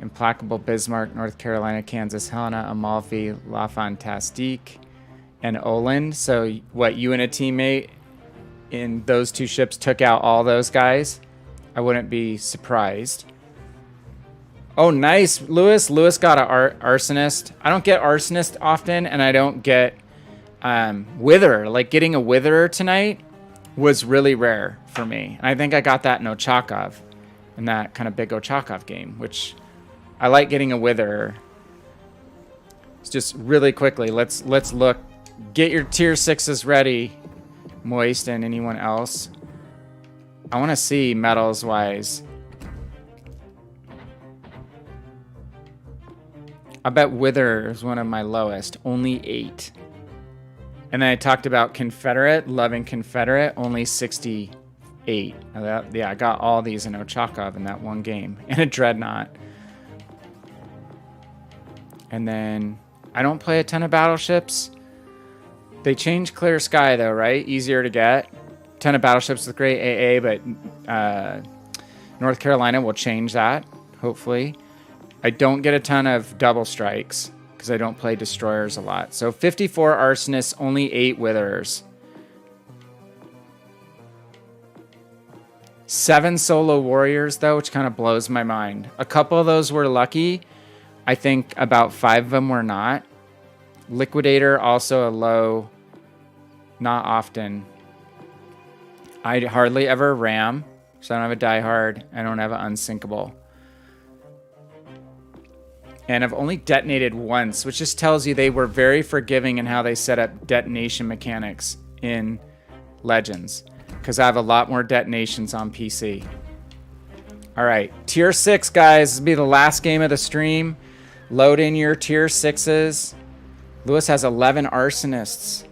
Implacable Bismarck, North Carolina, Kansas, Helena, Amalfi, La Fantastique, and Oland. So what, you and a teammate in those 2 ships took out all those guys? I wouldn't be surprised. Oh, nice, Lewis. Lewis got an arsonist. I don't get arsonist often, and I don't get Wither, like getting a Witherer tonight was really rare for me. And I think I got that in Ochakov, in that kind of big Ochakov game, which I like getting a Witherer. It's just really quickly, let's look. Get your tier 6s ready, Moist and anyone else. I want to see medals wise. I bet Wither is one of my lowest, only 8. And then I talked about Confederate, loving Confederate, only 68. Yeah, I got all these in Ochakov in that one game. And a Dreadnought. And then I don't play a ton of battleships. They changed Clear Sky though, right? Easier to get. Ton of battleships with great AA, but North Carolina will change that, hopefully. I don't get a ton of double strikes because I don't play destroyers a lot. So 54 arsonists, only 8 witherers. 7 solo warriors though, which kind of blows my mind. A couple of those were lucky. I think about 5 of them were not. Liquidator, also a low, not often. I hardly ever ram, so I don't have a diehard. I don't have an unsinkable. And I've only detonated once, which just tells you they were very forgiving in how they set up detonation mechanics in Legends, because I have a lot more detonations on PC. All right, tier 6, guys. This will be the last game of the stream. Load in your tier 6s. Lewis has 11 arsonists.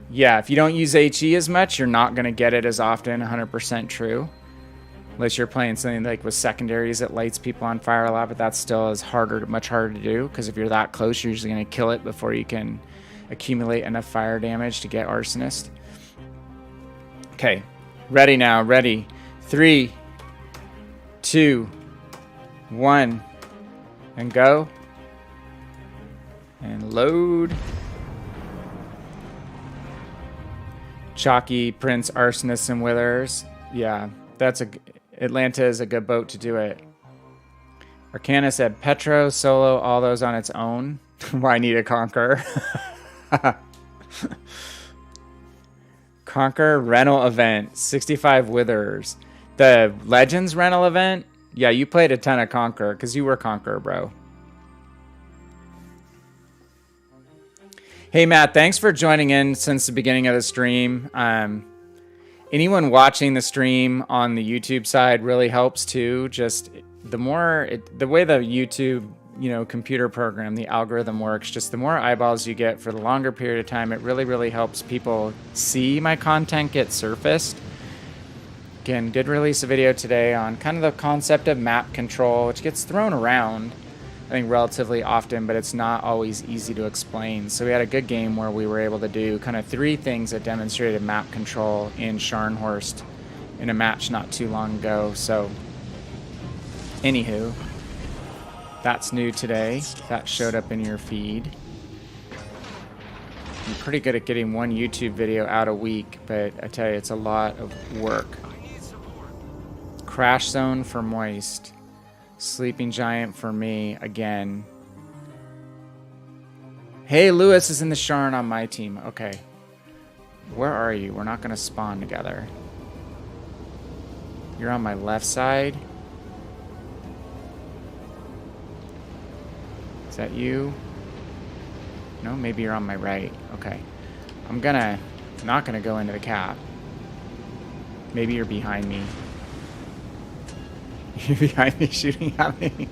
Yeah, if you don't use HE as much, you're not going to get it as often, 100% true. Unless you're playing something like with secondaries that lights people on fire a lot, but that still is much harder to do, because if you're that close, you're usually going to kill it before you can accumulate enough fire damage to get arsonist. Okay, ready now, ready. 3, 2, 1, and go. And load. Chalky, Prince, Arsonists, and Withers. Yeah, Atlanta is a good boat to do it. Arcana said Petro, Solo, all those on its own. Why I need a Conqueror. Conqueror rental event, 65 Withers. The Legends rental event? Yeah, you played a ton of Conqueror because you were Conqueror, bro. Hey, Matt, thanks for joining in since the beginning of the stream. Anyone watching the stream on the YouTube side really helps too. Just the way the YouTube, computer program, the algorithm works, just the more eyeballs you get for the longer period of time, it really, really helps people see my content get surfaced. Again, did release a video today on kind of the concept of map control, which gets thrown around, I think, relatively often, but it's not always easy to explain. So we had a good game where we were able to do kind of 3 things that demonstrated map control in Scharnhorst in a match not too long ago. So, anywho, that's new today. That showed up in your feed. I'm pretty good at getting one YouTube video out a week, but I tell you, it's a lot of work. Crash Zone for Moist. Sleeping Giant for me again. Hey, Lewis is in the Sharn on my team. Okay. Where are you? We're not going to spawn together. You're on my left side. Is that you? No, maybe you're on my right. Okay. I'm not gonna go into the cap. Maybe you're behind me. You're behind me shooting at me.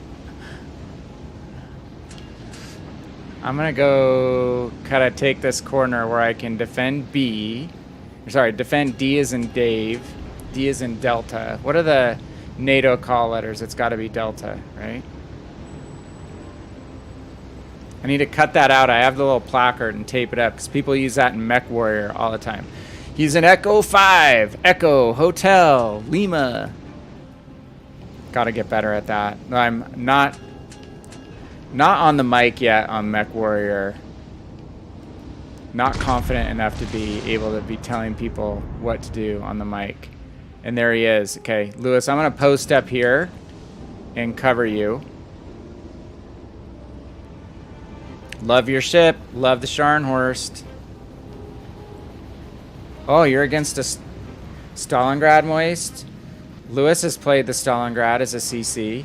I'm gonna go kind of take this corner where I can defend B. Sorry, defend D as in Dave. D as in Delta. What are the NATO call letters? It's got to be Delta, right? I need to cut that out. I have the little placard and tape it up because people use that in Mech Warrior all the time. He's an Echo 5. Echo, Hotel, Lima. Got to get better at that. I'm not on the mic yet on Mech Warrior. Not confident enough to be able to be telling people what to do on the mic. And there he is. Okay, Lewis, I'm going to post up here and cover you. Love your ship. Love the Scharnhorst. Oh, you're against a Stalingrad, Moist? Lewis has played the Stalingrad as a CC.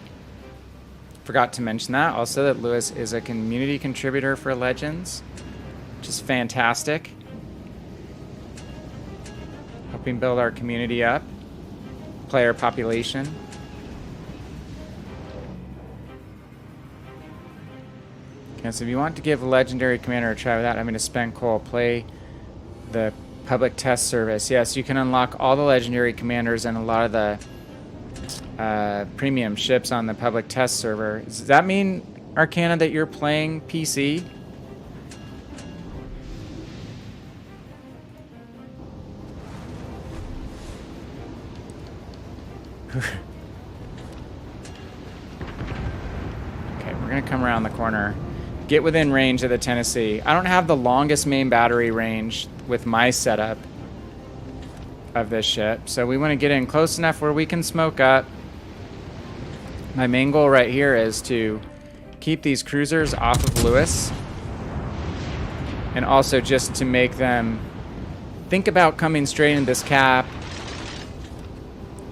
Forgot to mention that. Also that Lewis is a community contributor for Legends, which is fantastic. Helping build our community up. Player population. Okay, so if you want to give a Legendary Commander a try without having to spend coal, play the public test service. Yes, you can unlock all the Legendary Commanders and a lot of the premium ships on the public test server. Does that mean, Arcana, that you're playing PC? Okay, we're gonna come around the corner. Get within range of the Tennessee. I don't have the longest main battery range with my setup of this ship, so we want to get in close enough where we can smoke up. My main goal right here is to keep these cruisers off of Lewis, and also just to make them think about coming straight in this cap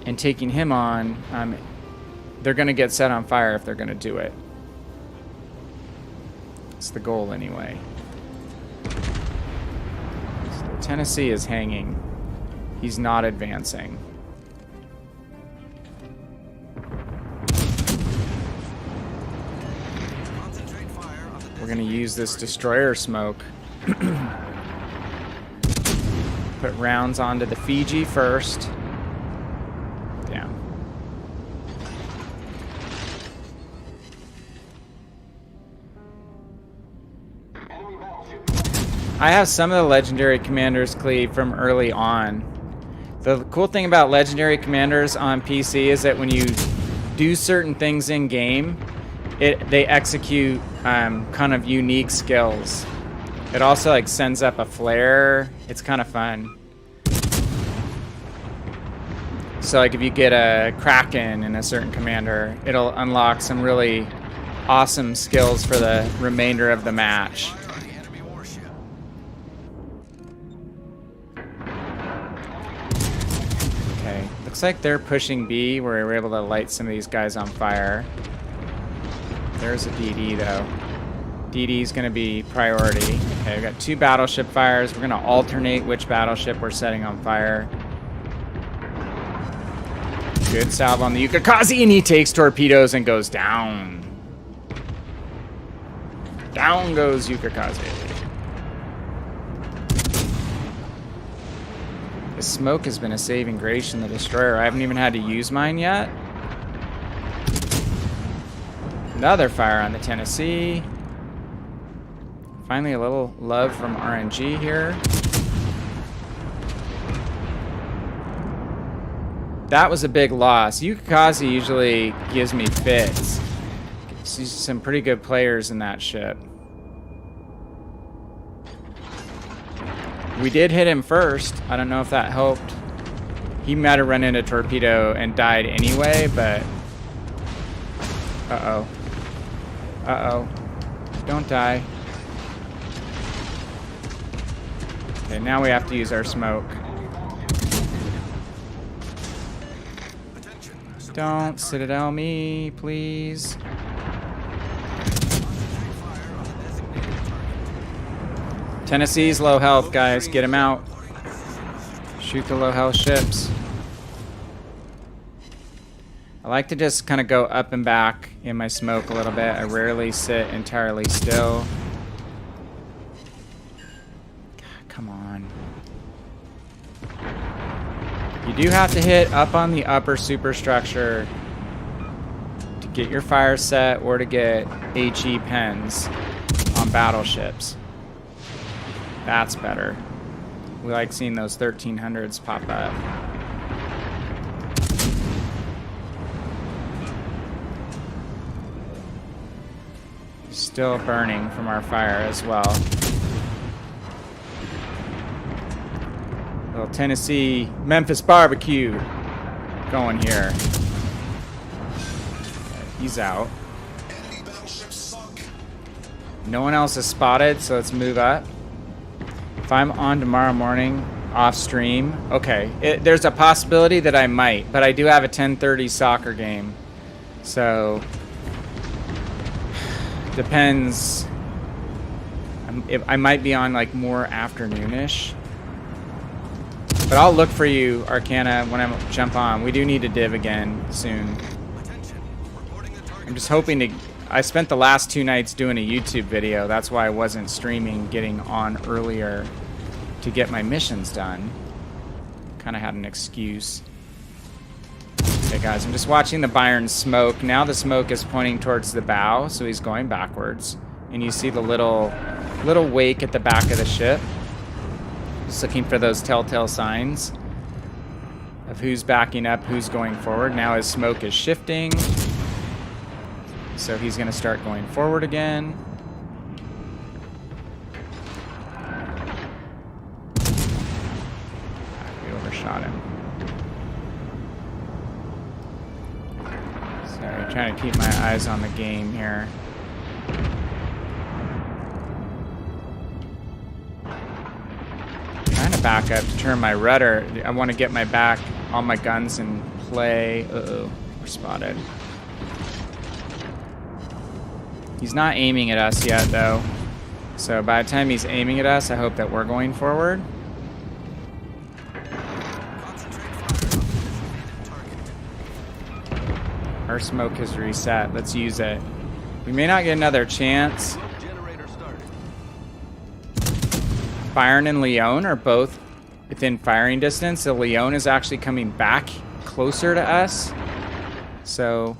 and taking him on. They're going to get set on fire if they're going to do it. It's the goal anyway. So Tennessee is hanging. He's not advancing. We're going to use this destroyer smoke. Put rounds onto the Fiji first. Damn. I have some of the Legendary Commanders, Cleve, from early on. The cool thing about Legendary Commanders on PC is that when you do certain things in game, they execute kind of unique skills. It also like sends up a flare. It's kind of fun. So like if you get a Kraken in a certain commander, it'll unlock some really awesome skills for the remainder of the match. Okay, looks like they're pushing B, where we're able to light some of these guys on fire. There's a DD though. DD is going to be priority. Okay, we've got 2 battleship fires. We're going to alternate which battleship we're setting on fire. Good salve on the Yukikaze, and he takes torpedoes and goes down. Down goes Yukikaze. The smoke has been a saving grace in the destroyer. I haven't even had to use mine yet. Another fire on the Tennessee. Finally, a little love from RNG here. That was a big loss. Yukikaze usually gives me fits. See some pretty good players in that ship. We did hit him first. I don't know if that helped. He might have run into a torpedo and died anyway, but... Uh-oh. Uh-oh. Don't die. Okay, now we have to use our smoke. Don't Citadel me, please. Tennessee's low health, guys. Get him out. Shoot the low health ships. I like to just kind of go up and back in my smoke a little bit. I rarely sit entirely still. God, come on. You do have to hit up on the upper superstructure to get your fire set or to get HE pens on battleships. That's better. We like seeing those 1300s pop up. Still burning from our fire as well. Little Tennessee Memphis barbecue going here. Okay, he's out. Enemy battleship sunk. No one else is spotted, so let's move up. If I'm on tomorrow morning off stream, okay, there's a possibility that I might, but I do have a 10:30 soccer game, so depends. I might be on like more afternoonish, but I'll look for you, Arcana, when I jump on. We do need to div again soon. I'm just hoping to. I spent the last 2 nights doing a YouTube video. That's why I wasn't streaming, getting on earlier to get my missions done. Kind of had an excuse. Okay, guys, I'm just watching the Byron smoke. Now the smoke is pointing towards the bow, so he's going backwards. And you see the little wake at the back of the ship. Just looking for those telltale signs of who's backing up, who's going forward. Now his smoke is shifting. So he's going to start going forward again. We overshot him. Sorry, trying to keep my eyes on the game here. Trying to back up to turn my rudder. I want to get my back, all my guns in play. Uh-oh, we're spotted. He's not aiming at us yet, though. So by the time he's aiming at us, I hope that we're going forward. Our smoke has reset. Let's use it. We may not get another chance. Byron and Leon are both within firing distance. So Leon is actually coming back closer to us. So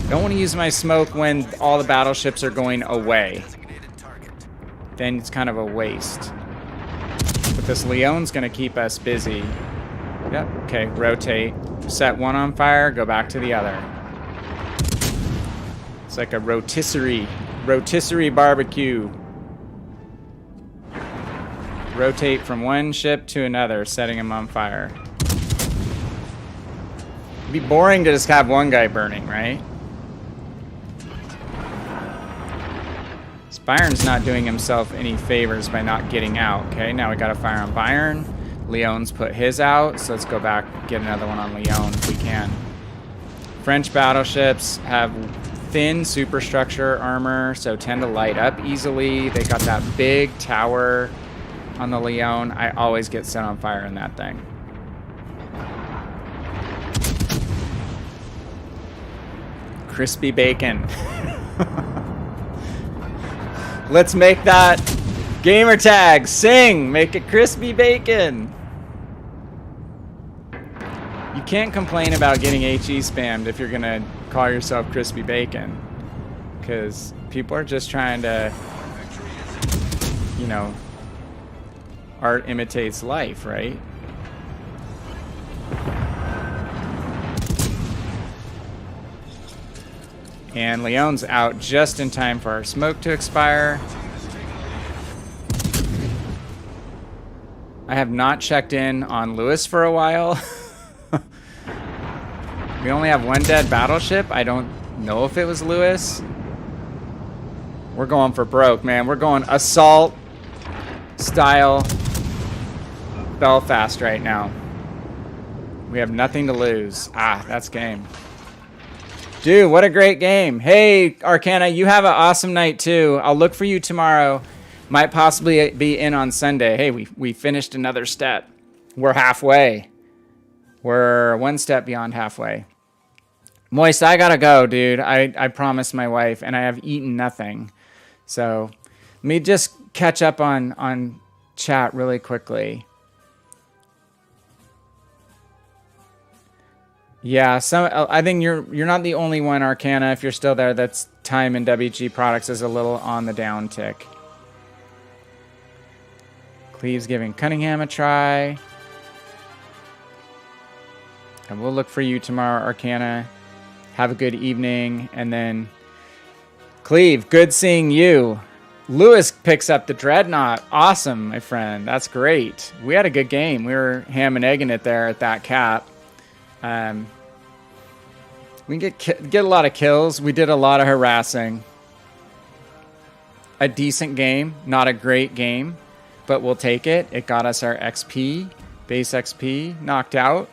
don't want to use my smoke when all the battleships are going away. Then it's kind of a waste. But this Leon's going to keep us busy. Yep, okay, rotate. Set one on fire, go back to the other. It's like a rotisserie barbecue. Rotate from one ship to another, setting them on fire. It'd be boring to just have one guy burning, right? Byron's not doing himself any favors by not getting out. Okay, now we got to fire on Byron. Leon's put his out, so let's go back and get another one on Leon if we can. French battleships have thin superstructure armor, so tend to light up easily. They got that big tower on the Leon. I always get set on fire in that thing. Crispy bacon. Let's make that gamer tag. Sing! Make it crispy bacon. You can't complain about getting HE spammed if you're going to call yourself crispy bacon. Because people are just trying to, you know, art imitates life, right? And Leon's out just in time for our smoke to expire. I have not checked in on Lewis for a while. We only have one dead battleship. I don't know if it was Lewis. We're going for broke, man. We're going assault style Belfast right now. We have nothing to lose. Ah, that's game. Dude, what a great game. Hey, Arcana, you have an awesome night too. I'll look for you tomorrow. Might possibly be in on Sunday. Hey, we finished another step. We're halfway. We're one step beyond halfway. Moist, I gotta go, dude. I promised my wife, and I have eaten nothing. So let me just catch up on chat really quickly. Yeah, I think you're not the only one, Arcana, if you're still there, that's time in WG Products is a little on the down tick. Cleve's giving Cunningham a try. And we'll look for you tomorrow, Arcana. Have a good evening. And then, Cleve, good seeing you. Lewis picks up the Dreadnought. Awesome, my friend. That's great. We had a good game. We were ham and egging it there at that cap. We get a lot of kills. We did a lot of harassing. a decent game, not a great game, but we'll take it. It got us our XP, base XP, knocked out.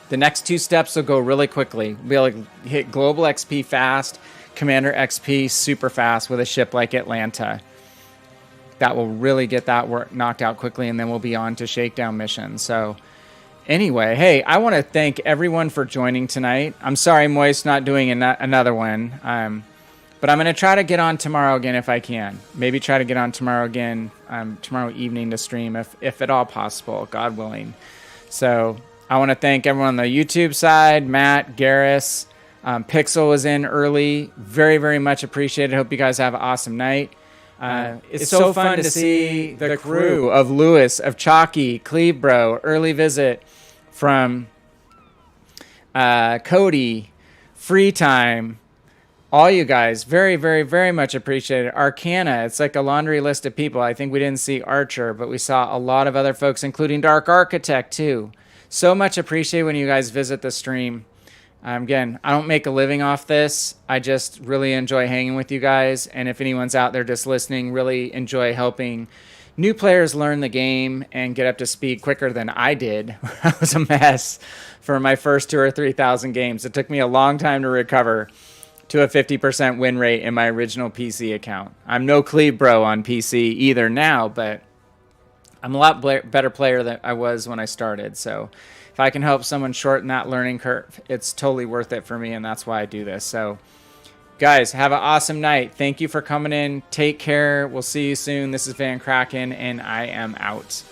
The next 2 steps will go really quickly. We'll be able to hit global XP fast, commander XP super fast with a ship like Atlanta. That will really get that work knocked out quickly, and then we'll be on to Shakedown mission. So anyway, hey, I want to thank everyone for joining tonight. I'm sorry Moist not doing another one, but I'm going to try to get on tomorrow again if I can. Maybe try to get on tomorrow again, tomorrow evening to stream if at all possible, God willing. So I want to thank everyone on the YouTube side, Matt, Garrus, Pixel was in early. Very, very much appreciated. Hope you guys have an awesome night. It's so fun to see the crew of Lewis, of Chalky, Clevebro, early visit from Cody, Free Time, all you guys. Very, very, very much appreciated. Arcana, it's like a laundry list of people. I think we didn't see Archer, but we saw a lot of other folks, including Dark Architect too. So much appreciated when you guys visit the stream. Again, I don't make a living off this. I just really enjoy hanging with you guys. And if anyone's out there just listening, really enjoy helping new players learn the game and get up to speed quicker than I did. I was a mess for my first 2,000 or 3,000 games. It took me a long time to recover to a 50% win rate in my original PC account. I'm no Cleve-bro on PC either now, but I'm a lot better player than I was when I started. So if I can help someone shorten that learning curve, it's totally worth it for me, and that's why I do this. So, guys, have an awesome night. Thank you for coming in. Take care. We'll see you soon. This is VannKraken, and I am out.